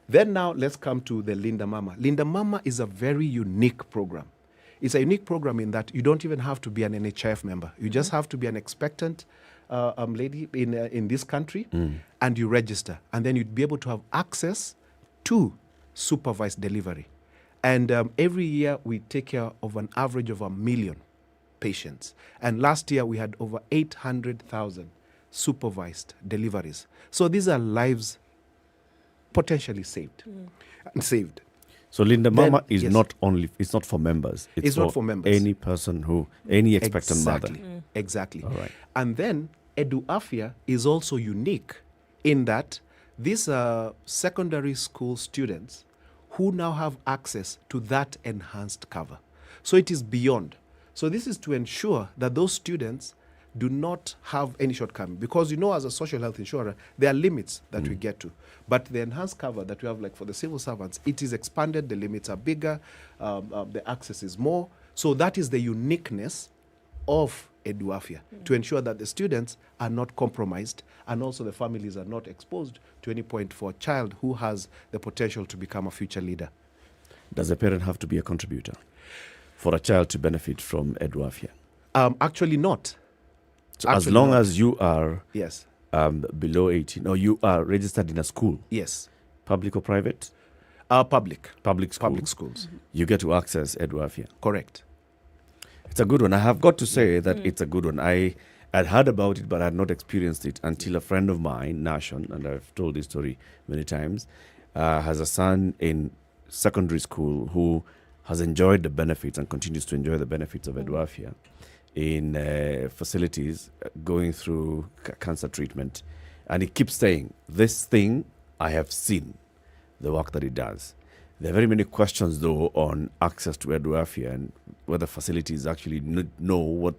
J: Then now let's come to the Linda Mama. Linda Mama is a very unique program. It's a unique program in that you don't even have to be an NHIF member. You just have to be an expectant lady in this country, and you register. And then you'd be able to have access to supervised delivery. And every year we take care of an average of 1 million patients. And last year we had over 800,000 supervised deliveries. So these are lives potentially saved.
G: So Linda Mama is not only, it's not for members.
J: It's not for members.
G: Any person any expectant mother.
J: Exactly.
G: All right.
J: And then Eduafia is also unique in that these are secondary school students who now have access to that enhanced cover. So it is beyond. So this is to ensure that those students do not have any shortcoming, because as a social health insurer, there are limits that we get to. But the enhanced cover that we have, like for the civil servants, it is expanded, the limits are bigger, the access is more. So that is the uniqueness of Eduafia, to ensure that the students are not compromised and also the families are not exposed to any point for a child who has the potential to become a future leader.
G: Does a parent have to be a contributor for a child to benefit from Eduafia?
J: Actually not.
G: So as long as you are
J: yes
G: below 18, or you are registered in a school.
J: Yes.
G: Public or private?
J: Public.
G: Public schools.
J: Public schools.
G: You get to access Eduafia.
J: Correct.
G: It's a good one. I have got to say that it's a good one. I I'd heard about it, but I had not experienced it until a friend of mine, Nashon, and I've told this story many times, has a son in secondary school who has enjoyed the benefits and continues to enjoy the benefits of Edwafia in facilities going through cancer treatment. And he keeps saying, this thing I have seen, the work that it does. There are very many questions, though, on access to Edwafia and whether facilities actually know what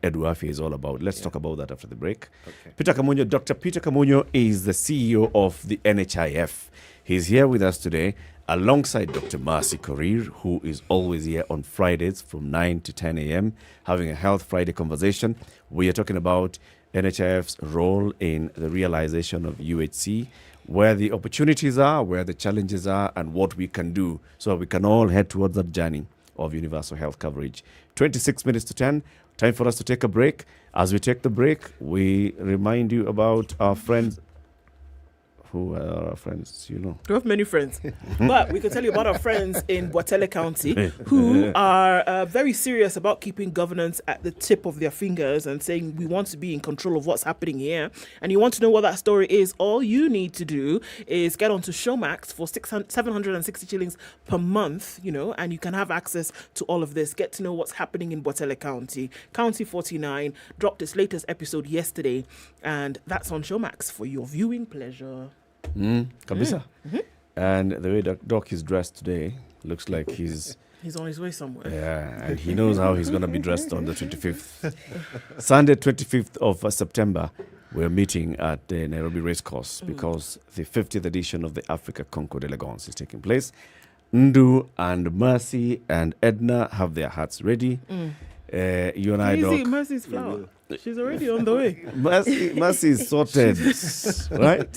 G: Edwafia is all about. Let's talk about that after the break. Okay. Dr. Peter Kamunyo is the CEO of the NHIF. He's here with us today alongside Dr. Mercy Korir, who is always here on Fridays from 9 to 10 a.m., having a Health Friday conversation. We are talking about NHIF's role in the realization of UHC, where the opportunities are, where the challenges are, and what we can do so we can all head towards that journey of universal health coverage. 26 minutes to 10, time for us to take a break. As we take the break, we remind you about our friends. Who are our friends, you know?
M: We have many friends. But we can tell you about our friends in Bwatele County who are very serious about keeping governance at the tip of their fingers and saying we want to be in control of what's happening here. And you want to know what that story is, all you need to do is get onto Showmax for 760 shillings per month, you know, and you can have access to all of this. Get to know what's happening in Bwatele County. County 49 dropped its latest episode yesterday, and that's on Showmax for your viewing pleasure.
G: Kabisa. And the way Doc is dressed today looks like he's
M: on his way somewhere.
G: Yeah, and he knows how he's going to be dressed on the 25th. Sunday, 25th of September, we're meeting at the Nairobi Racecourse because the 50th edition of the Africa Concord Elegance is taking place. Ndu and Mercy and Ednah have their hats ready. You and I, Doc.
M: Mercy's flower. She's already on the way.
G: Mercy is sorted, right?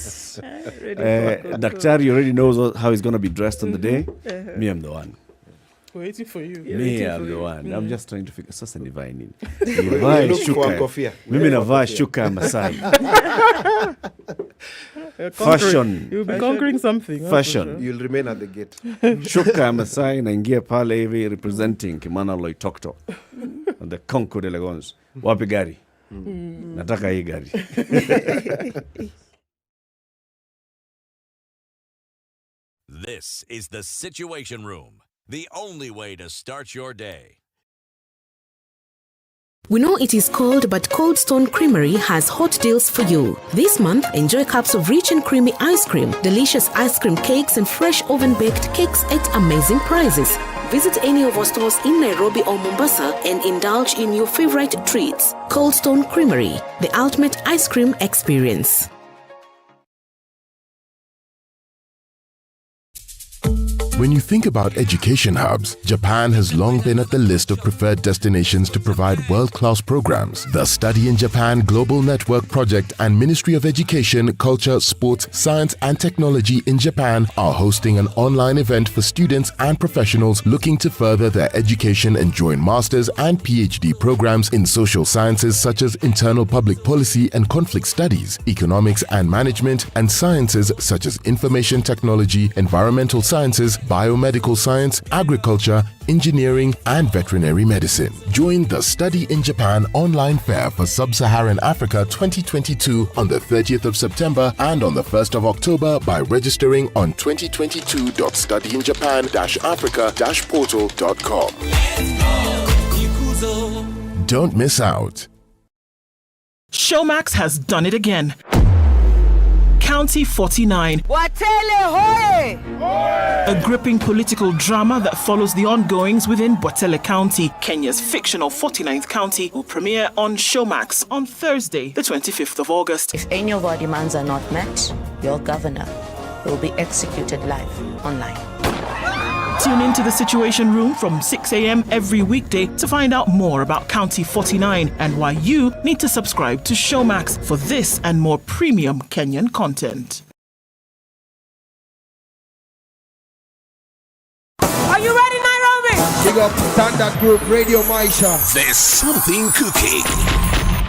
G: Daktari already knows how he's going to be dressed on the day. Me, I'm the one.
M: Waiting for you.
G: Me, I'm the one. I'm just trying to figure. Sasa nivae nini? Nivae shuka. Mimi navaa shuka ya Masai. Fashion.
M: You'll be conquering something.
G: Fashion.
J: You'll remain at the gate.
G: Shuka ya Masai naingia pale hivi representing Kimana Loitokto. And the Concord Elegance. Wapi gari? Nataka hii gari.
D: This is the Situation Room, the only way to start your day.
I: We know it is cold, but Cold Stone Creamery has hot deals for you. This month, enjoy cups of rich and creamy ice cream, delicious ice cream cakes, and fresh oven-baked cakes at amazing prices. Visit any of our stores in Nairobi or Mombasa and indulge in your favorite treats. Cold Stone Creamery, the ultimate ice cream experience.
B: When you think about education hubs, Japan has long been at the list of preferred destinations to provide world-class programs. The Study in Japan Global Network Project and Ministry of Education, Culture, Sports, Science and Technology in Japan are hosting an online event for students and professionals looking to further their education and join master's and PhD programs in social sciences such as internal public policy and conflict studies, economics and management, and sciences such as information technology, environmental sciences, biomedical science, agriculture, engineering, and veterinary medicine. Join the Study in Japan online fair for Sub-Saharan Africa 2022 on the 30th of September and on the 1st of October by registering on 2022.studyinjapan-africa-portal.com. Don't miss out.
M: Showmax has done it again. County 49. A gripping political drama that follows the ongoings within Bwatele County, Kenya's fictional 49th county, will premiere on Showmax on Thursday, the 25th of August.
L: If any of our demands are not met, your governor will be executed live online.
M: Tune into the Situation Room from 6 a.m. every weekday to find out more about County 49 and why you need to subscribe to Showmax for this and more premium Kenyan content.
N: Are you ready, Nairobi? Big up Standard Group Radio Maisha.
O: There's something cooking.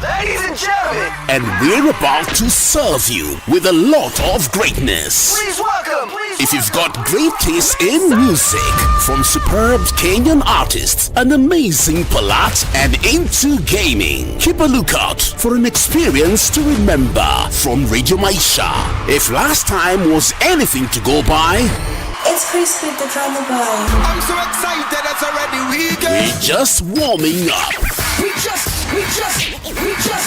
O: Ladies and gentlemen, and we're about to serve you with a lot of greatness.
N: Please welcome.
O: If you've got great taste in music, from superb Kenyan artists, an amazing palate, and into gaming, keep a lookout for an experience to remember from Radio Maisha. If last time was anything to go by,
P: It's Crispy the drama boy.
N: I'm so excited, it's already weekend.
O: we're just warming up.
N: We just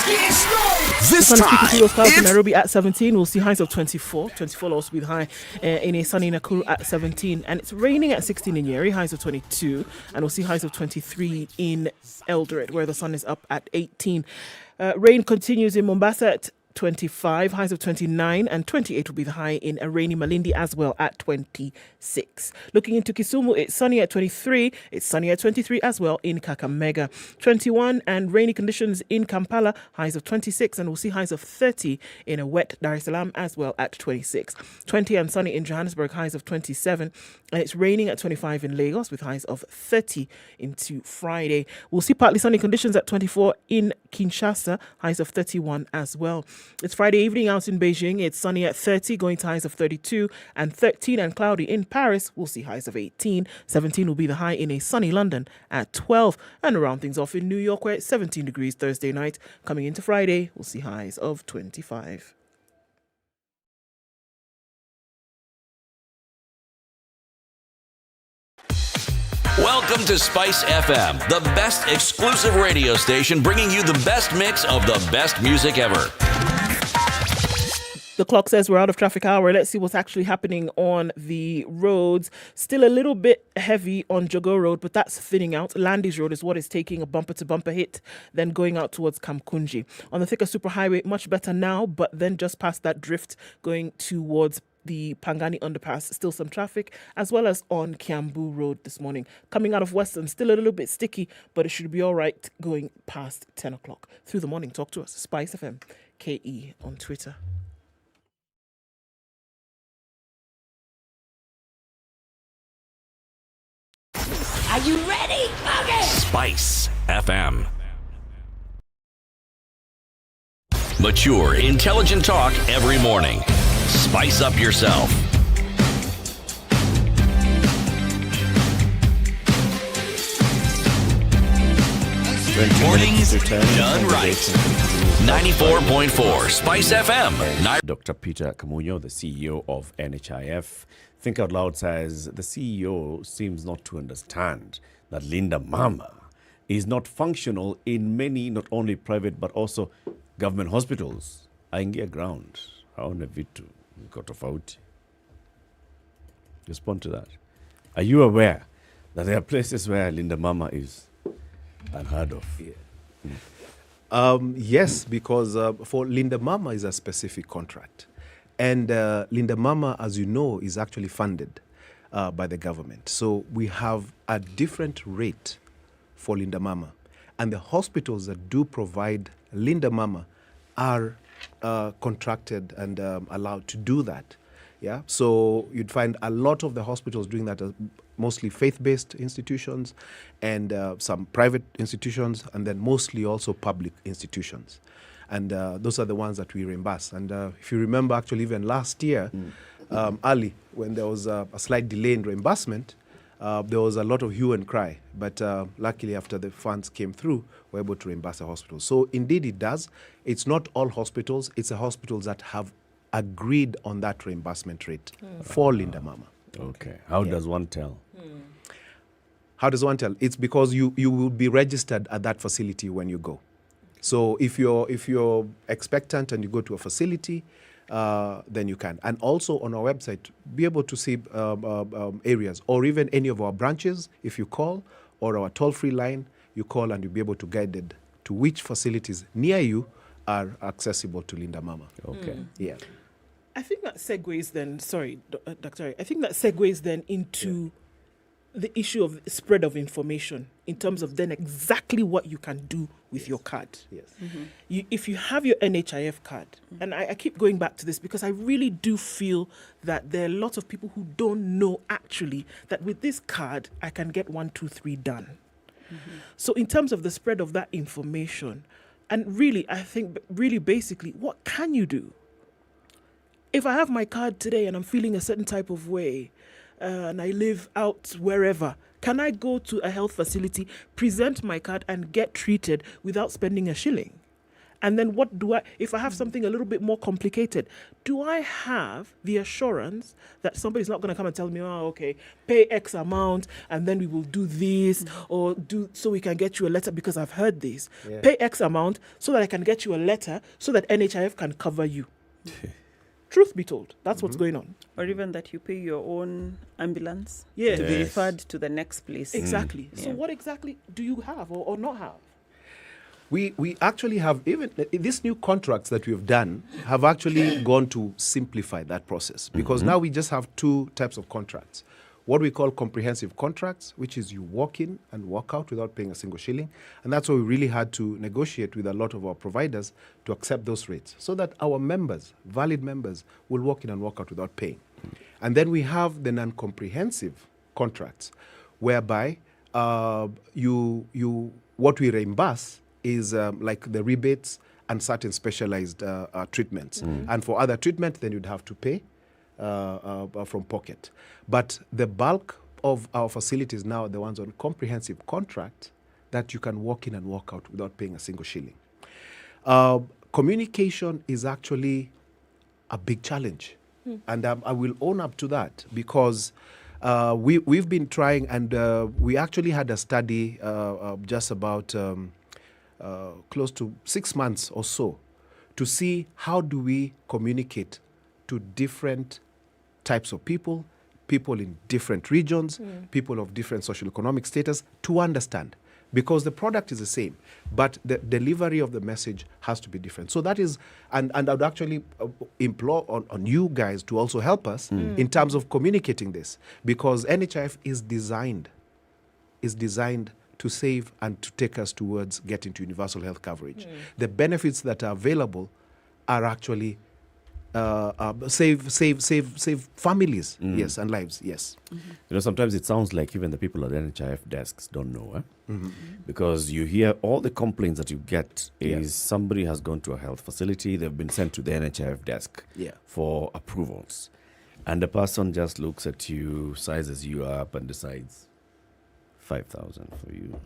N: getting started.
O: This
M: Sun is
O: time,
M: peaking clouds in
O: it's
M: Nairobi at 17. We'll see highs of 24. 24 will also be the high in a sunny Nakuru at 17. And it's raining at 16 in Nyeri, highs of 22. And we'll see highs of 23 in Eldoret, where the sun is up at 18. Rain continues in Mombasa at 25, highs of 29, and 28 will be the high in a rainy Malindi as well at 26. Looking into Kisumu, it's sunny at 23, it's sunny at 23 as well in Kakamega. 21 and rainy conditions in Kampala, highs of 26, and we'll see highs of 30 in a wet Dar es Salaam as well at 26. 20 and sunny in Johannesburg, highs of 27, and it's raining at 25 in Lagos with highs of 30 into Friday. We'll see partly sunny conditions at 24 in Kinshasa, highs of 31 as well. It's Friday evening out in Beijing. It's sunny at 30, going to highs of 32, and 13 and cloudy in Paris. We'll see highs of 18. 17 will be the high in a sunny London at 12. And around things off in New York, where it's 17 degrees Thursday night. Coming into Friday, we'll see highs of 25.
D: Welcome to Spice FM, the best exclusive radio station bringing you the best mix of the best music ever.
M: The clock says we're out of traffic hour. Let's see what's actually happening on the roads. Still a little bit heavy on Jogo Road, but that's thinning out. Landis Road is what is taking a bumper-to-bumper hit, then going out towards Kamkunji. On the Thika Superhighway, much better now, but then just past that drift going towards the Pangani underpass, still some traffic, as well as on Kiambu Road this morning. Coming out of Western, still a little bit sticky, but it should be all right going past 10 o'clock. Through the morning, talk to us. Spice FM, KE on Twitter.
N: Are you ready? Okay.
D: Spice FM. Mature, intelligent talk every morning. Spice up yourself. Mornings done right. 94.4 Spice FM.
G: Dr. Peter Kamunyo, the CEO of NHIF, Think Out Loud says the CEO seems not to understand that Linda Mama is not functional in many, not only private, but also government hospitals. Aingia ground. Haona vitu iko tofauti. Respond to that. Are you aware that there are places where Linda Mama is unheard of?
J: Yeah. Yes, because for Linda Mama is a specific contract. And Linda Mama, as you know, is actually funded by the government. So we have a different rate for Linda Mama. And the hospitals that do provide Linda Mama are contracted and allowed to do that. Yeah, so you'd find a lot of the hospitals doing that are mostly faith-based institutions and some private institutions, and then mostly also public institutions. And those are the ones that we reimburse. And if you remember, actually, even last year, early, when there was a slight delay in reimbursement, there was a lot of hue and cry. But luckily, after the funds came through, we're able to reimburse the hospitals. So indeed, it does. It's not all hospitals. It's the hospitals that have agreed on that reimbursement rate for Linda Mama.
G: Okay. How does one tell?
J: How does one tell? It's because you will be registered at that facility when you go. So if you're expectant and you go to a facility, then you can. And also on our website, be able to see areas or even any of our branches. If you call, or our toll-free line, you call and you'll be able to guide to which facilities near you are accessible to Linda Mama.
G: Okay.
J: Yeah.
M: I think that segues then, sorry, Dr. I think that segues then into the issue of spread of information in terms of then exactly what you can do with your card.
J: Yes.
M: If you have your NHIF card, and I keep going back to this because I really do feel that there are a lot of people who don't know actually that with this card, I can get 1, 2, 3 done. So in terms of the spread of that information, And really, I think, really basically, what can you do? If I have my card today and I'm feeling a certain type of way, and I live out wherever, can I go to a health facility, present my card, and get treated without spending a shilling? And then what do I, if I have something a little bit more complicated, do I have the assurance that somebody's not going to come and tell me, oh, okay, pay X amount and then we will do this, or do so we can get you a letter because I've heard this.
J: Yeah.
M: Pay X amount so that I can get you a letter so that NHIF can cover you. Truth be told, that's what's going on.
V: Or even that you pay your own ambulance
M: Yeah.
V: to be
M: Yes.
V: referred to the next place.
M: Exactly.
V: Mm.
M: So
V: Yeah.
M: what exactly do you have or not have?
J: We actually have, even these new contracts that we've done have actually gone to simplify that process, because now we just have two types of contracts. What we call comprehensive contracts, which is you walk in and walk out without paying a single shilling. And that's why we really had to negotiate with a lot of our providers to accept those rates, so that our members, valid members, will walk in and walk out without paying. And then we have the non-comprehensive contracts, whereby what we reimburse is like the rebates and certain specialized treatments. And for other treatment, then you'd have to pay from pocket. But the bulk of our facilities now are the ones on comprehensive contract that you can walk in and walk out without paying a single shilling. Communication is actually a big challenge. And I will own up to that, because we've been trying, and we actually had a study just about close to 6 months or so, to see how do we communicate to different types of people in different regions, people of different socioeconomic status, to understand. Because the product is the same, but the delivery of the message has to be different. So that is, and I would actually implore on you guys to also help us in terms of communicating this, because NHIF is designed to save and to take us towards getting to universal health coverage. The benefits that are available are actually save families, yes, and lives, yes.
G: You know, sometimes it sounds like even the people at the NHIF desks don't know, because you hear all the complaints that you get is somebody has gone to a health facility, they've been sent to the NHIF desk for approvals, and the person just looks at you, sizes you up, and decides 5,000 for you.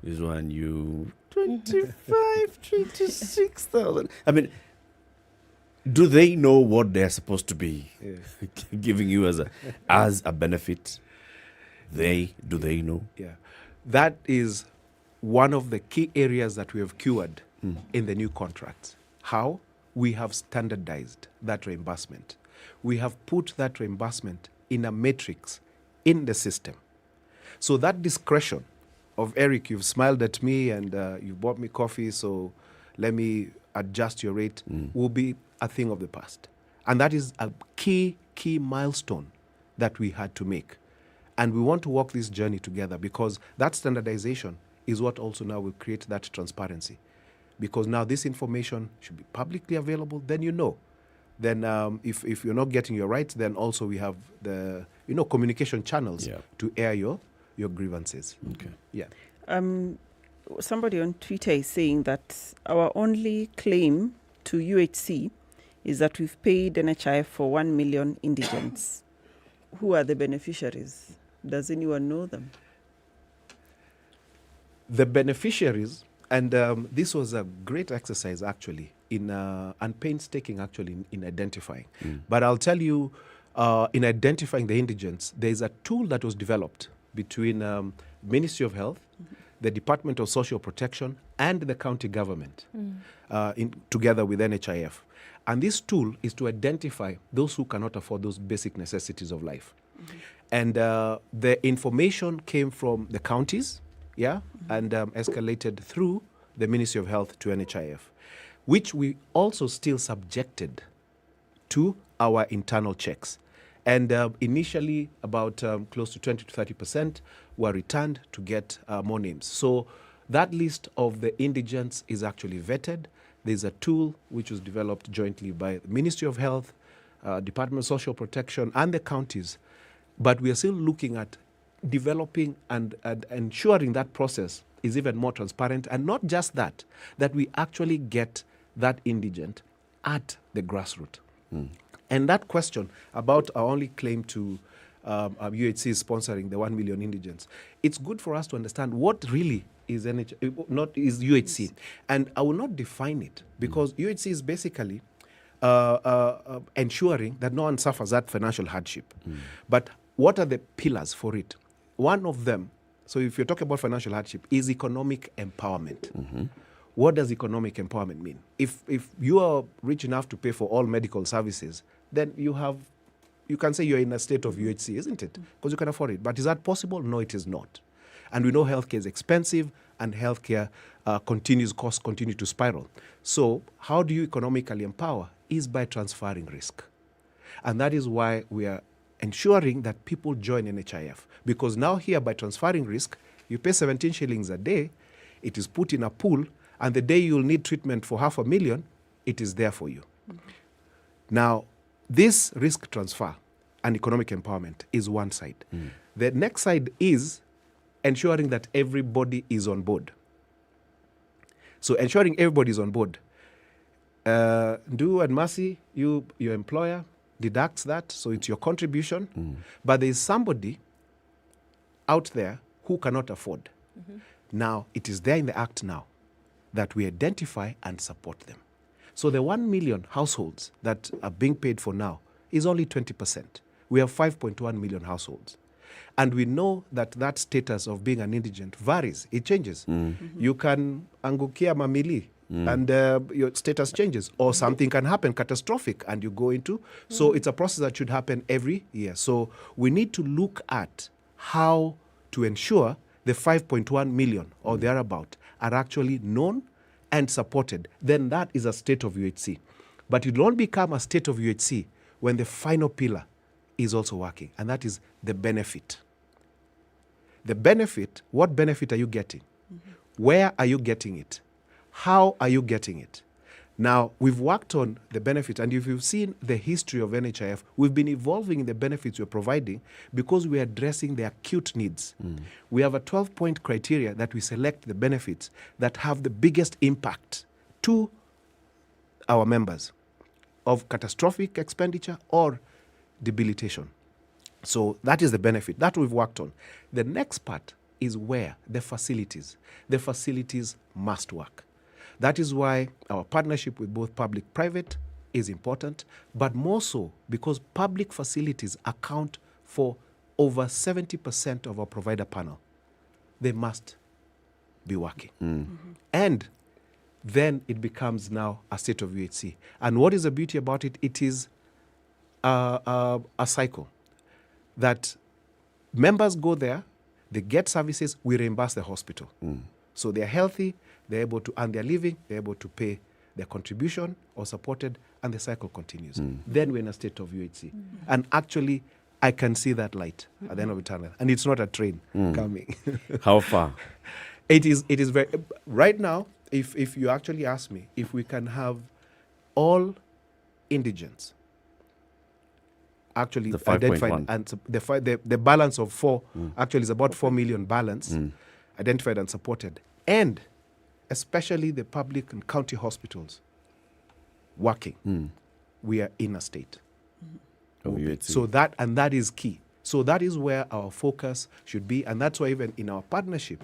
G: This one you 26,000. I mean, do they know what they're supposed to be giving you as a benefit? Do they know?
J: Yeah, that is one of the key areas that we have cured in the new contracts. How we have standardized that reimbursement. We have put that reimbursement in a matrix in the system. So that discretion of, Eric, you've smiled at me and you bought me coffee, so let me adjust your rate, will be a thing of the past. And that is a key milestone that we had to make. And we want to walk this journey together, because that standardization is what also now will create that transparency. Because now this information should be publicly available, then you know. Then if you're not getting your rights, then also we have the communication channels to air your grievances.
G: Okay.
J: Yeah.
V: Somebody on Twitter is saying that our only claim to UHC is that we've paid NHIF for 1 million indigents. Who are the beneficiaries? Does anyone know them?
J: The beneficiaries, and this was a great exercise actually, and painstaking actually in identifying. But I'll tell you, in identifying the indigents, there's a tool that was developed between Ministry of Health, the Department of Social Protection, and the county government, together with NHIF. And this tool is to identify those who cannot afford those basic necessities of life. And the information came from the counties, and escalated through the Ministry of Health to NHIF, which we also still subjected to our internal checks. And initially, about close to 20 to 30% were returned to get more names. So that list of the indigents is actually vetted. There's a tool which was developed jointly by the Ministry of Health, Department of Social Protection, and the counties. But we are still looking at developing and ensuring that process is even more transparent. And not just that, that we actually get that indigent at the grassroots. And that question about our only claim to UHC sponsoring the 1 million indigents, it's good for us to understand what really is UHC. And I will not define it, because UHC is basically ensuring that no one suffers that financial hardship. But what are the pillars for it? One of them, so if you're talking about financial hardship, is economic empowerment. What does economic empowerment mean? If you are rich enough to pay for all medical services, then you can say you're in a state of UHC, isn't it? Because you can afford it. But is that possible? No, it is not. And we know healthcare is expensive, and healthcare costs continue to spiral. So how do you economically empower? Is by transferring risk. And that is why we are ensuring that people join NHIF. Because now here, by transferring risk, you pay 17 shillings a day, it is put in a pool, and the day you'll need treatment for 500,000, it is there for you. Now, this risk transfer and economic empowerment is one side. The next side is ensuring that everybody is on board. So ensuring everybody is on board. Ndu and Mercy, your employer deducts that, so it's your contribution. But there is somebody out there who cannot afford. Now, it is there in the Act now that we identify and support them. So the 1 million households that are being paid for now is only 20%. We have 5.1 million households. And we know that that status of being an indigent varies. It changes. You can angukia mamili, and your status changes. Or something can happen catastrophic and you go into. So it's a process that should happen every year. So we need to look at how to ensure the 5.1 million or thereabout are actually known and supported. Then that is a state of UHC. But it will not become a state of UHC when the final pillar is also working, and that is the benefit. The benefit, what benefit are you getting? Where are you getting it? How are you getting it? Now, we've worked on the benefit, and if you've seen the history of NHIF, we've been evolving in the benefits we're providing because we're addressing the acute needs. We have a 12-point criteria that we select the benefits that have the biggest impact to our members of catastrophic expenditure or debilitation. So that is the benefit that we've worked on. The next part is where the facilities must work. That is why our partnership with both public-private is important, but more so because public facilities account for over 70% of our provider panel. They must be working. And then it becomes now a state of UHC. And what is the beauty about it? It is a cycle that members go there, they get services, we reimburse the hospital. So they're healthy, they're able to earn their living, they're able to pay their contribution or supported, and the cycle continues. Then we're in a state of UHC. And actually, I can see that light at the end of the tunnel. And it's not a train coming.
G: How far?
J: It is very... Right now, if you actually ask me, if we can all indigents actually identified, and the balance of 4 actually is about 4 million balance identified and supported, and especially the public and county hospitals working, we are in a state. So that is key. So that is where our focus should be, and that's why even in our partnership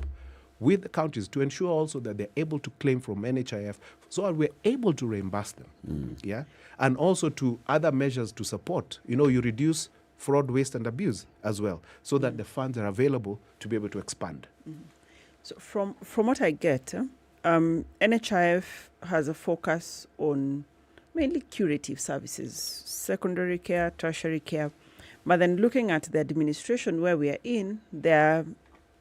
J: with the counties to ensure also that they're able to claim from NHIF so that we're able to reimburse them. Yeah, and also to other measures to support. You reduce fraud, waste, and abuse as well, so that the funds are available to be able to expand.
V: So from what I get, NHIF has a focus on mainly curative services, secondary care, tertiary care. But then looking at the administration where we are in, their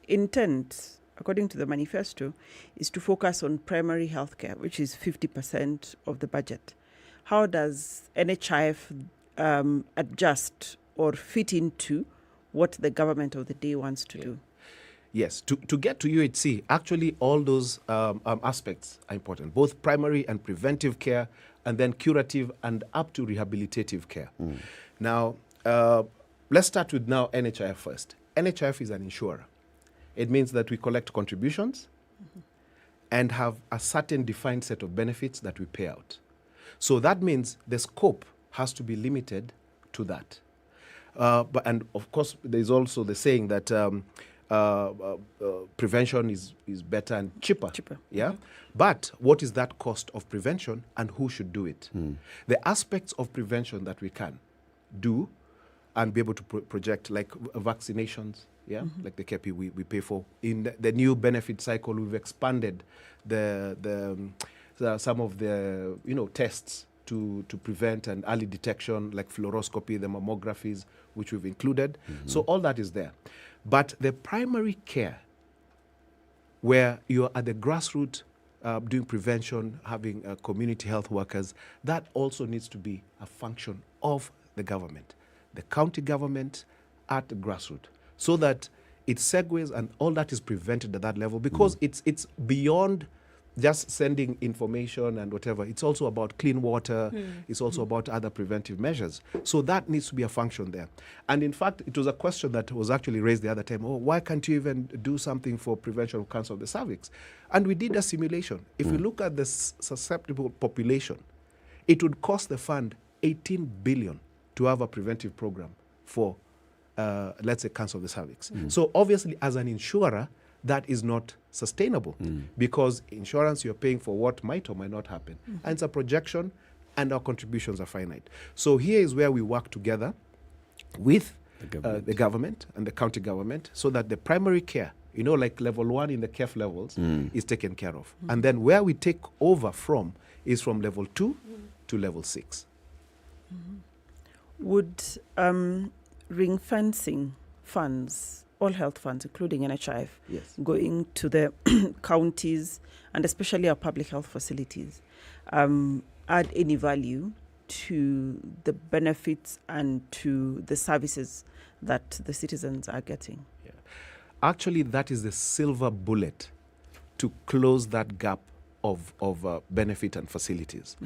V: intent, according to the manifesto, is to focus on primary health care, which is 50% of the budget. How does NHIF adjust or fit into what the government of the day wants to do?
J: Yes, to get to UHC, actually all those aspects are important, both primary and preventive care, and then curative and up to rehabilitative care. Now, let's start with now NHIF first. NHIF is an insurer. It means that we collect contributions and have a certain defined set of benefits that we pay out. So that means the scope has to be limited to that. And of course, there's also the saying that prevention is better and cheaper. Yeah. But what is that cost of prevention, and who should do it? The aspects of prevention that we can do and be able to project, like vaccinations, like the KP we pay for. In the new benefit cycle, we've expanded some of the tests to prevent and early detection, like fluoroscopy, the mammographies, which we've included. So all that is there. But the primary care, where you're at the grassroots doing prevention, having community health workers, that also needs to be a function of the government, the county government at the grassroots, so that it segues and all that is prevented at that level, because it's beyond just sending information and whatever. It's also about clean water. It's also about other preventive measures. So that needs to be a function there. And in fact, it was a question that was actually raised the other time. Why can't you even do something for prevention of cancer of the cervix? And we did a simulation. If we look at the susceptible population, it would cost the fund 18 billion to have a preventive program for, let's say, cancer of the cervix. So obviously, as an insurer, that is not sustainable, because insurance, you're paying for what might or might not happen. And it's a projection, and our contributions are finite. So here is where we work together with the government and the county government, so that the primary care, like level 1 in the KEF levels, is taken care of. And then where we take over from is from level 2 to level 6.
V: Would ring fencing funds, all health funds, including NHIF, going to the counties and especially our public health facilities, add any value to the benefits and to the services that the citizens are getting?
J: Actually, that is the silver bullet to close that gap of benefit and facilities,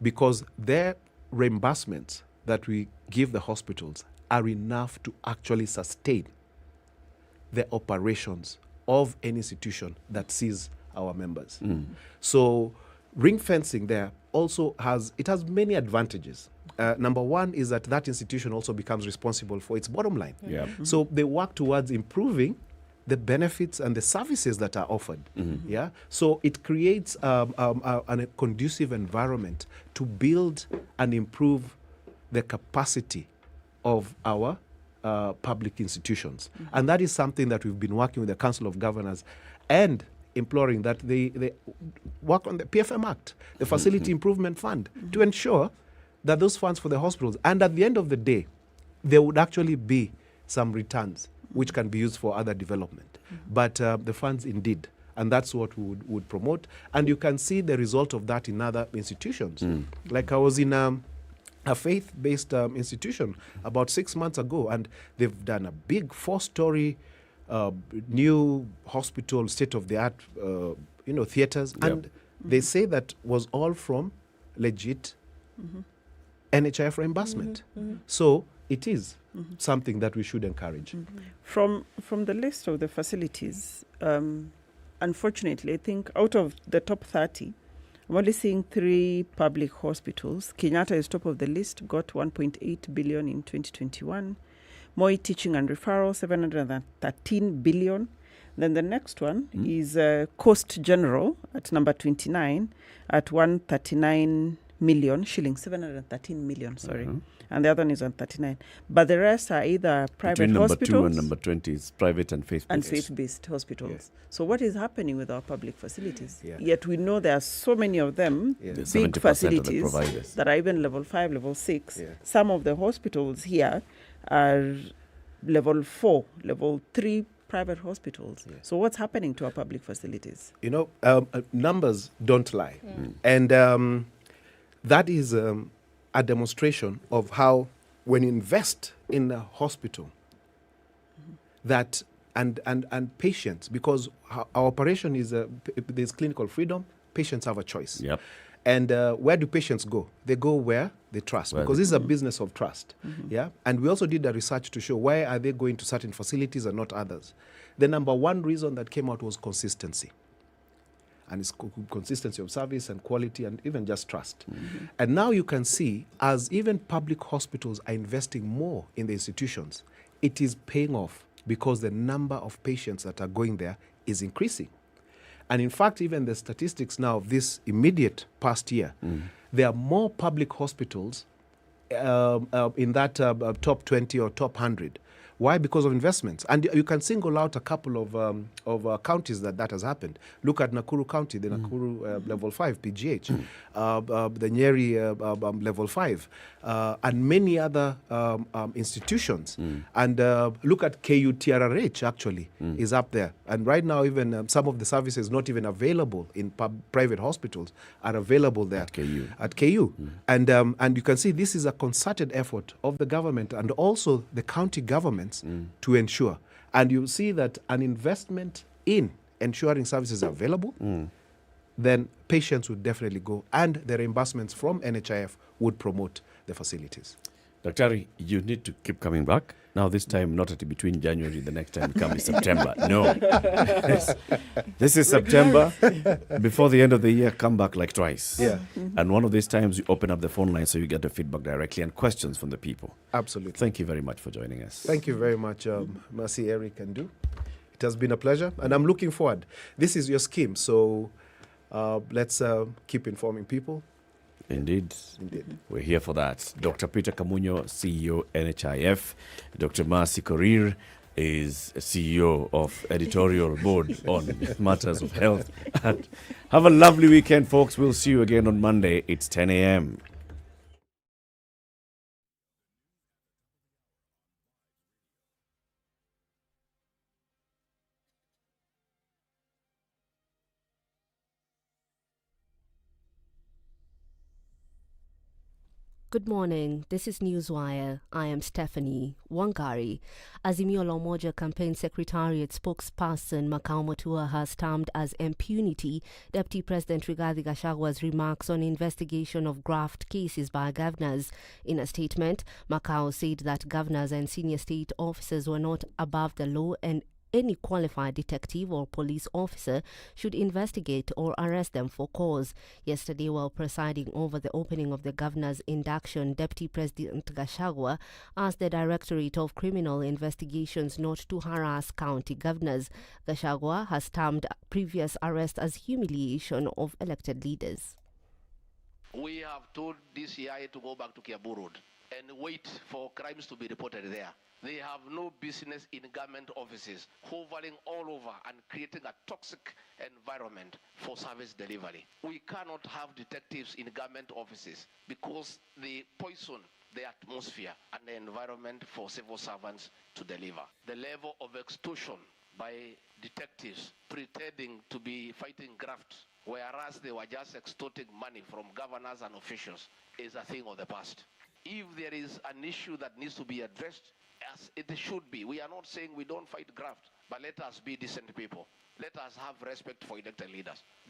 J: because their reimbursements that we give the hospitals are enough to actually sustain the operations of an institution that sees our members. So ring fencing there also has many advantages. Number one is that institution also becomes responsible for its bottom line. So they work towards improving the benefits and the services that are offered. So it creates a conducive environment to build and improve the capacity of our public institutions. And that is something that we've been working with the Council of Governors and imploring that they work on the PFM Act, the Facility Improvement Fund, to ensure that those funds for the hospitals, and at the end of the day, there would actually be some returns which can be used for other development. But the funds indeed, and that's what we would promote. And you can see the result of that in other institutions. Like I was in a faith-based institution about 6 months ago, and they've done a big 4-story new hospital, state-of-the-art, theaters, and they say that was all from legit NHIF reimbursement. So it is something that we should encourage.
V: From the list of the facilities, unfortunately, I think out of the top 30, I'm only seeing 3 public hospitals. Kenyatta is top of the list, got 1.8 billion in 2021. Moi Teaching and Referral, 713 billion. Then the next one is Coast General at number 29 at 139 million shillings, 713 million, sorry. And the other one is on 39. But the rest are either private hospitals.
G: Between number 2 and number 20 is private and faith-based.
V: And faith-based hospitals. So what is happening with our public facilities? Yet we know there are so many of them, big facilities that are even level 5, level 6. Some of the hospitals here are level 4, level 3 private hospitals. So what's happening to our public facilities?
J: Numbers don't lie. And that is a demonstration of how, when you invest in a hospital, that and patients, because our operation is there's clinical freedom, patients have a choice. And where do patients go? They go where they trust, because this is a business of trust. And we also did a research to show why are they going to certain facilities and not others. The number one reason that came out was consistency. and it's consistency of service and quality and even just trust. And now you can see, as even public hospitals are investing more in the institutions, it is paying off because the number of patients that are going there is increasing. And in fact, even the statistics now of this immediate past year, there are more public hospitals in that top 20 or top 100. Why? Because of investments. And you can single out a couple of counties that has happened. Look at Nakuru County, the Nakuru level 5 PGH, the Nyeri level 5, and many other institutions. And look at KUTRRH actually is up there. And right now even some of the services not even available in private hospitals are available there. At KU. And you can see this is a concerted effort of the government and also the county governments to ensure. And you see that an investment in ensuring services are available, then patients would definitely go, and the reimbursements from NHIF would promote the facilities.
G: Dr. You need to keep coming back. Now this time, not at between January, the next time come is September. No. This is September. Before the end of the year, come back like twice.
J: Yeah.
G: And one of these times, you open up the phone line so you get the feedback directly and questions from the people.
J: Absolutely.
G: Thank you very much for joining us.
J: Thank you very much, Mercy, Eric, and Du. It has been a pleasure, and I'm looking forward. This is your scheme, so let's keep informing people.
G: Indeed. We're here for that. Dr. Peter Kamunyo, CEO, NHIF. Dr. Mercy Korir is CEO of Editorial Board on matters of health. Have a lovely weekend, folks. We'll see you again on Monday. It's 10 a.m.
A: Good morning. This is Newswire. I am Stephanie Wangari. Azimio la Umoja Campaign Secretariat spokesperson Makau Mutua has termed as impunity Deputy President Rigathi Gachagwa's remarks on investigation of graft cases by governors. In a statement, Makau said that governors and senior state officers were not above the law and any qualified detective or police officer should investigate or arrest them for cause. Yesterday, while presiding over the opening of the governor's induction, Deputy President Gachagua asked the Directorate of Criminal Investigations not to harass county governors. Gachagua has termed previous arrests as humiliation of elected leaders.
S: We have told DCI to go back to Kiambu Road and wait for crimes to be reported there. They have no business in government offices, hovering all over and creating a toxic environment for service delivery. We cannot have detectives in government offices because they poison the atmosphere and the environment for civil servants to deliver. The level of extortion by detectives pretending to be fighting graft, whereas they were just extorting money from governors and officials, is a thing of the past. If there is an issue that needs to be addressed, as it should be. We are not saying we don't fight graft, but let us be decent people. Let us have respect for elected leaders.